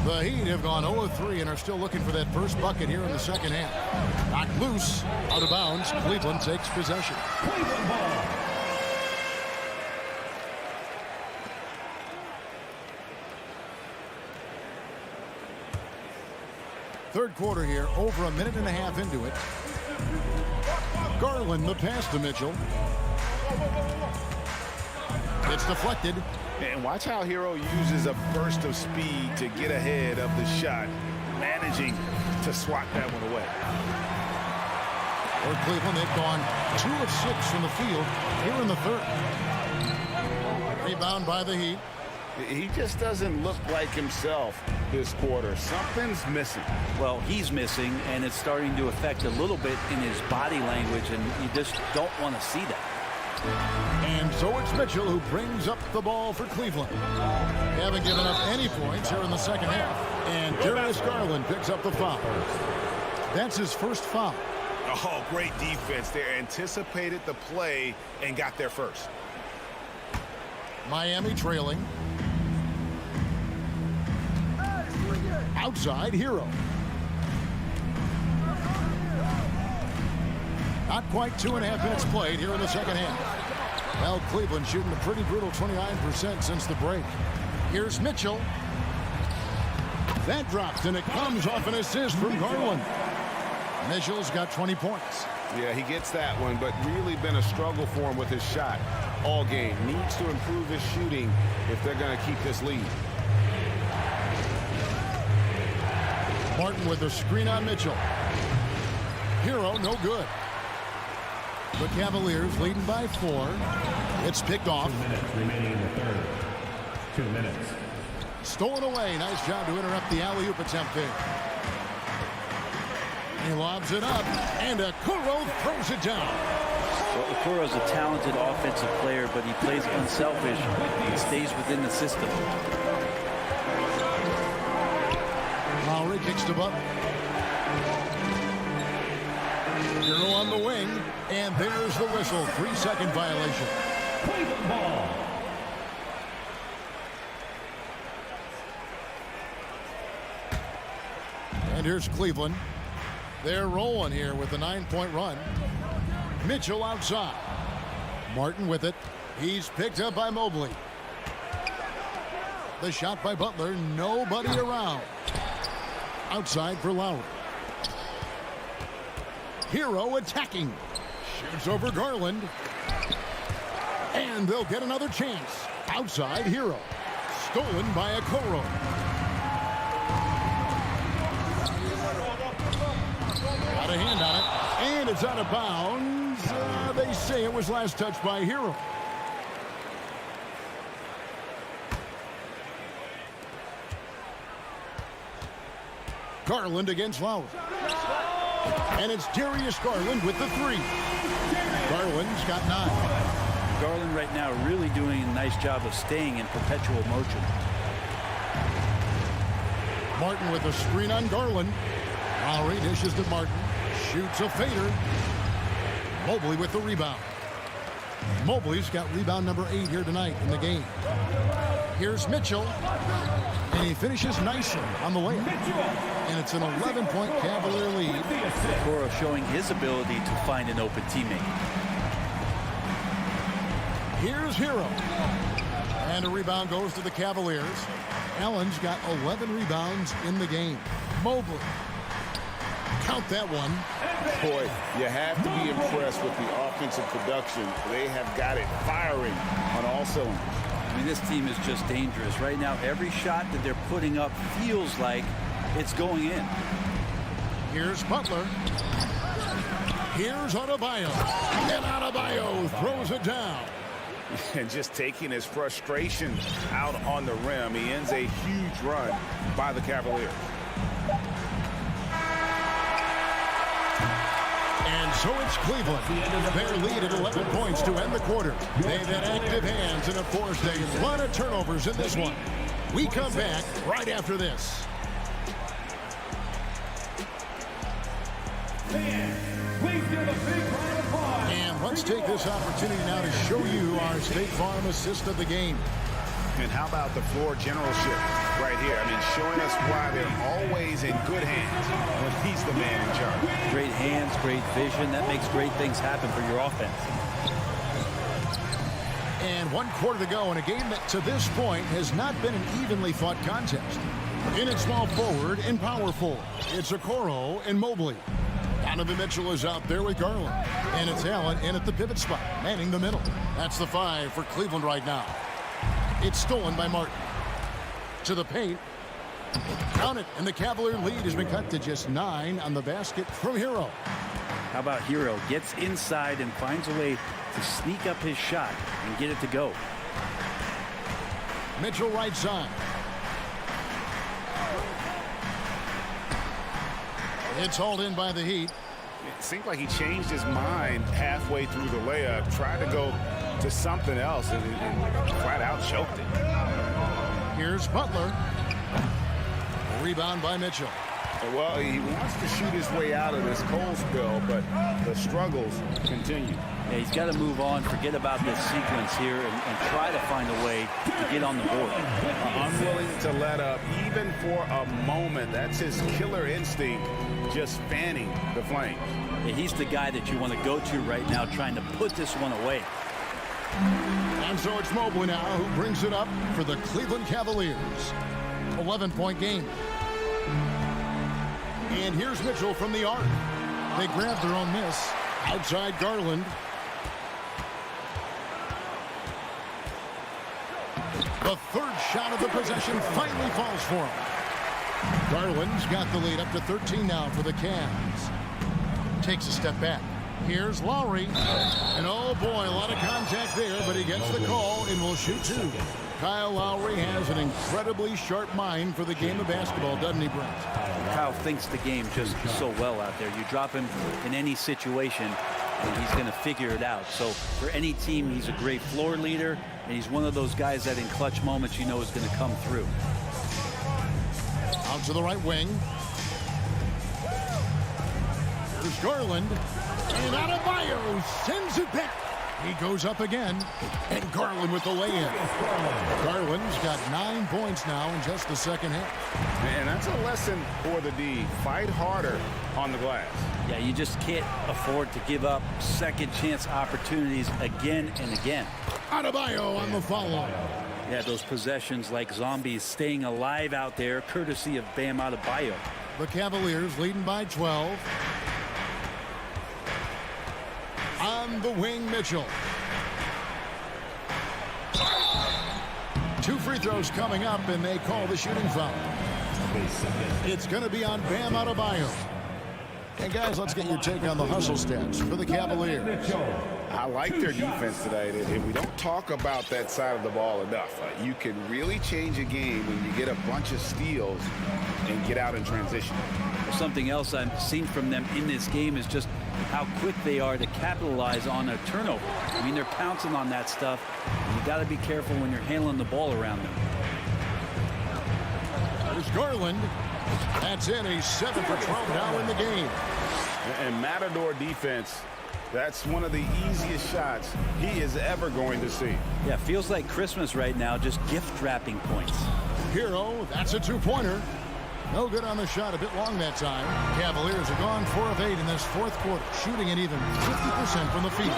The Heat have gone 0-3 and are still looking for that first bucket here in the second half. Knocked loose, out of bounds. Cleveland takes possession. Cleveland ball. Third quarter here, over a minute and a half into it. Garland, the pass to Mitchell. It's deflected. And watch how Hero uses a burst of speed to get ahead of the shot, managing to swat that one away. For Cleveland, they've gone 2 of 6 from the field here in the third. Rebound by the Heat. He just doesn't look like himself this quarter. Something's missing. Well, he's missing, and it's starting to affect a little bit in his body language, and you just don't want to see that. And so it's Mitchell who brings up the ball for Cleveland. They haven't given up any points here in the second half. And Darius Garland picks up the foul. That's his first foul. Oh, great defense there. Anticipated the play and got there first. Miami trailing. Outside Hero. Not quite 2.5 minutes played here in the second half. Well, Cleveland shooting a pretty brutal 29% since the break. Here's Mitchell. That drops, and it comes off an assist from Garland. Mitchell's got 20 points. Yeah, he gets that one, but really been a struggle for him with his shot all game. Needs to improve his shooting if they're going to keep this lead. Martin with a screen on Mitchell. Hero, no good. The Cavaliers leading by 4. It's picked off. 2 minutes remaining in the third. 2 minutes. Stolen away. Nice job to interrupt the alley-oop attempt there. He lobs it up, and Okoro throws it down. Well, Okoro's a talented offensive player, but he plays unselfish and stays within the system. Lowry kicks to Butler. Hero on the wing, and there's the whistle. 3-second violation. Cleveland ball. And here's Cleveland. They're rolling here with a 9-point run. Mitchell outside. Martin with it. He's picked up by Mobley. The shot by Butler. Nobody around. Outside for Lowry. Hero attacking. Shoots over Garland. And they'll get another chance. Outside Hero. Stolen by Okoro. Got a hand on it. And it's out of bounds. They say it was last touched by Hero. Garland against Lowry. And it's Darius Garland with the 3. Garland's got 9. Garland right now really doing a nice job of staying in perpetual motion. Martin with a screen on Garland. Lowry dishes to Martin. Shoots a fader. Mobley with the rebound. Mobley's got rebound number 8 here tonight in the game. Here's Mitchell. And he finishes nicely on the layup. And it's an 11-point Cavalier lead. Okoro showing his ability to find an open teammate. Here's Hero. And a rebound goes to the Cavaliers. Allen's got 11 rebounds in the game. Mobley. Count that one. Boy, you have to be impressed with the offensive production. They have got it firing on all cylinders. I mean, this team is just dangerous. Right now, every shot that they're putting up feels like it's going in. Here's Butler. Here's Adebayo. And Adebayo throws it down. And just taking his frustration out on the rim, he ends a huge run by the Cavaliers. And so it's Cleveland. Their lead at 11 points to end the quarter. They've had active hands and have forced a lot of turnovers in this one. We come back right after this. Please give a big round of applause. And let's take this opportunity now to show you our State Farm assist of the game. And how about the floor generalship right here? I mean, showing us why they're always in good hands when he's the man in charge. Great hands, great vision. That makes great things happen for your offense. And 1 quarter to go in a game that to this point has not been an evenly fought contest. In at small forward and power forward, it's Okoro and Mobley. Donovan Mitchell is out there with Garland. And it's Allen in at the pivot spot, manning the middle. That's the 5 for Cleveland right now. It's stolen by Martin. To the paint. Count it, and the Cavalier lead has been cut to just 9 on the basket from Hero. How about Hero gets inside and finds a way to sneak up his shot and get it to go. Mitchell right side. It's hauled in by the Heat. It seemed like he changed his mind halfway through the layup, tried to go to something else, and flat out choked it. Here's Butler. Rebound by Mitchell. Well, he wants to shoot his way out of this cold spill, but the struggles continue. Yeah, he's got to move on, forget about this sequence here, and try to find a way to get on the board. Unwilling to let up, even for a moment. That's his killer instinct, just fanning the flame. Yeah, he's the guy that you want to go to right now, trying to put this one away. And so it's Mobley now who brings it up for the Cleveland Cavaliers. 11-point game. And here's Mitchell from the arc. They grab their own miss. Outside Garland. The third shot of the possession finally falls for him. Garland's got the lead up to 13 now for the Cavs. Takes a step back. Here's Lowry. And oh boy, a lot of contact there, but he gets the call and will shoot 2. Kyle Lowry has an incredibly sharp mind for the game of basketball, doesn't he, Brent? Kyle thinks the game just so well out there. You drop him in any situation, and he's going to figure it out. So for any team, he's a great floor leader, and he's one of those guys that in clutch moments you know is going to come through. Out to the right wing. There's Garland. And Adebayo sends it back. He goes up again. And Garland with the lay-in. Garland's got 9 points now in just the second half. And that's a lesson for the D. Fight harder on the glass. Yeah, you just can't afford to give up second chance opportunities again and again. Adebayo on the follow. Yeah, those possessions like zombies staying alive out there, courtesy of Bam Adebayo. The Cavaliers leading by 12. On the wing, Mitchell. 2 free throws coming up, and they call the shooting foul. It's going to be on Bam Adebayo. And guys, let's get your take on the hustle stats for the Cavaliers. I like their defense tonight, and we don't talk about that side of the ball enough. You can really change a game when you get a bunch of steals and get out in transition. Something else I've seen from them in this game is just how quick they are to capitalize on a turnover. I mean, they're pouncing on that stuff. You got to be careful when you're handling the ball around them. There's Garland. That's it. He's 7 for 12 now in the game. And Matador defense, that's one of the easiest shots he is ever going to see. Yeah, feels like Christmas right now, just gift wrapping points. Hero, that's a 2-pointer. No good on the shot, a bit long that time. Cavaliers have gone 4 of 8 in this 4th quarter, shooting at even 50% from the field.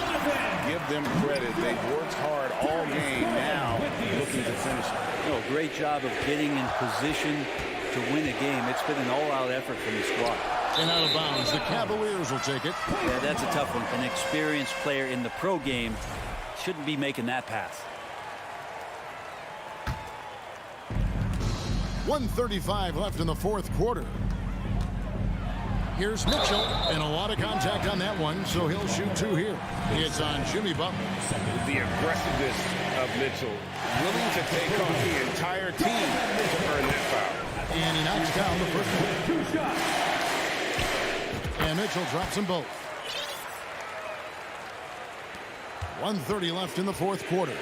Give them credit. They've worked hard all game, now looking to finish it. Oh, great job of getting in position to win a game. It's been an all-out effort from the squad. And out of bounds. The Cavaliers will take it. Yeah, that's a tough one. An experienced player in the pro game shouldn't be making that pass. 1:35 left in the fourth quarter. Here's Mitchell, and a lot of contact on that one, so he'll shoot two here. It's on Jimmy Butler. The aggressiveness of Mitchell, willing to take on the entire team to earn that foul. And he knocks down the first one. 2 shots. And Mitchell drops them both. 1:30 left in the fourth quarter.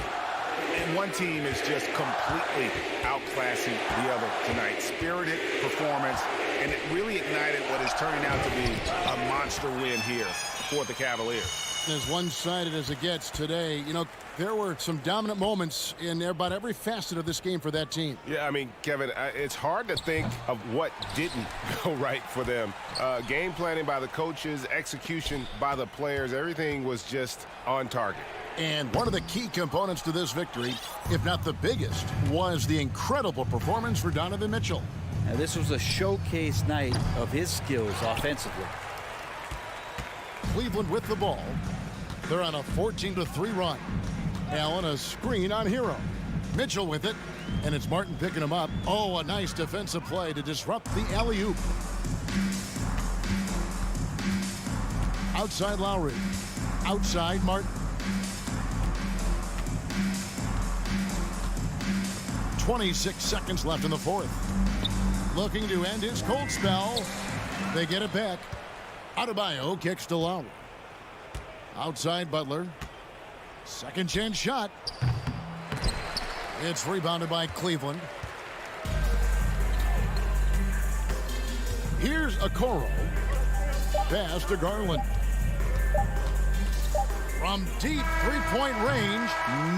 And one team is just completely outclassing the other tonight. Spirited performance, and it really ignited what is turning out to be a monster win here for the Cavaliers. As one-sided as it gets today, you know, there were some dominant moments in about every facet of this game for that team. Yeah, I mean, Kevin, it's hard to think of what didn't go right for them. Game planning by the coaches, execution by the players, everything was just on target. And one of the key components to this victory, if not the biggest, was the incredible performance for Donovan Mitchell. Now, this was a showcase night of his skills offensively. Cleveland with the ball. They're on a 14-3 run. Allen a screen on Hero. Mitchell with it, and it's Martin picking him up. Oh, a nice defensive play to disrupt the alley-oop. Outside Lowry. Outside Martin. 26 seconds left in the fourth. Looking to end his cold spell. They get it back. Adebayo kicks to Lowry. Outside Butler. Second chance shot. It's rebounded by Cleveland. Here's Okoro. Pass to Garland. From deep three-point range,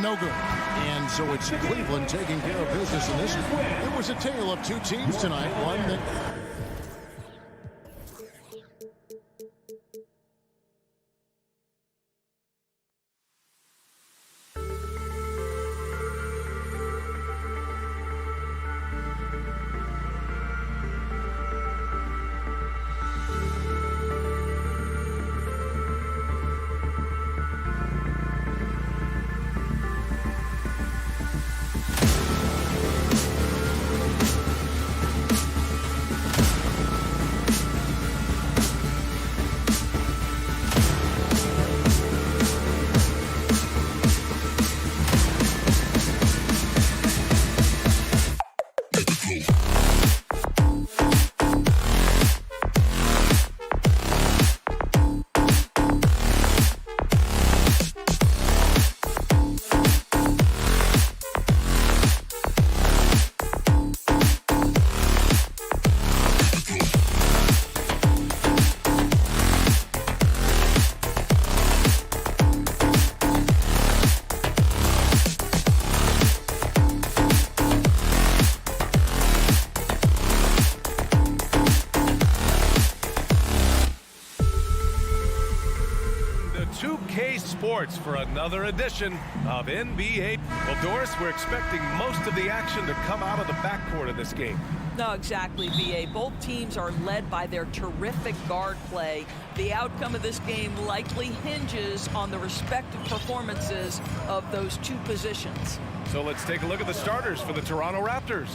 no good. And so it's Cleveland taking care of business in this. It was a tale of two teams tonight. One that... Sports for another edition of NBA. Well, Doris, we're expecting most of the action to come out of the backcourt of this game. No, exactly, B.A. Both teams are led by their terrific guard play. The outcome of this game likely hinges on the respective performances of those two positions. So let's take a look at the starters for the Toronto Raptors.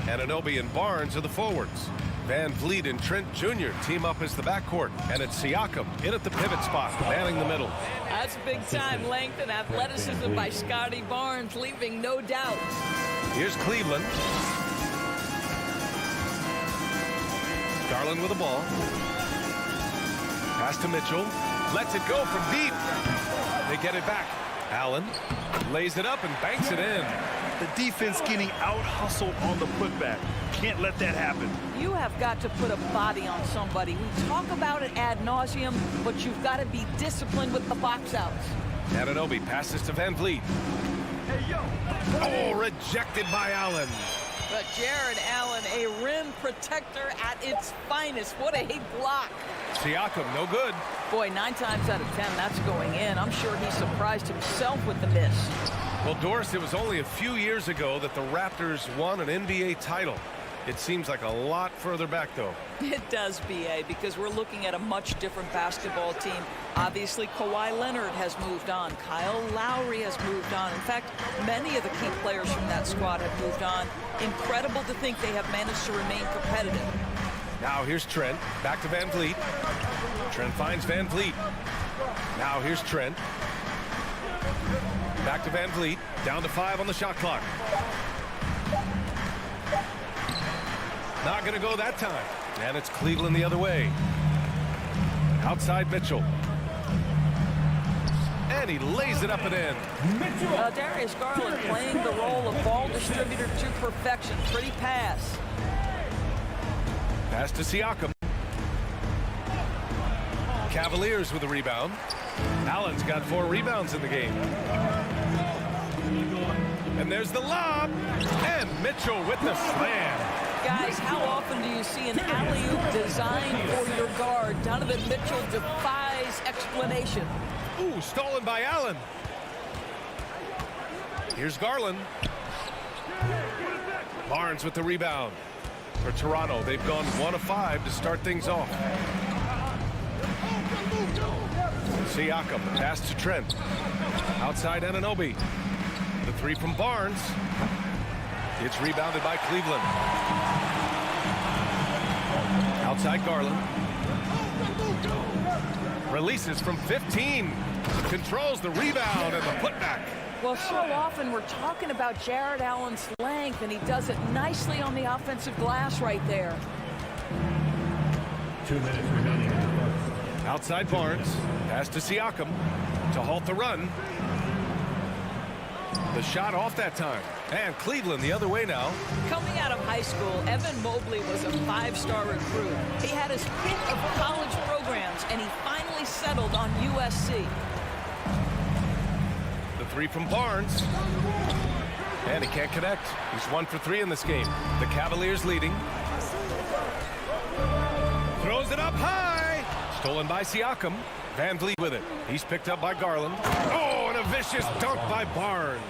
Anunoby and Barnes are the forwards. Van Vliet and Trent Jr. team up as the backcourt, and it's Siakam in at the pivot spot, manning the middle. That's big-time length and athleticism by Scotty Barnes, leaving no doubt. Here's Cleveland. Garland with the ball. Pass to Mitchell. Lets it go from deep. They get it back. Allen lays it up and banks it in. The defense getting out-hustled on the putback. Can't let that happen. You have got to put a body on somebody. We talk about it ad nauseum, but you've got to be disciplined with the box outs. Anunoby passes to Van Vliet. Hey, yo. Oh, rejected by Allen. But Jared Allen, a rim protector at its finest. What a block. Siakam, no good. Boy, 9 times out of 10, that's going in. I'm sure he surprised himself with the miss. Well, Doris, it was only a few years ago that the Raptors won an NBA title. It seems like a lot further back, though. It does, B.A., because we're looking at a much different basketball team. Obviously, Kawhi Leonard has moved on. Kyle Lowry has moved on. In fact, many of the key players from that squad have moved on. Incredible to think they have managed to remain competitive. Now here's Trent. Back to Van Vliet. Trent finds Van Vliet. Now here's Trent. Back to Van Vliet. Down to 5 on the shot clock. Not going to go that time. And it's Cleveland the other way. Outside Mitchell. And he lays it up and in. Darius Garland playing the role of ball distributor to perfection. Pretty pass. Pass to Siakam. Cavaliers with a rebound. Allen's got 4 rebounds in the game. And there's the lob. And Mitchell with the slam. Guys, how often do you see an alley-oop designed for your guard? Donovan Mitchell defies explanation. Ooh, stolen by Allen. Here's Garland. Barnes with the rebound. For Toronto, they've gone 1 of 5 to start things off. Siakam, pass to Trent. Outside Anunoby. The 3 from Barnes. It's rebounded by Cleveland. Outside Garland. Releases from 15. Controls the rebound and the putback. Well, so often we're talking about Jared Allen's length, and he does it nicely on the offensive glass right there. 2 minutes remaining in the first. Outside Barnes. Pass to Siakam to halt the run. The shot off that time. And Cleveland the other way now. Coming out of high school, Evan Mobley was a 5-star recruit. He had his pick of college programs, and he finally settled on USC. The 3 from Barnes. And he can't connect. He's 1 for 3 in this game. The Cavaliers leading. Throws it up high. Stolen by Siakam. Van Vliet with it. He's picked up by Garland. Oh, and a vicious dunk by Barnes.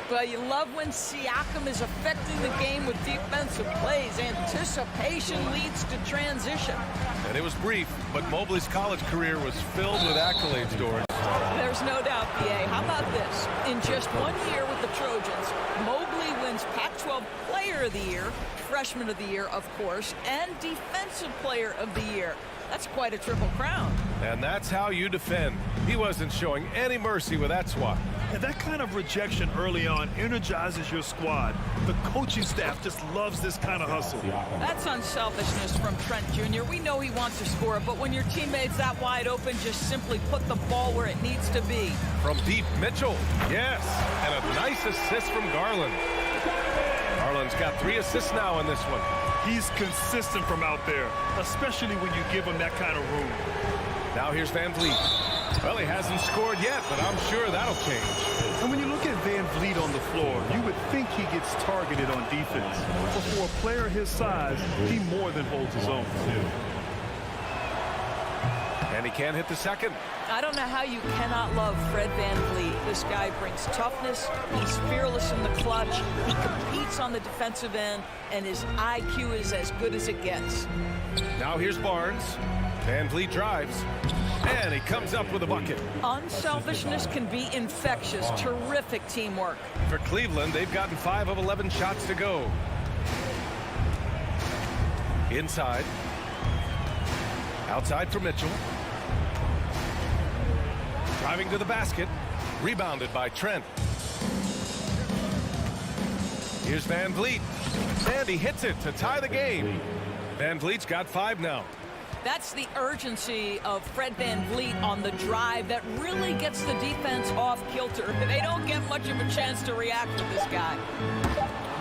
Well, you love when Siakam is affecting the game with defensive plays. Anticipation leads to transition. And it was brief, but Mobley's college career was filled with accolades, George. There's no doubt, B.A. How about this? In just 1 year with the Trojans, Mobley wins Pac-12 Player of the Year, Freshman of the Year, of course, and Defensive Player of the Year. That's quite a triple crown. And that's how you defend. He wasn't showing any mercy with that swat. And that kind of rejection early on energizes your squad. The coaching staff just loves this kind of hustle. That's unselfishness from Trent Jr. We know he wants to score, but when your teammate's that wide open, just simply put the ball where it needs to be. From deep, Mitchell. Yes, and a nice assist from Garland. Garland's got 3 assists now in this one. He's consistent from out there, especially when you give him that kind of room. Now here's Van Vliet. Well, he hasn't scored yet, but I'm sure that'll change. And when you look at Van Vliet on the floor, you would think he gets targeted on defense. But for a player his size, he more than holds his own. And he can't hit the second. I don't know how you cannot love Fred Van Vliet. This guy brings toughness. He's fearless in the clutch. He competes on the defensive end, and his IQ is as good as it gets. Now here's Barnes. Van Vliet drives. And he comes up with a bucket. Unselfishness can be infectious. Terrific teamwork. For Cleveland, they've gotten 5 of 11 shots to go. Inside. Outside for Mitchell. Driving to the basket. Rebounded by Trent. Here's Van Vliet. And he hits it to tie the game. Van Vliet's got 5 now. That's the urgency of Fred Van Vliet on the drive that really gets the defense off kilter. They don't get much of a chance to react with this guy.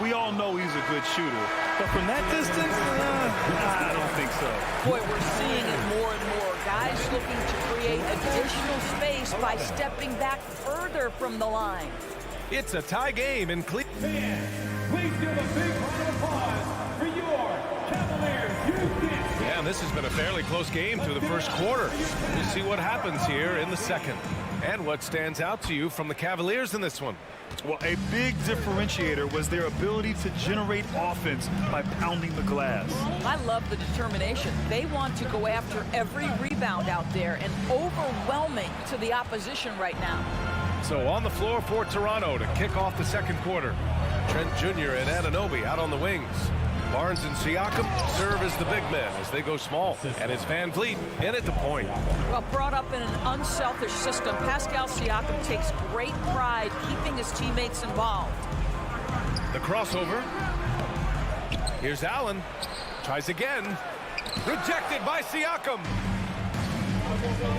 We all know he's a good shooter, but from that distance, I don't think so. Boy, we're seeing it more and more. Guys looking to create additional space by stepping back further from the line. It's a tie game in Cleveland. Please give a big round of applause for your Cavaliers. Yeah, and this has been a fairly close game through the first quarter. We'll see what happens here in the second. And what stands out to you from the Cavaliers in this one? Well, a big differentiator was their ability to generate offense by pounding the glass. I love the determination. They want to go after every rebound out there and overwhelming to the opposition right now. So on the floor for Toronto to kick off the second quarter. Trent Jr. and Anunoby out on the wings. Barnes and Siakam serve as the big men as they go small. And it's Van Vliet in at the point. Well, brought up in an unselfish system, Pascal Siakam takes great pride keeping his teammates involved. The crossover. Here's Allen. Tries again. Rejected by Siakam.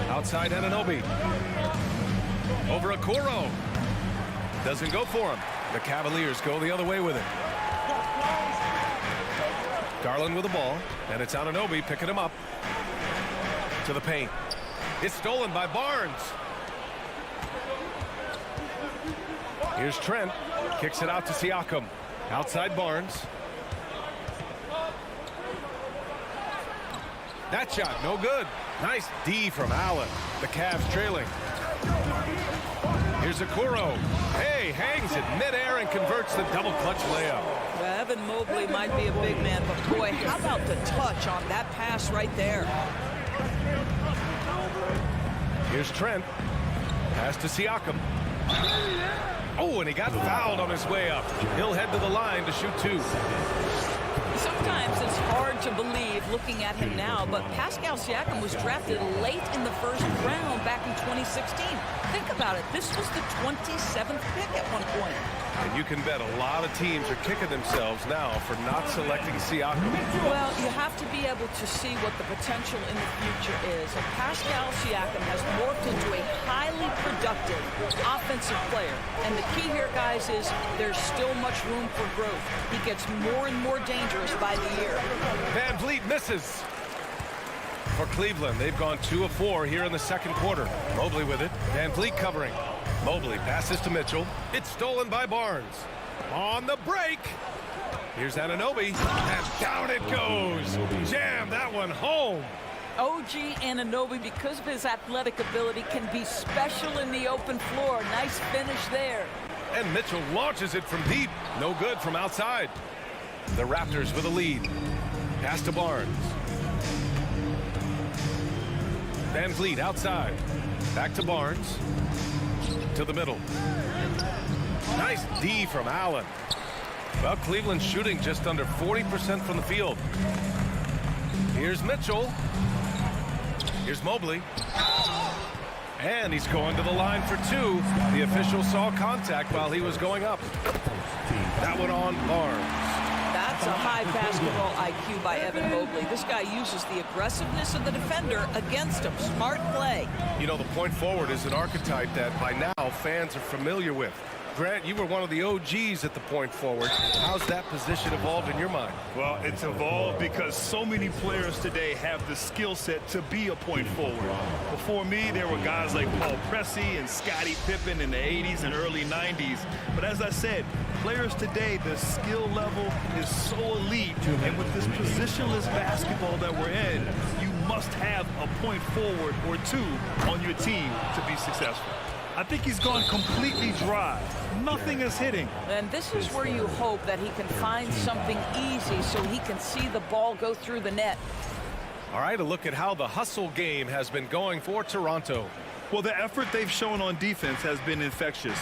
Outside Anunoby. Over Okoro. Doesn't go for him. The Cavaliers go the other way with it. Garland with the ball, and it's Anunoby picking him up to the paint. It's stolen by Barnes. Here's Trent, kicks it out to Siakam. Outside Barnes. That shot, no good. Nice D from Allen. The Cavs trailing. Here's Okoro. Hey, hangs it midair and converts the double clutch layup. Well, Evan Mobley might be a big man, but boy, how about the touch on that pass right there? Here's Trent. Pass to Siakam. Oh, and he got fouled on his way up. He'll head to the line to shoot two. Sometimes it's hard to believe looking at him now, but Pascal Siakam was drafted late in the first round back in 2016. Think about it. This was the 27th pick at one point. And you can bet a lot of teams are kicking themselves now for not selecting Siakam. Well, you have to be able to see what the potential in the future is. And Pascal Siakam has morphed into a highly productive offensive player. And the key here, guys, is there's still much room for growth. He gets more and more dangerous by the year. Van Vliet misses. For Cleveland, they've gone 2 of 4 here in the second quarter. Mobley with it. Van Vliet covering. Mobley passes to Mitchell. It's stolen by Barnes. On the break. Here's Anunoby. And down it goes. Jam that one home. OG Anunoby, because of his athletic ability, can be special in the open floor. Nice finish there. And Mitchell launches it from deep. No good from outside. The Raptors with a lead. Pass to Barnes. Van Vliet outside. Back to Barnes. To the middle. Nice D from Allen. Well, Cleveland's shooting just under 40% from the field. Here's Mitchell. Here's Mobley. And he's going to the line for 2. The official saw contact while he was going up. That one on Barnes. That's a high basketball IQ by Evan Mobley. This guy uses the aggressiveness of the defender against him. Smart play. You know, the point forward is an archetype that by now fans are familiar with. Grant, you were one of the OGs at the point forward. How's that position evolved in your mind? Well, it's evolved because so many players today have the skill set to be a point forward. Before me, there were guys like Paul Pressey and Scottie Pippen in the 80s and early 90s. But as I said, players today, the skill level is so elite. And with this positionless basketball that we're in, you must have a point forward or 2 on your team to be successful. I think he's gone completely dry. Nothing is hitting. And this is where you hope that he can find something easy so he can see the ball go through the net. All right, a look at how the hustle game has been going for Toronto. Well, the effort they've shown on defense has been infectious.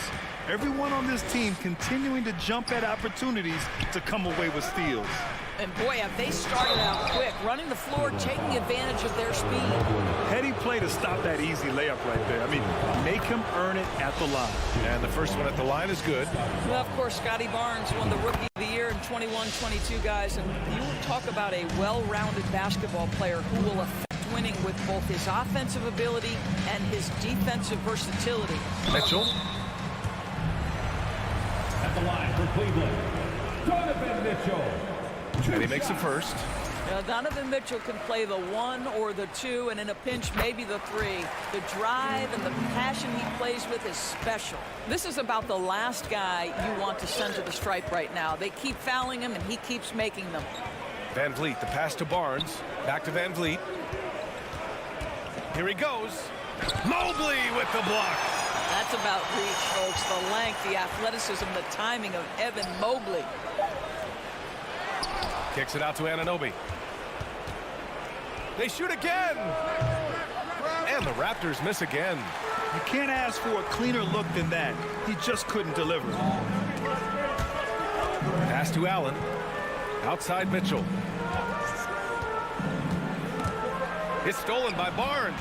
Everyone on this team continuing to jump at opportunities to come away with steals. And boy, have they started out quick, running the floor, taking advantage of their speed. Heady play to stop that easy layup right there. I mean, make him earn it at the line. And the first one at the line is good. Well, of course, Scottie Barnes won the Rookie of the Year in 21-22, guys. And you talk about a well-rounded basketball player who will affect winning with both his offensive ability and his defensive versatility. Mitchell. At the line for Cleveland, Donovan Mitchell. And he makes it first. Donovan Mitchell can play the 1 or the 2, and in a pinch, maybe the 3. The drive and the passion he plays with is special. This is about the last guy you want to send to the stripe right now. They keep fouling him, and he keeps making them. Van Vliet, the pass to Barnes. Back to Van Vliet. Here he goes. Mobley with the block. about reach, folks. The length, the athleticism, the timing of Evan Mobley. Kicks it out to Anunoby. They shoot again. And the Raptors miss again. You can't ask for a cleaner look than that. He just couldn't deliver. Pass to Allen. Outside Mitchell. It's stolen by Barnes.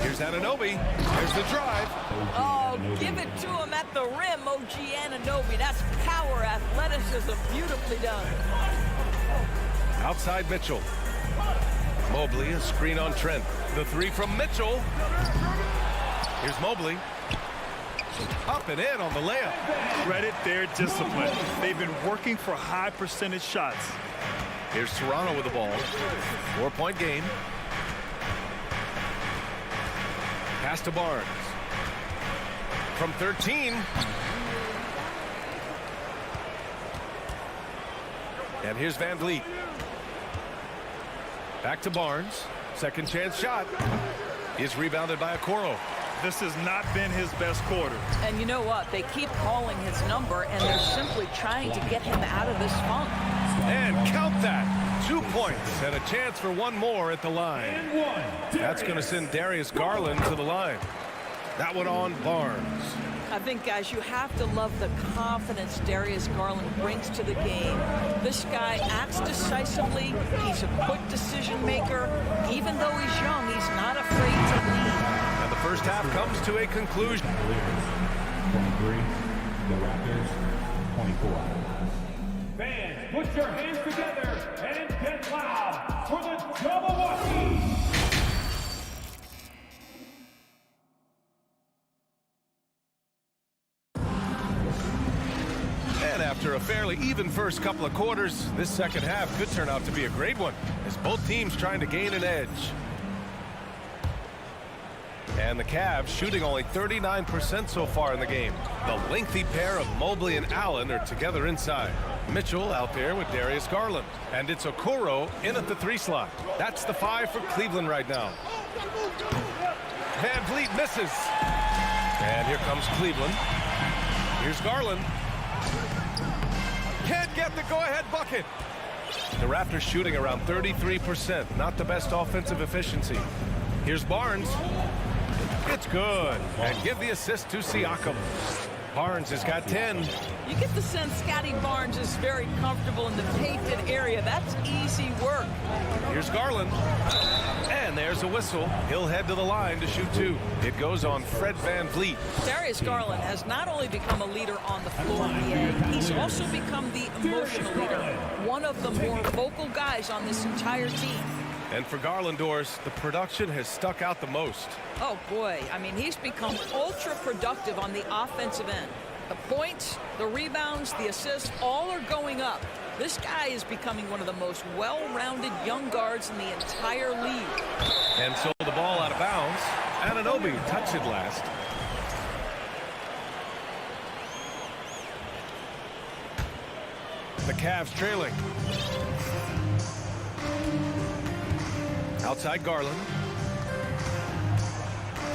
Here's Anunoby. There's the drive. Oh, give it to him at the rim, OG Anunoby. That's power, athleticism, beautifully done. Outside Mitchell. Mobley, a screen on Trent. The three from Mitchell. Here's Mobley. Up and in on the layup. Credit their discipline. They've been working for high percentage shots. Here's Toronto with the ball. 4-point game. Pass to Barnes. From 13. And here's Van Vliet. Back to Barnes. Second chance shot. Is rebounded by Okoro. This has not been his best quarter. And you know what? They keep calling his number, and they're simply trying to get him out of this funk. And count that. 2 points and a chance for one more at the line. That's going to send Darius Garland to the line. That one on Barnes. I think, guys, you have to love the confidence Darius Garland brings to the game. This guy acts decisively. He's a quick decision maker. Even though he's young, he's not afraid to lead. And the first half comes to a conclusion. 23, the Raptors, 24. Fans, put your hands together and get loud for the Milwaukee. And after a fairly even first couple of quarters, this second half could turn out to be a great one, as both teams trying to gain an edge. And the Cavs shooting only 39% so far in the game. The lengthy pair of Mobley and Allen are together inside. Mitchell out there with Darius Garland. And it's Okoro in at the 3 slot. That's the 5 for Cleveland right now. Van Vliet misses. And here comes Cleveland. Here's Garland. Can't get the go-ahead bucket. The Raptors shooting around 33%. Not the best offensive efficiency. Here's Barnes. It's good. And give the assist to Siakam. Barnes has got 10. You get the sense Scotty Barnes is very comfortable in the painted area. That's easy work. Here's Garland. And there's a whistle. He'll head to the line to shoot 2. It goes on Fred Van Vliet. Darius Garland has not only become a leader on the floor, he's also become the emotional leader. One of the more vocal guys on this entire team. And for Garland, Doris, the production has stuck out the most. Oh, boy. I mean, he's become ultra-productive on the offensive end. The points, the rebounds, the assists, all are going up. This guy is becoming one of the most well-rounded young guards in the entire league. And so the ball out of bounds. Anunoby touched it last. The Cavs trailing. Outside Garland.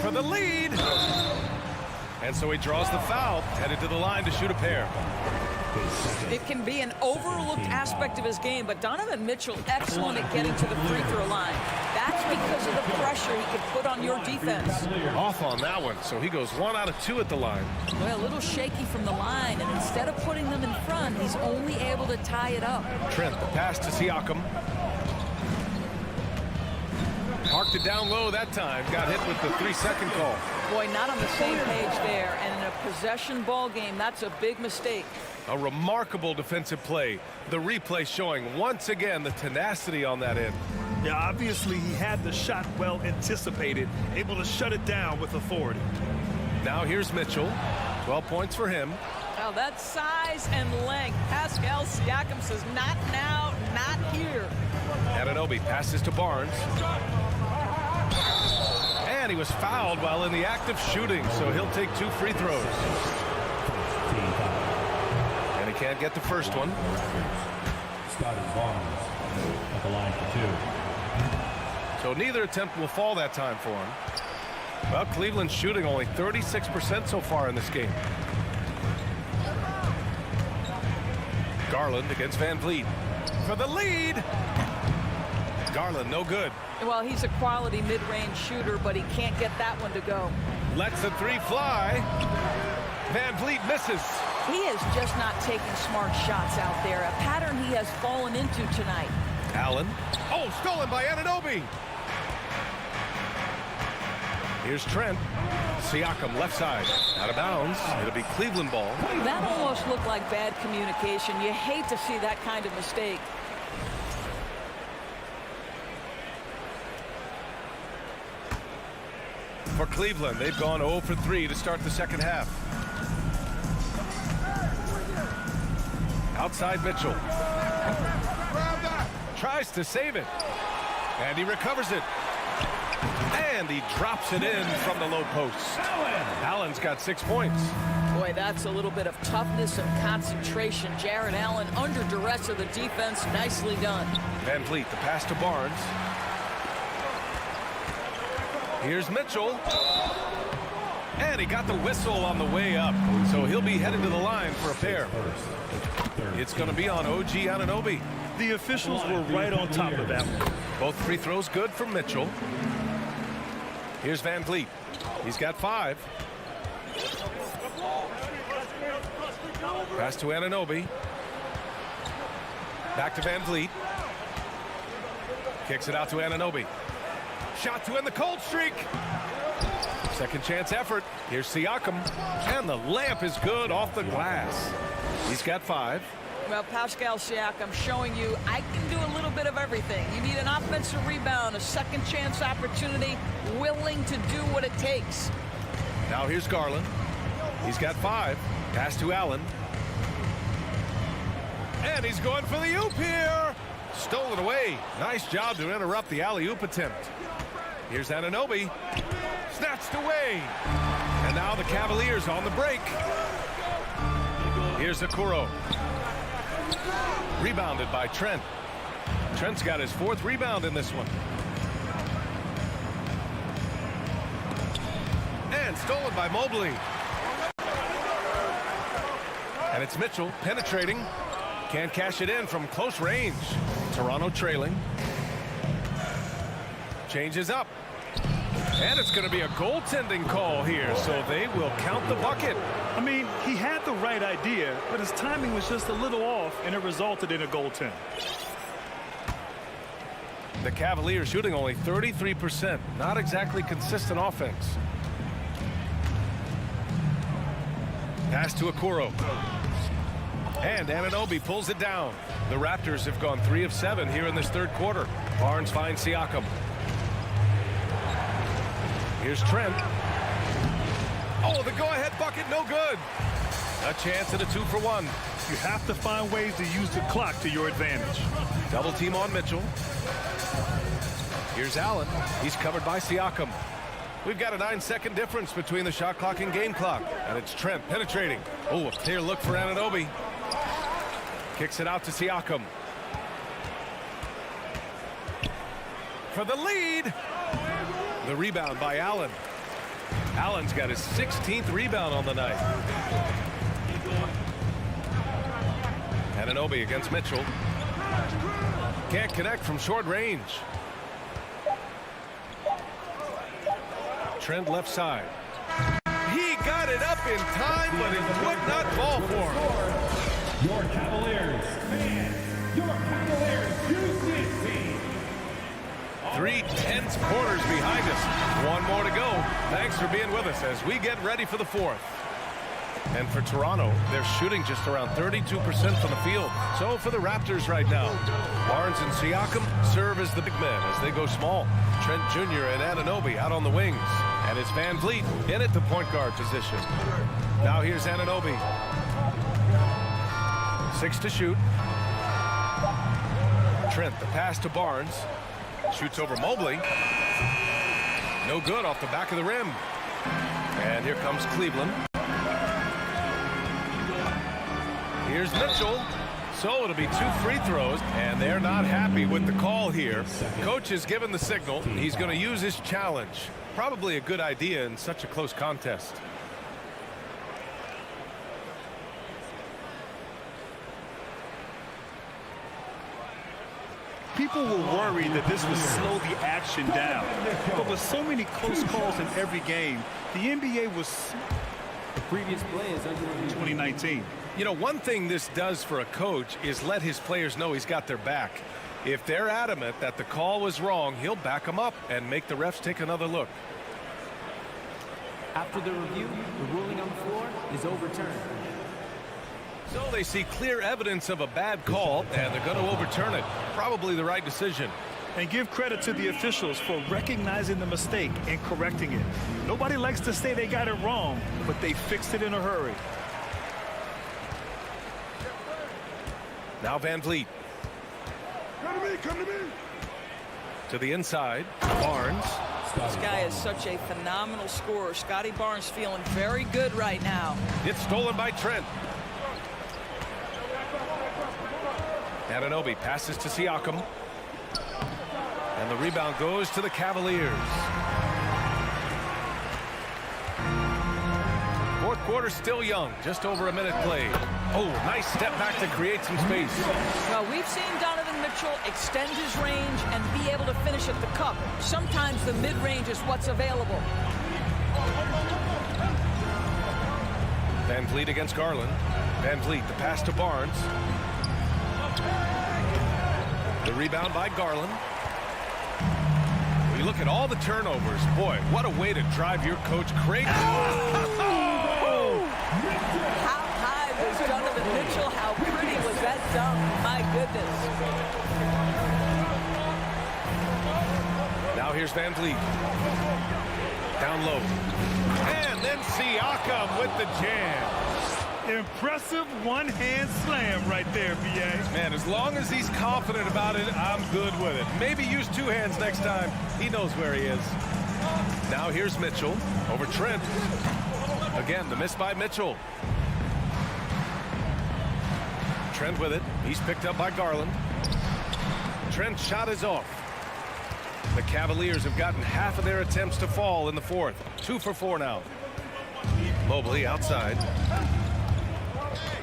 For the lead. And so he draws the foul, headed to the line to shoot a pair. It can be an overlooked aspect of his game, but Donovan Mitchell excellent at getting to the free throw line. That's because of the pressure he can put on your defense. Off on that one, so he goes 1 out of 2 at the line. Well, a little shaky from the line, and instead of putting them in front, he's only able to tie it up. Trent, the pass to Siakam. Parked it down low that time. Got hit with the 3-second call. Boy, not on the same page there. And in a possession ball game, that's a big mistake. A remarkable defensive play. The replay showing once again the tenacity on that end. Yeah, obviously he had the shot well anticipated, able to shut it down with authority. Now here's Mitchell. 12 points for him. Now that's size and length. Pascal Siakam says, not now, not here. Anunoby passes to Barnes. And he was fouled while in the act of shooting, so he'll take 2 free throws. And he can't get the first one. Scotty Barnes at the line for 2. So neither attempt will fall that time for him. Well, Cleveland's shooting only 36% so far in this game. Garland against Van Vliet for the lead. Garland, no good. Well, he's a quality mid-range shooter, but he can't get that one to go. Lets the three fly. Van Vliet misses. He is just not taking smart shots out there, a pattern he has fallen into tonight. Allen. Oh, stolen by Anunoby. Here's Trent. Siakam left side. Out of bounds. It'll be Cleveland ball. That almost looked like bad communication. You hate to see that kind of mistake. For Cleveland, they've gone 0 for 3 to start the second half. Outside Mitchell. Tries to save it. And he recovers it. And he drops it in from the low post. Allen's got 6 points. Boy, that's a little bit of toughness and concentration. Jarrett Allen under duress of the defense. Nicely done. Van Vliet, the pass to Barnes. Here's Mitchell. And he got the whistle on the way up. So he'll be headed to the line for a pair. It's going to be on OG Anunoby. The officials were right on top of that one. Both free throws good from Mitchell. Here's Van Vliet. He's got 5. Pass to Anunoby. Back to Van Vliet. Kicks it out to Anunoby. Shot to end the cold streak. Second chance effort. Here's Siakam. And the layup is good off the glass. He's got 5. Well, Pascal Siakam showing you I can do a little bit of everything. You need an offensive rebound, a second chance opportunity, willing to do what it takes. Now here's Garland. He's got 5. Pass to Allen. And he's going for the oop here. Stolen away. Nice job to interrupt the alley-oop attempt. Here's Anunoby. Snatched away. And now the Cavaliers on the break. Here's Okoro. Rebounded by Trent. Trent's got his 4th rebound in this one. And stolen by Mobley. And it's Mitchell penetrating. Can't cash it in from close range. Toronto trailing. Changes up. And it's going to be a goaltending call here, so they will count the bucket. I mean, he had the right idea, but his timing was just a little off, and it resulted in a goaltend. The Cavaliers shooting only 33%. Not exactly consistent offense. Pass to Okoro. And Anunoby pulls it down. The Raptors have gone 3 of 7 here in this third quarter. Barnes finds Siakam. Here's Trent. Oh, the go-ahead bucket, no good. A chance at a 2 for 1. You have to find ways to use the clock to your advantage. Double team on Mitchell. Here's Allen. He's covered by Siakam. We've got a 9-second difference between the shot clock and game clock. And it's Trent penetrating. Oh, a clear look for Anunoby. Kicks it out to Siakam. For the lead. The rebound by Allen. Allen's got his 16th rebound on the night. Anunoby against Mitchell. Can't connect from short range. Trent left side. He got it up in time, but it would not fall for him. Your Cavaliers, fans, your Cavaliers UCC. 3 tense quarters behind us. 1 more to go. Thanks for being with us as we get ready for the 4th. And for Toronto, they're shooting just around 32% from the field. So for the Raptors right now, Barnes and Siakam serve as the big men as they go small. Trent Jr. and Anunoby out on the wings. And it's Van Vliet in at the point guard position. Now here's Anunoby. 6 to shoot. Trent, the pass to Barnes. Shoots over Mobley. No good off the back of the rim. And here comes Cleveland. Here's Mitchell. So it'll be 2 free throws, and they're not happy with the call here. Coach has given the signal. He's going to use his challenge. Probably a good idea in such a close contest. People were worried that this would slow the action down. But with so many close calls in every game, the NBA was The previous play is under 2019. You know, one thing this does for a coach is let his players know he's got their back. If they're adamant that the call was wrong, he'll back them up and make the refs take another look. After the review, the ruling on the floor is overturned. So they see clear evidence of a bad call, and they're going to overturn it. Probably the right decision. And give credit to the officials for recognizing the mistake and correcting it. Nobody likes to say they got it wrong, but they fixed it in a hurry. Now Van Vliet. Come to me. To the inside. Barnes. This guy is such a phenomenal scorer. Scotty Barnes feeling very good right now. It's stolen by Trent. Anunoby passes to Siakam. And the rebound goes to the Cavaliers. Fourth quarter still young. Just over a minute played. Oh, nice step back to create some space. Well, we've seen Donovan Mitchell extend his range and be able to finish at the cup. Sometimes the mid-range is what's available. Van Vliet against Garland. Van Vliet, the pass to Barnes. The rebound by Garland. You look at all the turnovers. Boy, what a way to drive your coach crazy. How high was Donovan Mitchell? How pretty was that dunk? My goodness. Now here's Van Vliet. Down low. And then Siakam with the jam. Impressive one-hand slam right there, B.A. Man, as long as he's confident about it, I'm good with it. Maybe use two hands next time. He knows where he is. Now here's Mitchell over Trent. Again, the miss by Mitchell. Trent with it. He's picked up by Garland. Trent's shot is off. The Cavaliers have gotten half of their attempts to fall in the fourth. 2 for 4 now. Mobley outside.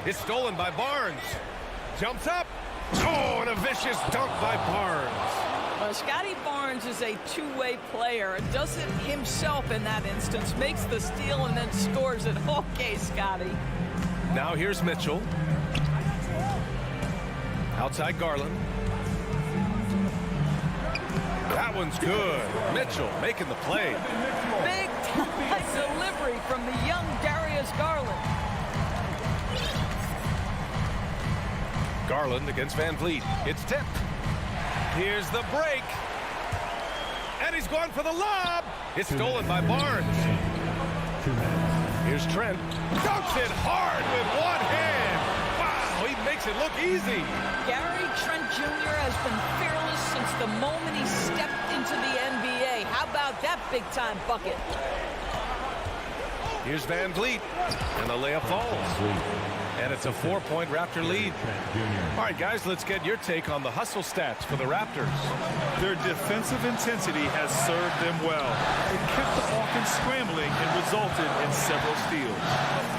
It's stolen by Barnes. Jumps up. Oh, and a vicious dunk by Barnes. Well, Scotty Barnes is a two-way player. Does it himself in that instance. Makes the steal and then scores it. Okay, Scotty. Now here's Mitchell. Outside Garland. That one's good. Mitchell making the play. Big time delivery from the young Darius Garland. Garland against Van Vliet. It's tipped. Here's the break. And he's going for the lob. It's stolen by Barnes. Here's Trent. Dunks it hard with one hand. Wow, he makes it look easy. Gary Trent Jr. has been fearless since the moment he stepped into the NBA. How about that big-time bucket? Here's Van Vliet. And the layup falls. And it's a 4-point Raptor lead. All right, guys, let's get your take on the hustle stats for the Raptors. Their defensive intensity has served them well. It kept the offense scrambling and resulted in several steals.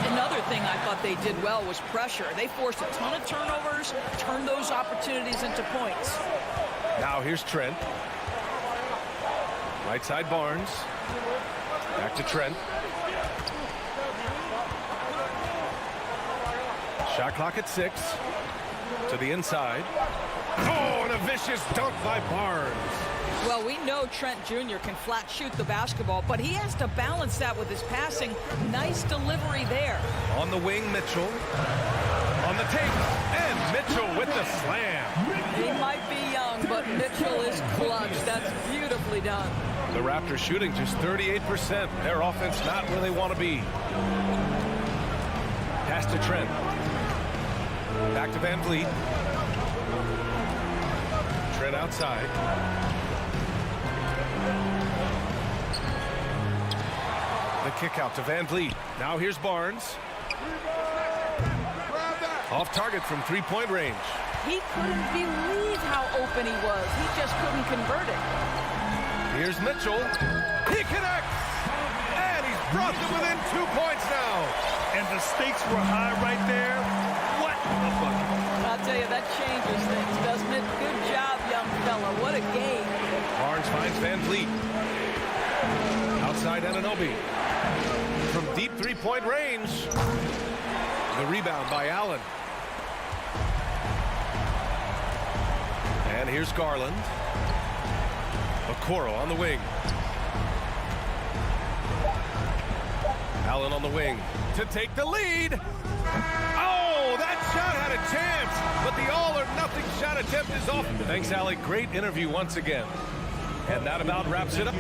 Another thing I thought they did well was pressure. They forced a ton of turnovers, turned those opportunities into points. Now here's Trent. Right side Barnes. Back to Trent. Shot clock at 6. To the inside. Oh, and a vicious dunk by Barnes. Well, we know Trent Jr. can flat shoot the basketball, but he has to balance that with his passing. Nice delivery there. On the wing, Mitchell. On the tape. And Mitchell with the slam. He might be young, but Mitchell is clutch. That's beautifully done. The Raptors shooting just 38%. Their offense not where they want to be. Pass to Trent. Back to Van Vliet. Trent outside. The kick out to Van Vliet. Now here's Barnes. Off target from three-point range. He couldn't believe how open he was. He just couldn't convert it. Here's Mitchell. He connects! And he's brought them within 2 points now. And the stakes were high right there. What a bucket. I'll tell you, that changes things, doesn't it? Good job, young fella. What a game. Barnes finds Van Vliet. Outside Anunoby. From deep three-point range. The rebound by Allen. And here's Garland. Okoro on the wing. Allen on the wing to take the lead. Oh, that shot had a chance, but the all-or-nothing shot attempt is off. Thanks, Allie. Great interview once again. And that about wraps it up.